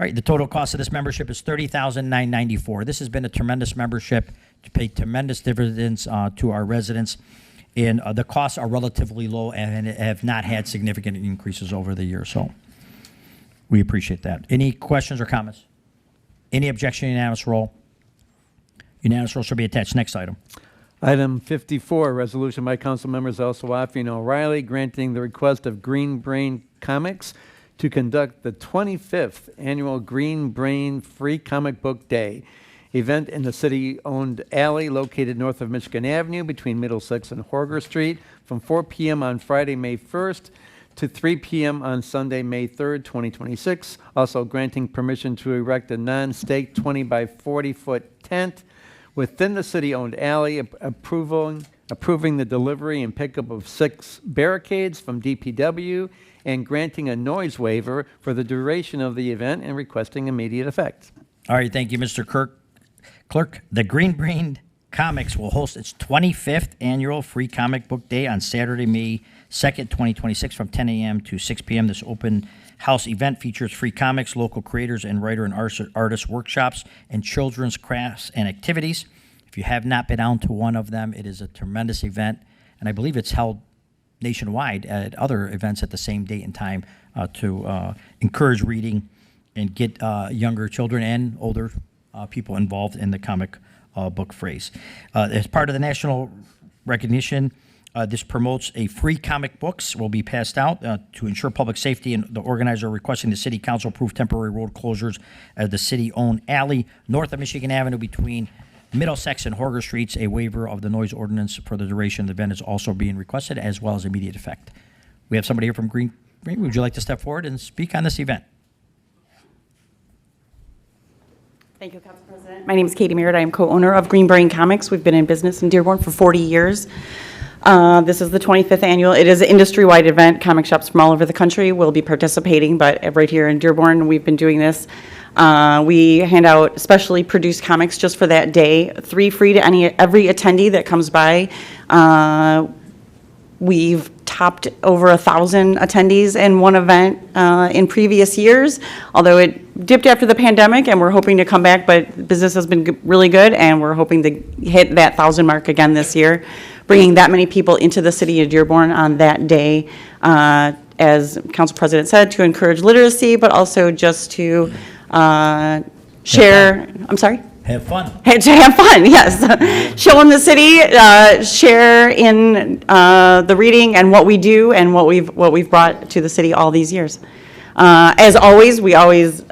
All right, the total cost of this membership is $30,994. This has been a tremendous membership to pay tremendous dividends to our residents, and the costs are relatively low and have not had significant increases over the years. So We appreciate that. Any questions or comments? Any objection? Unanimous roll. Unanimous roll shall be attached. Next item. Item 54, resolution by council members El Sawafi and O'Reilly granting the request of Green Brain Comics to conduct the 25th annual Green Brain Free Comic Book Day event in the city-owned alley located north of Michigan Avenue between Middlesex and Horger Street from 4 p.m. on Friday, May 1st to 3 p.m. on Sunday, May 3rd, 2026. Also granting permission to erect a non-staked 20 by 40-foot tent within the city-owned alley, approving the delivery and pickup of 6 barricades from DPW, and granting a noise waiver for the duration of the event and requesting immediate effect. All right, thank you, Mr. Clerk. The Green Brain Comics will host its 25th annual Free Comic Book Day on Saturday, May 2nd, 2026 from 10 a.m. to 6 p.m. This open house event features free comics, local creators, and writer and artist workshops, and children's crafts and activities. If you have not been down to one of them, it is a tremendous event, and I believe it's held nationwide at other events at the same date and time to encourage reading and get younger children and older people involved in the comic book phrase. As part of the national recognition, this promotes a free comic books will be passed out to ensure public safety, and the organizer requesting the city council approve temporary road closures at the city-owned alley north of Michigan Avenue between Middlesex and Horger Streets. A waiver of the noise ordinance for the duration of the event is also being requested, as well as immediate effect. We have somebody here from Green. Would you like to step forward and speak on this event? Thank you, Council President. My name is Katie Merritt. I am co-owner of Green Brain Comics. We've been in business in Dearborn for 40 years. This is the 25th annual. It is an industry-wide event. Comic shops from all over the country will be participating, but right here in Dearborn, we've been doing this. We hand out specially produced comics just for that day, 3 free to every attendee that comes by. We've topped over 1,000 attendees in one event in previous years, although it dipped after the pandemic, and we're hoping to come back, but business has been really good, and we're hoping to hit that 1,000 mark again this year, bringing that many people into the city of Dearborn on that day, as Council President said, to encourage literacy, but also just to share, I'm sorry? Have fun. To have fun, yes. Show them the city, share in the reading and what we do and what we've brought to the city all these years. As always, we always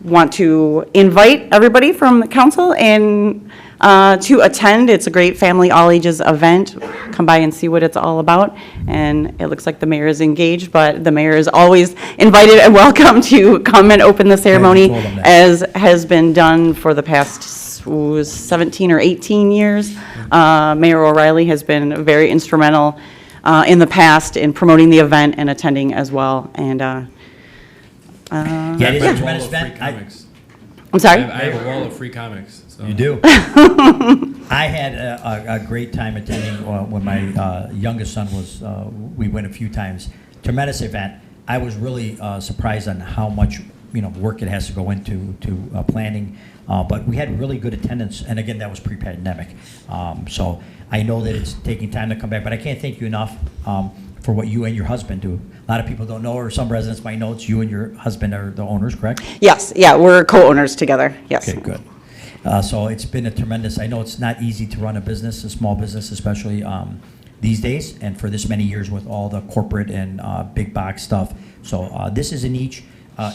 want to invite everybody from the council and to attend. It's a great family, all ages event. Come by and see what it's all about. And it looks like the mayor is engaged, but the mayor is always invited and welcome to come and open the ceremony, as has been done for the past 17 or 18 years. Mayor O'Reilly has been very instrumental in the past in promoting the event and attending as well. And yeah, it is a tremendous event. I'm sorry? I have a wall of free comics. So. You do? I had a great time attending when my youngest son was, we went a few times. Tremendous event. I was really surprised on how much work it has to go into planning, but we had really good attendance, and again, that was pre-pandemic. So I know that it's taking time to come back, but I can't thank you enough for what you and your husband do. A lot of people don't know, or some residents might know, it's you and your husband are the owners, correct? Yes, yeah, we're co-owners together, yes. Okay, good. So it's been a tremendous, I know it's not easy to run a business, a small business, especially these days, and for this many years with all the corporate and big box stuff. So this is a niche.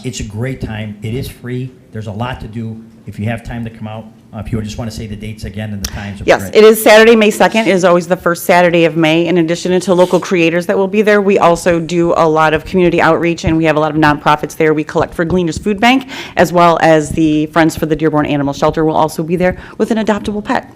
It's a great time. It is free. There's a lot to do. If you have time to come out, if you just want to say the dates again and the times. Yes, it is Saturday, May 2nd. It is always the first Saturday of May. In addition to local creators that will be there, we also do a lot of community outreach, and we have a lot of nonprofits there. We collect for Gleaners Food Bank, as well as the Friends for the Dearborn Animal Shelter will also be there with an adoptable pet.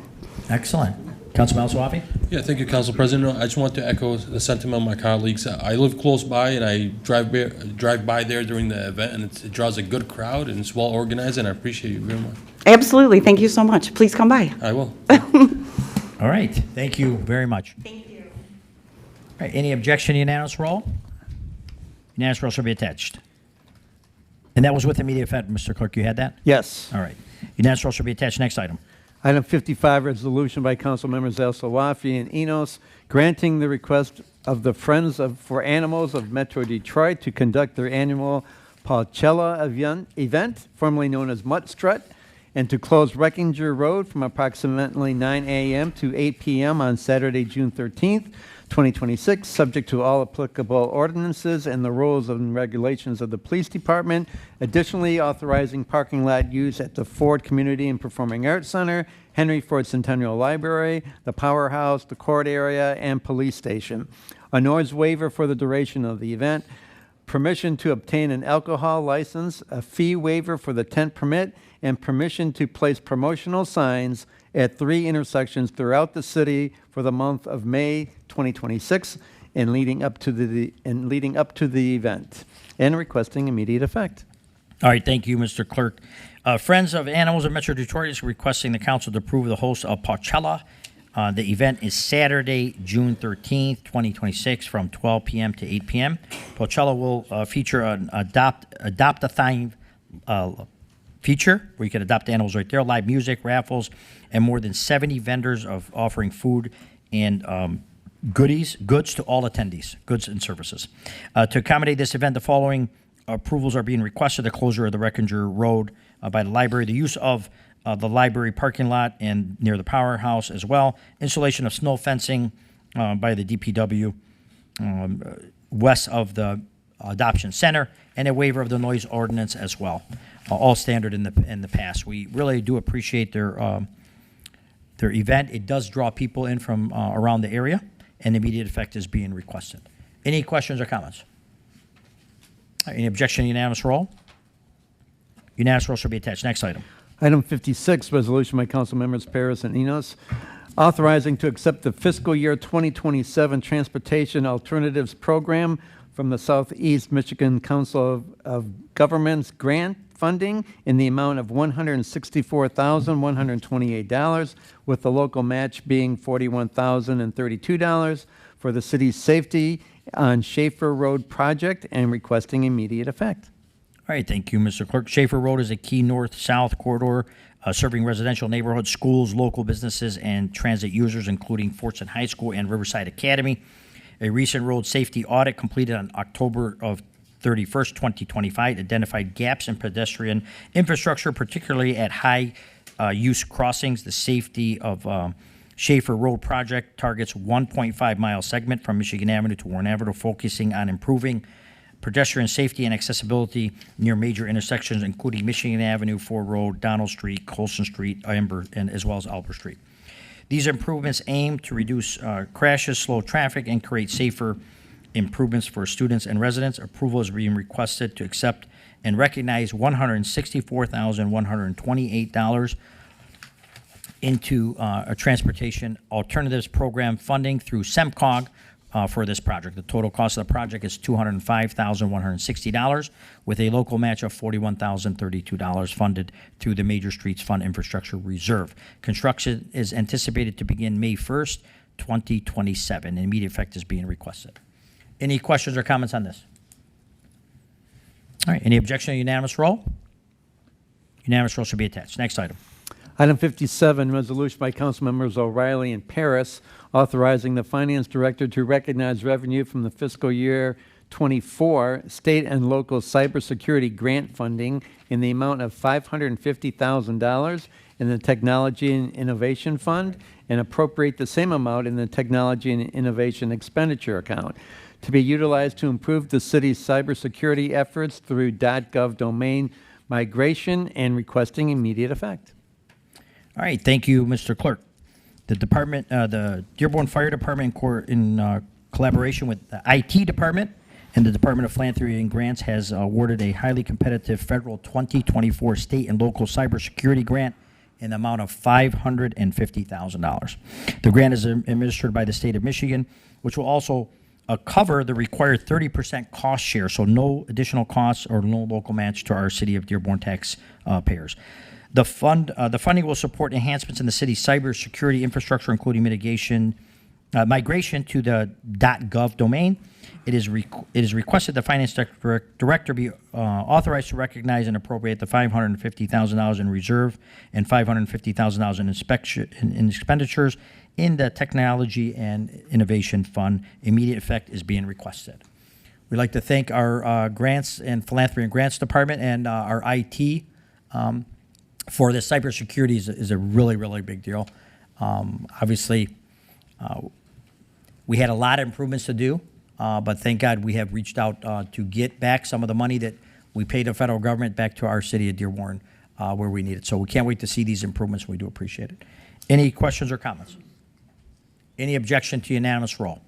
Excellent. Councilman Al-Sawafi? Yeah, thank you, Council President. I just want to echo the sentiment of my colleagues. I live close by, and I drive by there during the event, and it draws a good crowd, and it's well organized, and I appreciate you very much. Absolutely. Thank you so much. Please come by. I will. All right. Thank you very much. Thank you. All right. Any objection, unanimous roll? Unanimous roll shall be attached. And that was with immediate effect, Mr. Clerk. You had that? Yes. All right. Unanimous roll shall be attached. Next item. Item 55, resolution by council members El Sawafi and Enos, granting the request of the Friends for Animals of Metro Detroit to conduct their annual Paulcella event, formerly known as Mutt Strut, and to close Reckinger Road from approximately 9 a.m. to 8 p.m. on Saturday, June 13th, 2026, subject to all applicable ordinances and the rules and regulations of the police department. Additionally, authorizing parking lot use at the Ford Community and Performing Arts Center, Henry Ford Centennial Library, the Powerhouse, the court area, and police station. A noise waiver for the duration of the event. Permission to obtain an alcohol license, a fee waiver for the tent permit, and permission to place promotional signs at 3 intersections throughout the city for the month of May 2026 and leading up to the event, and requesting immediate effect. All right, thank you, Mr. Clerk. Friends of Animals of Metro Detroit is requesting the council to approve the host of Paulcella. The event is Saturday, June 13th, 2026, from 12 p.m. to 8 p.m. Paulcella will feature an adopt-a-thon feature where you can adopt animals right there, live music, raffles, and more than 70 vendors of offering food and goods to all attendees, goods and services. To accommodate this event, the following approvals are being requested: the closure of the Reckinger Road by the library, the use of the library parking lot and near the Powerhouse as well, installation of snow fencing by the DPW west of the adoption center, and a waiver of the noise ordinance as well. All standard in the past. We really do appreciate their event. It does draw people in from around the area, and immediate effect is being requested. Any questions or comments? Any objection? Unanimous roll. Unanimous roll shall be attached. Next item. Item 56, resolution by council members Paris and Enos, authorizing to accept the fiscal year 2027 Transportation Alternatives Program from the Southeast Michigan Council of Governments grant funding in the amount of $164,128, with the local match being $41,032 for the city's safety on Schaefer Road project, and requesting immediate effect. All right, thank you, Mr. Clerk. Schaefer Road is a key north-south corridor serving residential neighborhoods, schools, local businesses, and transit users, including Fortson High School and Riverside Academy. A recent road safety audit completed on October of 31st, 2025, identified gaps in pedestrian infrastructure, particularly at high-use crossings. The safety of Schaefer Road project targets 1.5-mile segment from Michigan Avenue to Warren Avenue, focusing on improving pedestrian safety and accessibility near major intersections, including Michigan Avenue, Ford Road, Donald Street, Colson Street, and as well as Albert Street. These improvements aim to reduce crashes, slow traffic, and create safer improvements for students and residents. Approval is being requested to accept and recognize $164,128 into a Transportation Alternatives Program funding through SEMCOG for this project. The total cost of the project is $205,160, with a local match of $41,032 funded through the Major Streets Fund Infrastructure Reserve. Construction is anticipated to begin May 1st, 2027, and immediate effect is being requested. Any questions or comments on this? All right, any objection? Unanimous roll? Unanimous roll should be attached. Next item. Item 57, resolution by council members O'Reilly and Paris, authorizing the finance director to recognize revenue from the fiscal year 24 state and local cybersecurity grant funding in the amount of $550,000 in the Technology and Innovation Fund, and appropriate the same amount in the Technology and Innovation Expenditure account to be utilized to improve the city's cybersecurity efforts through .gov domain migration, and requesting immediate effect. All right, thank you, Mr. Clerk. The department, the Dearborn Fire Department, in collaboration with the IT Department and the Department of Philanthropy and Grants, has awarded a highly competitive federal 2024 state and local cybersecurity grant in the amount of $550,000. The grant is administered by the state of Michigan, which will also cover the required 30% cost share, so no additional costs or no local match to our city of Dearborn taxpayers. The funding will support enhancements in the city's cybersecurity infrastructure, including migration to the .gov domain. It is requested the finance director be authorized to recognize and appropriate the $550,000 in reserve and $550,000 in expenditures in the Technology and Innovation Fund. Immediate effect is being requested. We'd like to thank our grants and philanthropy and grants department and our IT for this. Cybersecurity is a really, really big deal. Obviously, we had a lot of improvements to do, but thank God we have reached out to get back some of the money that we paid the federal government back to our city of Dearborn where we need it. So we can't wait to see these improvements. We do appreciate it. Any questions or comments? Any objection to unanimous roll?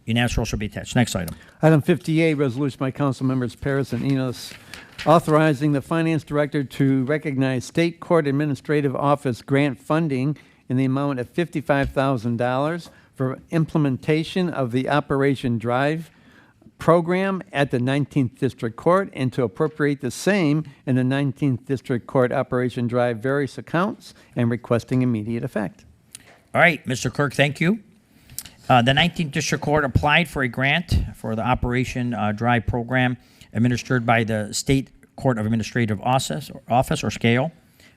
Unanimous roll shall be attached. Next item. Item 58, resolution by council members Paris and Enos, authorizing the finance director to recognize state court administrative office grant funding in the amount of $55,000 for implementation of the Operation Drive program at the 19th District Court, and to appropriate the same in the 19th District Court Operation Drive various accounts, and requesting immediate effect. All right, Mr. Clerk, thank you. The 19th District Court applied for a grant for the Operation Drive program administered by the State Court of Administrative Office or SCAO,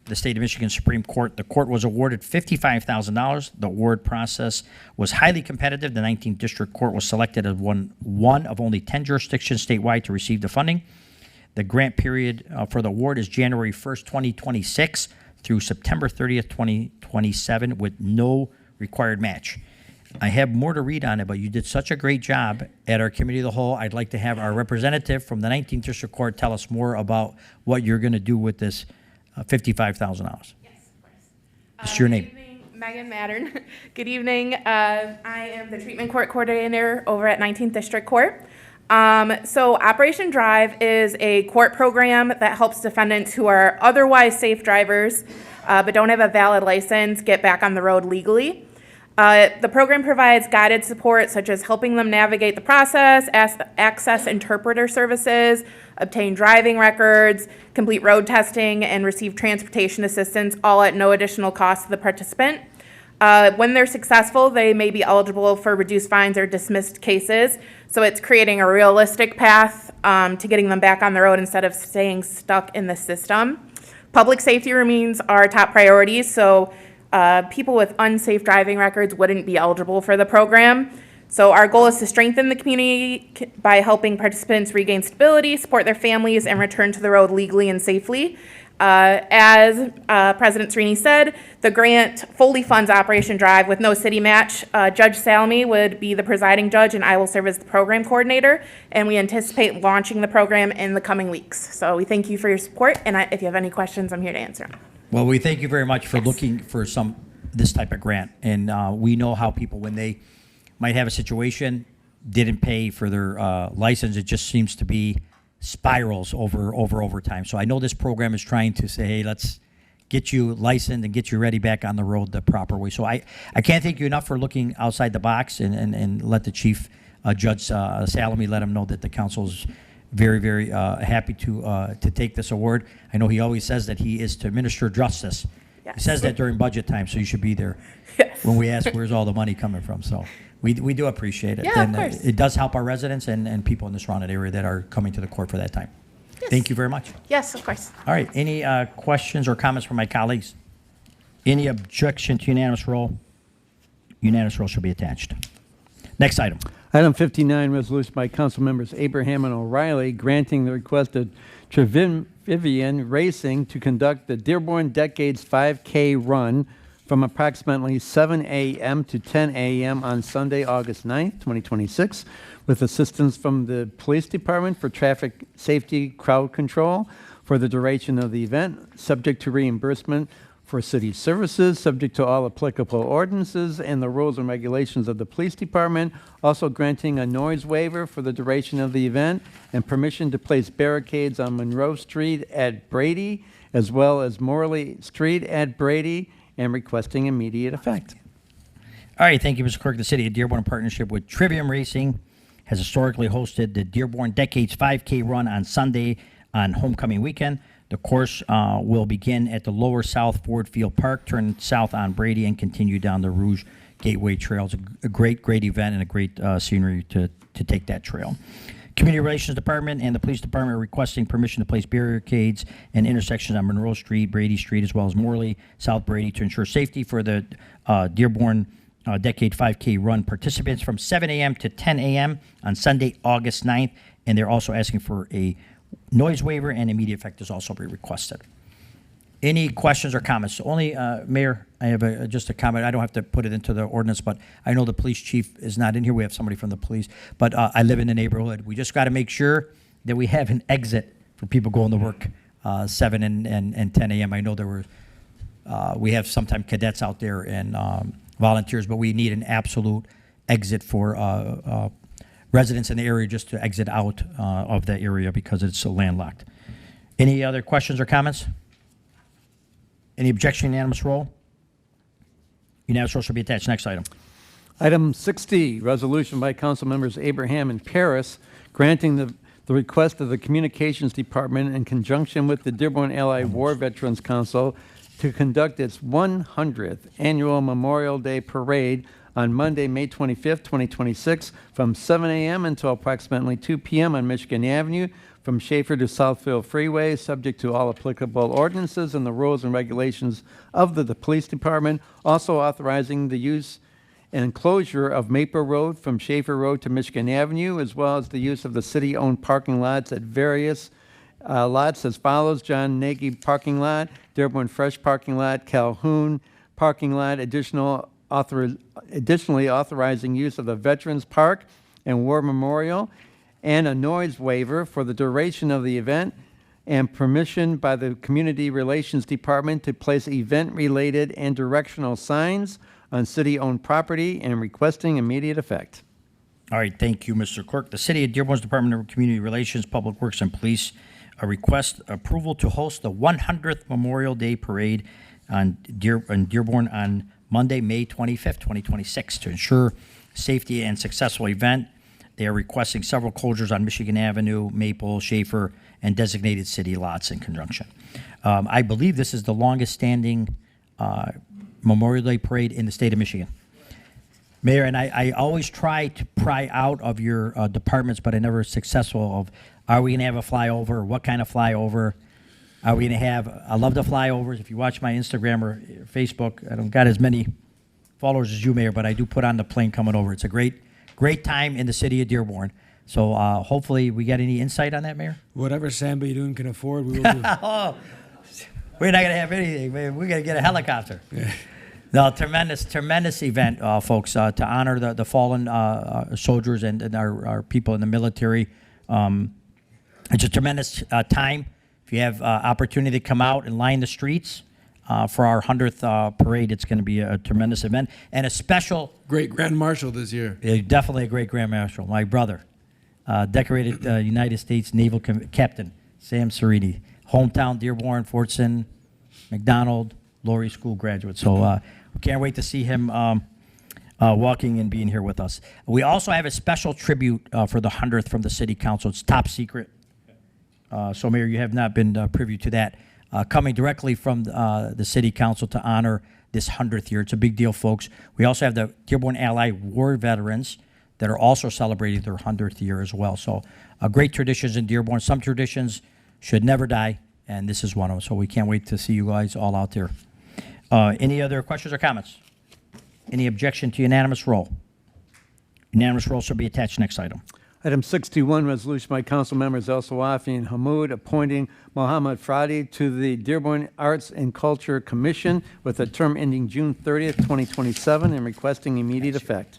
the State of Michigan Supreme Court. The court was awarded $55,000. The award process was highly competitive. The 19th District Court was selected as one of only 10 jurisdictions statewide to receive the funding. The grant period for the award is January 1st, 2026 through September 30th, 2027 with no required match. I have more to read on it, but you did such a great job at our committee of the whole. I'd like to have our representative from the 19th District Court tell us more about what you're going to do with this $55,000. Yes, of course. What's your name? Good evening, Megan Mattern. Good evening. I am the treatment court coordinator over at 19th District Court. So Operation Drive is a court program that helps defendants who are otherwise safe drivers but don't have a valid license get back on the road legally. The program provides guided support such as helping them navigate the process, access interpreter services, obtain driving records, complete road testing, and receive transportation assistance, all at no additional cost to the participant. When they're successful, they may be eligible for reduced fines or dismissed cases. So it's creating a realistic path to getting them back on the road instead of staying stuck in the system. Public safety remains our top priority, so people with unsafe driving records wouldn't be eligible for the program. So our goal is to strengthen the community by helping participants regain stability, support their families, and return to the road legally and safely. As President Sereni said, the grant fully funds Operation Drive with no city match. Judge Salmi would be the presiding judge, and I will serve as the program coordinator, and we anticipate launching the program in the coming weeks. So we thank you for your support, and if you have any questions, I'm here to answer them. Well, we thank you very much for looking for this type of grant. And we know how people, when they might have a situation, didn't pay for their license, it just seems to be spirals over time. So I know this program is trying to say, hey, let's get you licensed and get you ready back on the road the proper way. So I can't thank you enough for looking outside the box and let the Chief Judge Salami let him know that the council's very, very happy to take this award. I know he always says that he is to administer justice. Yes. He says that during budget time, so you should be there when we ask where's all the money coming from. So we do appreciate it. Yeah, and of course. It does help our residents and people in the surrounding area that are coming to the court for that time. Yes. Thank you very much. Yes, of course. All right. Any questions or comments from my colleagues? Any objection to unanimous roll? Unanimous roll shall be attached. Next item. Item 59, resolution by council members Abraham and O'Reilly granting the request of Trevivian Racing to conduct the Dearborn Decades 5K run from approximately 7 a.m. to 10 a.m. on Sunday, August 9th, 2026, with assistance from the Police Department for traffic safety crowd control for the duration of the event, subject to reimbursement for city services, subject to all applicable ordinances and the rules and regulations of the police department, also granting a noise waiver for the duration of the event, and permission to place barricades on Monroe Street at Brady, as well as Morley Street at Brady, and requesting immediate effect. All right, thank you, Mr. Clerk. The City of Dearborn, in partnership with Trivium Racing, has historically hosted the Dearborn Decades 5K run on Sunday on homecoming weekend. The course will begin at the Lower South Ford Field Park, turn south on Brady, and continue down the Rouge Gateway Trail. It's a great event and a great scenery to take that trail. Community Relations Department and the Police Department are requesting permission to place barricades and intersections on Monroe Street, Brady Street, as well as Morley, South Brady, to ensure safety for the Dearborn Decade 5K Run participants from 7 a.m. to 10 a.m. on Sunday, August 9th. And they're also asking for a noise waiver, and immediate effect is also be requested. Any questions or comments? Only, Mayor, I have just a comment. I don't have to put it into the ordinance, but I know the police chief is not in here. We have somebody from the police. But I live in the neighborhood. We just got to make sure that we have an exit for people going to work 7 and 10 a.m. I know there were, we have sometimes cadets out there and volunteers, but we need an absolute exit for residents in the area just to exit out of that area because it's so landlocked. Any other questions or comments? Any objection, unanimous roll? Unanimous roll shall be attached. Next item. Item 60, resolution by council members Abraham and Paris granting the request of the Communications Department in conjunction with the Dearborn Allied War Veterans Council to conduct its 100th annual Memorial Day Parade on Monday, May 25th, 2026, from 7 a.m. until approximately 2 p.m. on Michigan Avenue, from Schaefer to Southfield Freeway, subject to all applicable ordinances and the rules and regulations of the police department. Also authorizing the use and closure of Maple Road from Schaefer Road to Michigan Avenue, as well as the use of the city-owned parking lots at various lots as follows: John Nagy parking lot, Dearborn Fresh parking lot, Calhoun parking lot, additionally authorizing use of the Veterans Park and War Memorial, and a noise waiver for the duration of the event, and permission by the Community Relations Department to place event-related and directional signs on city-owned property, and requesting immediate effect. All right, thank you, Mr. Clerk. The City of Dearborn's Department of Community Relations, Public Works, and Police request approval to host the 100th Memorial Day Parade in Dearborn on Monday, May 25th, 2026. To ensure safety and successful event, they are requesting several closures on Michigan Avenue, Maple, Schaefer, and designated city lots in conjunction. I believe this is the longest-standing Memorial Day Parade in the state of Michigan. Mayor, and I always try to pry out of your departments, but I never successful of, are we going to have a flyover? What kind of flyover? Are we going to have, I love the flyovers. If you watch my Instagram or Facebook, I don't got as many followers as you, Mayor, but I do put on the plane coming over. It's a great time in the city of Dearborn. So hopefully we get any insight on that, Mayor? Whatever Sam Beidoun can afford, we will do. Oh, we're not going to have anything, man. We're going to get a helicopter. No, tremendous event, folks, to honor the fallen soldiers and our people in the military. It's a tremendous time. If you have opportunity to come out and line the streets for our 100th parade, it's going to be a tremendous event. And a special... Great Grand Marshal this year. Definitely a great Grand Marshal. My brother, decorated United States Naval Captain Sam Cerini. Hometown, Dearborn, Fortson, McDonald, Laurie School graduate. So we can't wait to see him walking and being here with us. We also have a special tribute for the 100th from the City Council. It's top secret. So, Mayor, you have not been privy to that. Coming directly from the City Council to honor this 100th year. It's a big deal, folks. We also have the Dearborn Allied War Veterans that are also celebrating their 100th year as well. So, great traditions in Dearborn. Some traditions should never die, and this is one of them. So we can't wait to see you guys all out there. Any other questions or comments? Any objection to unanimous roll? Unanimous roll shall be attached. Next item. Item 61, resolution by council members El Sawafi and Hammoud appointing Mohammed Fradi to the Dearborn Arts and Culture Commission with a term ending June 30th, 2027, and requesting immediate effect.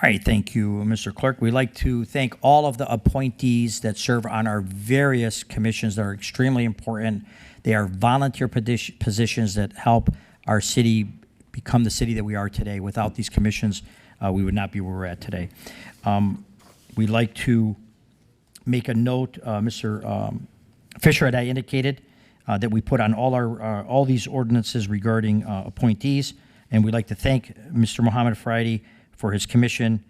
All right, thank you, Mr. Clerk. We'd like to thank all of the appointees that serve on our various commissions that are extremely important. They are volunteer positions that help our city become the city that we are today. Without these commissions, we would not be where we're at today. We'd like to make a note, Mr. Fisher had indicated that we put on all these ordinances regarding appointees, and we'd like to thank Mr. Mohammed Friday for his commission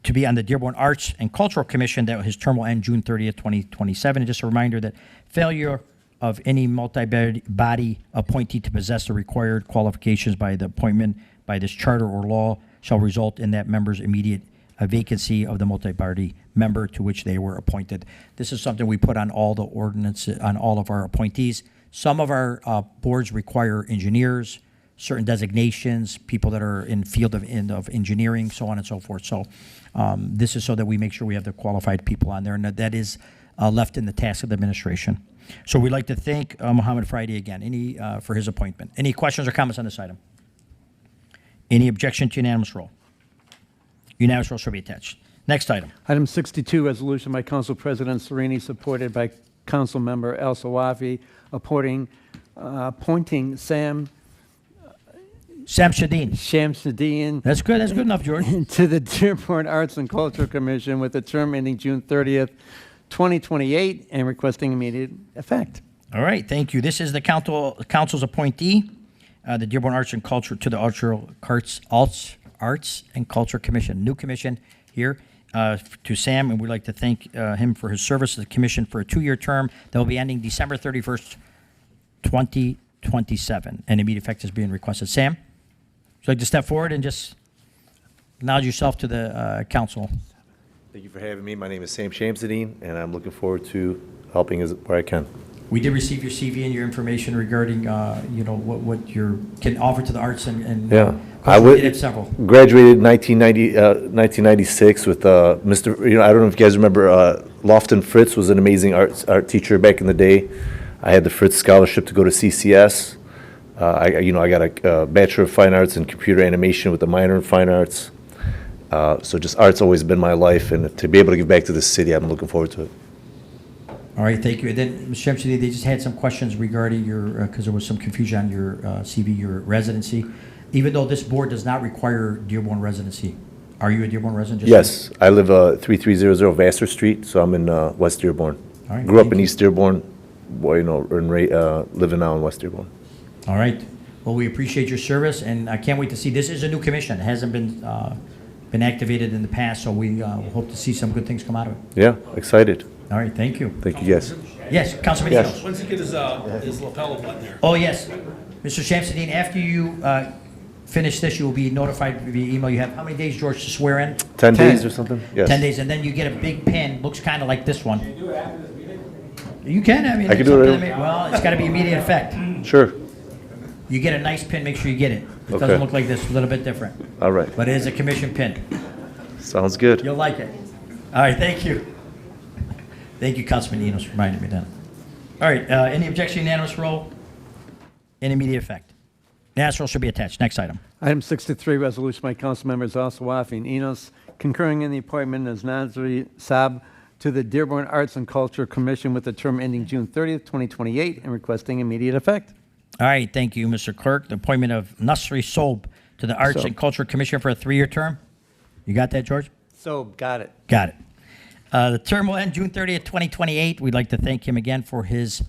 to be on the Dearborn Arts and Cultural Commission. That his term will end June 30th, 2027. And just a reminder that failure of any multi-body appointee to possess the required qualifications by the appointment by this charter or law shall result in that member's immediate vacancy of the multi-party member to which they were appointed. This is something we put on all the ordinances, on all of our appointees. Some of our boards require engineers. certain designations, people that are in field of engineering, so on and so forth. So this is so that we make sure we have the qualified people on there, and that is left in the task of the administration. So we'd like to thank Mohammed Friday again for his appointment. Any questions or comments on this item? Any objection to unanimous roll? Unanimous roll shall be attached. Next item. Item 62, resolution by Council President Sereni, supported by Council Member El Sawafi, appointing Sam Shamsuddin. That's good. That's good enough, George. To the Dearborn Arts and Culture Commission with a term ending June 30th, 2028, and requesting immediate effect. All right, thank you. This is the council's appointee, the Dearborn Arts and Culture to the Arts and Culture Commission. New commission here to Sam, and we'd like to thank him for his service to the commission for a 2-year term that will be ending December 31st, 2027, and immediate effect is being requested. Sam, would you like to step forward and just acknowledge yourself to the council? Thank you for having me. My name is Sam Shamsuddin, and I'm looking forward to helping where I can. We did receive your CV and your information regarding, what you can offer to the arts and Yeah, I did several. Graduated in 1996 with Mr. I don't know if you guys remember, Lofton Fritz was an amazing art teacher back in the day. I had the Fritz Scholarship to go to CCS. I got a Bachelor of Fine Arts in Computer Animation with a minor in Fine Arts. So just art's always been my life, and to be able to give back to the city, I'm looking forward to it. All right, thank you. And then, Ms. Shamsuddin, they just had some questions regarding your, because there was some confusion on your CV, your residency. Even though this board does not require Dearborn residency, are you a Dearborn resident? Yes, I live 3300 Vassar Street, so I'm in West Dearborn. All right, Grew up thank in you. East Dearborn, living now in West Dearborn. All right. Well, we appreciate your service, and I can't wait to see. This is a new commission. It hasn't been activated in the past, so we hope to see some good things come out of it. Yeah, excited. All right, thank you. Thank you, guys. Yes, Councilman Yes. Enos. When's he get his lapel button there? Oh, yes. Mr. Shamsuddin, after you finish this, you will be notified via email. You have how many days, George, to swear in? 10 days or something? Yes. 10 days, and then you get a big pen, looks kind of like this one. You can, I mean, I can it's do up it to the well, it's got to be immediate effect. Sure. You get a nice pin, make sure you get it. It Okay. doesn't look like this, a little bit different. All right. But it is a commission pin. Sounds good. You'll like it. All right, thank you. Thank you, Councilman Enos, for reminding me then. All right, any objection, unanimous roll? In immediate effect. Unanimous roll should be attached. Next item. Item 63, resolution by Council Members Al Sawafi and Enos, concurring in the appointment as Nazri Saab to the Dearborn Arts and Culture Commission with a term ending June 30th, 2028, and requesting immediate effect. All right, thank you, Mr. Clerk. The appointment of Nasri Sob to the Arts and Culture Commission for a 3-year term. You got that, George? So, got it. Got it. The term will end June 30th, 2028. We'd like to thank him again for his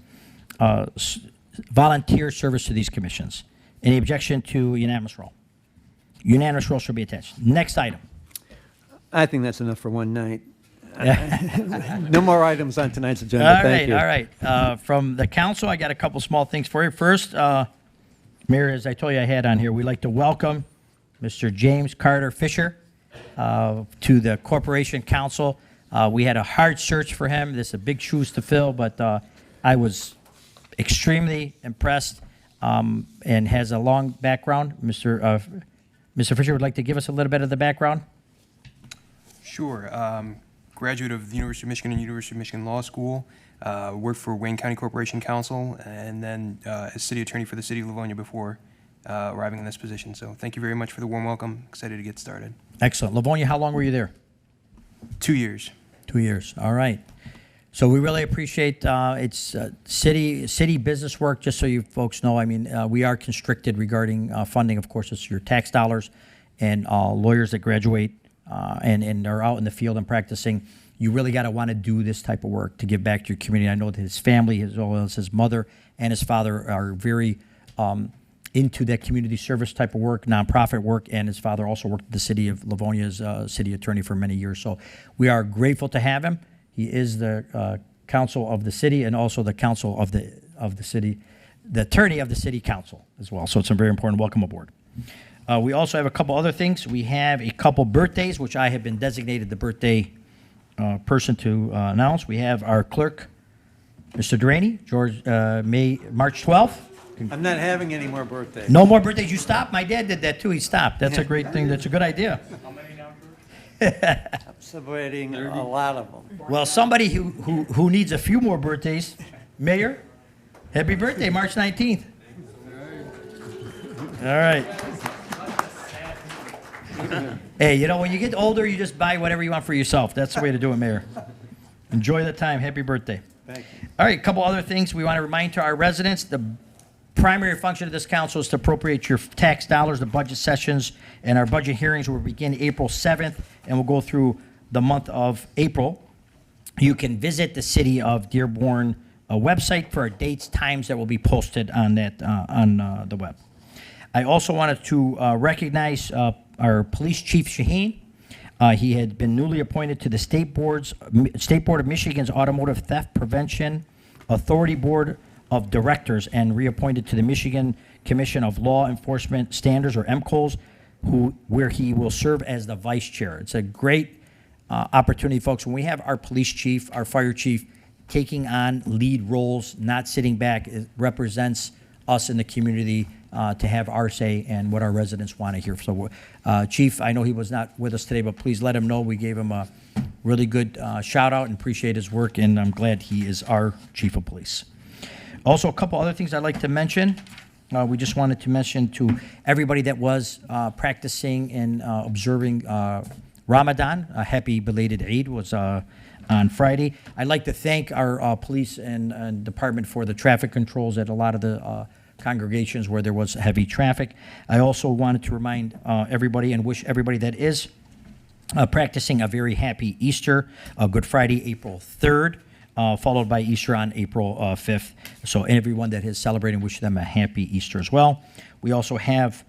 volunteer service to these commissions. Any objection to unanimous roll? Unanimous roll shall be attached. Next item. I think that's enough for one night. No more items on tonight's agenda. All Thank you. right, all right. From the council, I got a couple small things for you. First, Mayor, as I told you I had on here, we'd like to welcome Mr. James Carter Fisher to the Corporation Council. We had a hard search for him. This is big shoes to fill, but I was extremely impressed and has a long background. Mr. Fisher would like to give us a little bit of the background. Sure. Graduate of the University of Michigan and University of Michigan Law School. Worked for Wayne County Corporation Council, and then as city attorney for the city of Livonia before arriving in this position. So thank you very much for the warm welcome. Excited to get started. Excellent. Livonia, how long were you there? 2 years. 2 years. All right. So we really appreciate it's city business work. Just so you folks know, I mean, we are constricted regarding funding. Of course, it's your tax dollars, and lawyers that graduate and are out in the field and practicing. You really got to want to do this type of work to give back to your community. I know that his family, as well as his mother and his father, are very into that community service type of work, nonprofit work, and his father also worked at the city of Livonia as city attorney for many years. So we are grateful to have him. He is the council of the city and also the council of the city, the attorney of the city council as well. So it's a very important. Welcome aboard. We also have a couple other things. We have a couple birthdays, which I have been designated the birthday person to announce. We have our clerk, Mr. Duraney, March 12th. I'm not having any more birthdays. No more birthdays. You stopped? My dad did that too. He stopped. That's a great thing. That's a good idea. I'm celebrating a lot of them. Well, somebody who needs a few more birthdays, Mayor, happy birthday, March 19th. All right. Hey, you know, when you get older, you just buy whatever you want for yourself. That's the way to do it, Mayor. Enjoy the time. Happy birthday. Thank you. All right, a couple other things we want to remind to our residents. The primary function of this council is to appropriate your tax dollars. The budget sessions and our budget hearings will begin April 7th and will go through the month of April. You can visit the City of Dearborn website for dates, times that will be posted on that on the web. I also wanted to recognize our Police Chief Shaheen. He had been newly appointed to the State Board of Michigan's Automotive Theft Prevention Authority Board of Directors and reappointed to the Michigan Commission of Law Enforcement Standards, or MCOLS, where he will serve as the vice chair. It's a great opportunity, folks. When we have our police chief, our fire chief taking on lead roles, not sitting back, it represents us in the community to have our say and what our residents want to hear. So, Chief, I know he was not with us today, but please let him know we gave him a really good shout out and appreciate his work, and I'm glad he is our chief of police. Also, a couple other things I'd like to mention. We just wanted to mention to everybody that was practicing and observing Ramadan, a happy belated Eid was on Friday. I'd like to thank our police and department for the traffic controls at a lot of the congregations where there was heavy traffic. I also wanted to remind everybody and wish everybody that is practicing a very happy Easter, Good Friday, April 3rd. Followed by Easter on April 5th. So everyone that is celebrating, wish them a happy Easter as well. We also have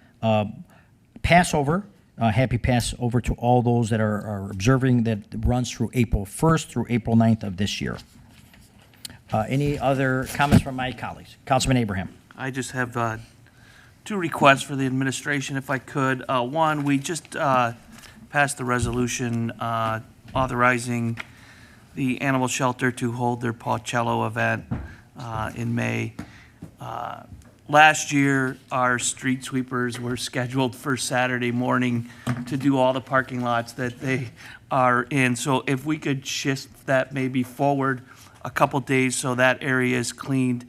Passover, happy Passover to all those that are observing, that runs through April 1st through April 9th of this year. Any other comments from my colleagues? Councilman Abraham. I just have two requests for the administration, if I could. One, we just passed the resolution authorizing the animal shelter to hold their Paucello event in May. Last year, our street sweepers were scheduled for Saturday morning to do all the parking lots that they are in. So if we could shift that maybe forward a couple days so that area is cleaned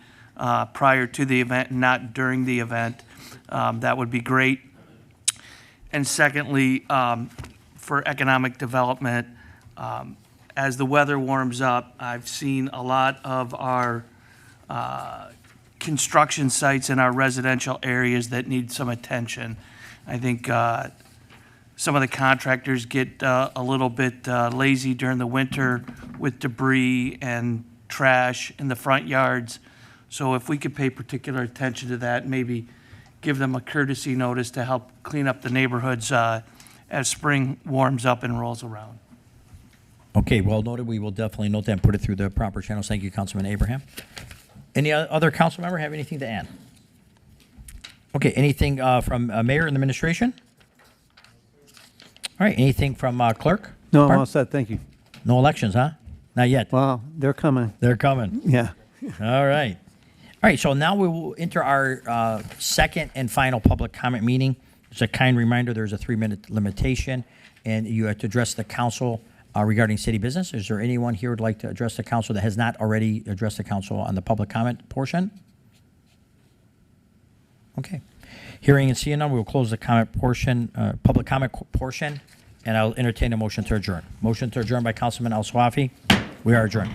prior to the event and not during the event, that would be great. And secondly, for economic development, as the weather warms up, I've seen a lot of our construction sites in our residential areas that need some attention. I think some of the contractors get a little bit lazy during the winter with debris and trash in the front yards. So if we could pay particular attention to that, maybe give them a courtesy notice to help clean up the neighborhoods as spring warms up and rolls around. Okay, well noted. We will definitely note that and put it through the proper channels. Thank you, Councilman Abraham. Any other council member have anything to add? Okay, anything from Mayor and the administration? All right, anything from clerk? No, I'm Barb? all set. Thank you. No elections, huh? Not yet. Well, they're coming. They're coming. Yeah. All right. All right, so now we will enter our second and final public comment meeting. Just a kind reminder, there's a 3-minute limitation, and you have to address the council regarding city business. Is there anyone here who would like to address the council that has not already addressed the council on the public comment portion? Okay. Hearing and seeing none, we will close the comment portion, public comment portion, and I'll entertain a motion to adjourn. Motion to adjourn by Councilman Al Swafi. We are adjourned.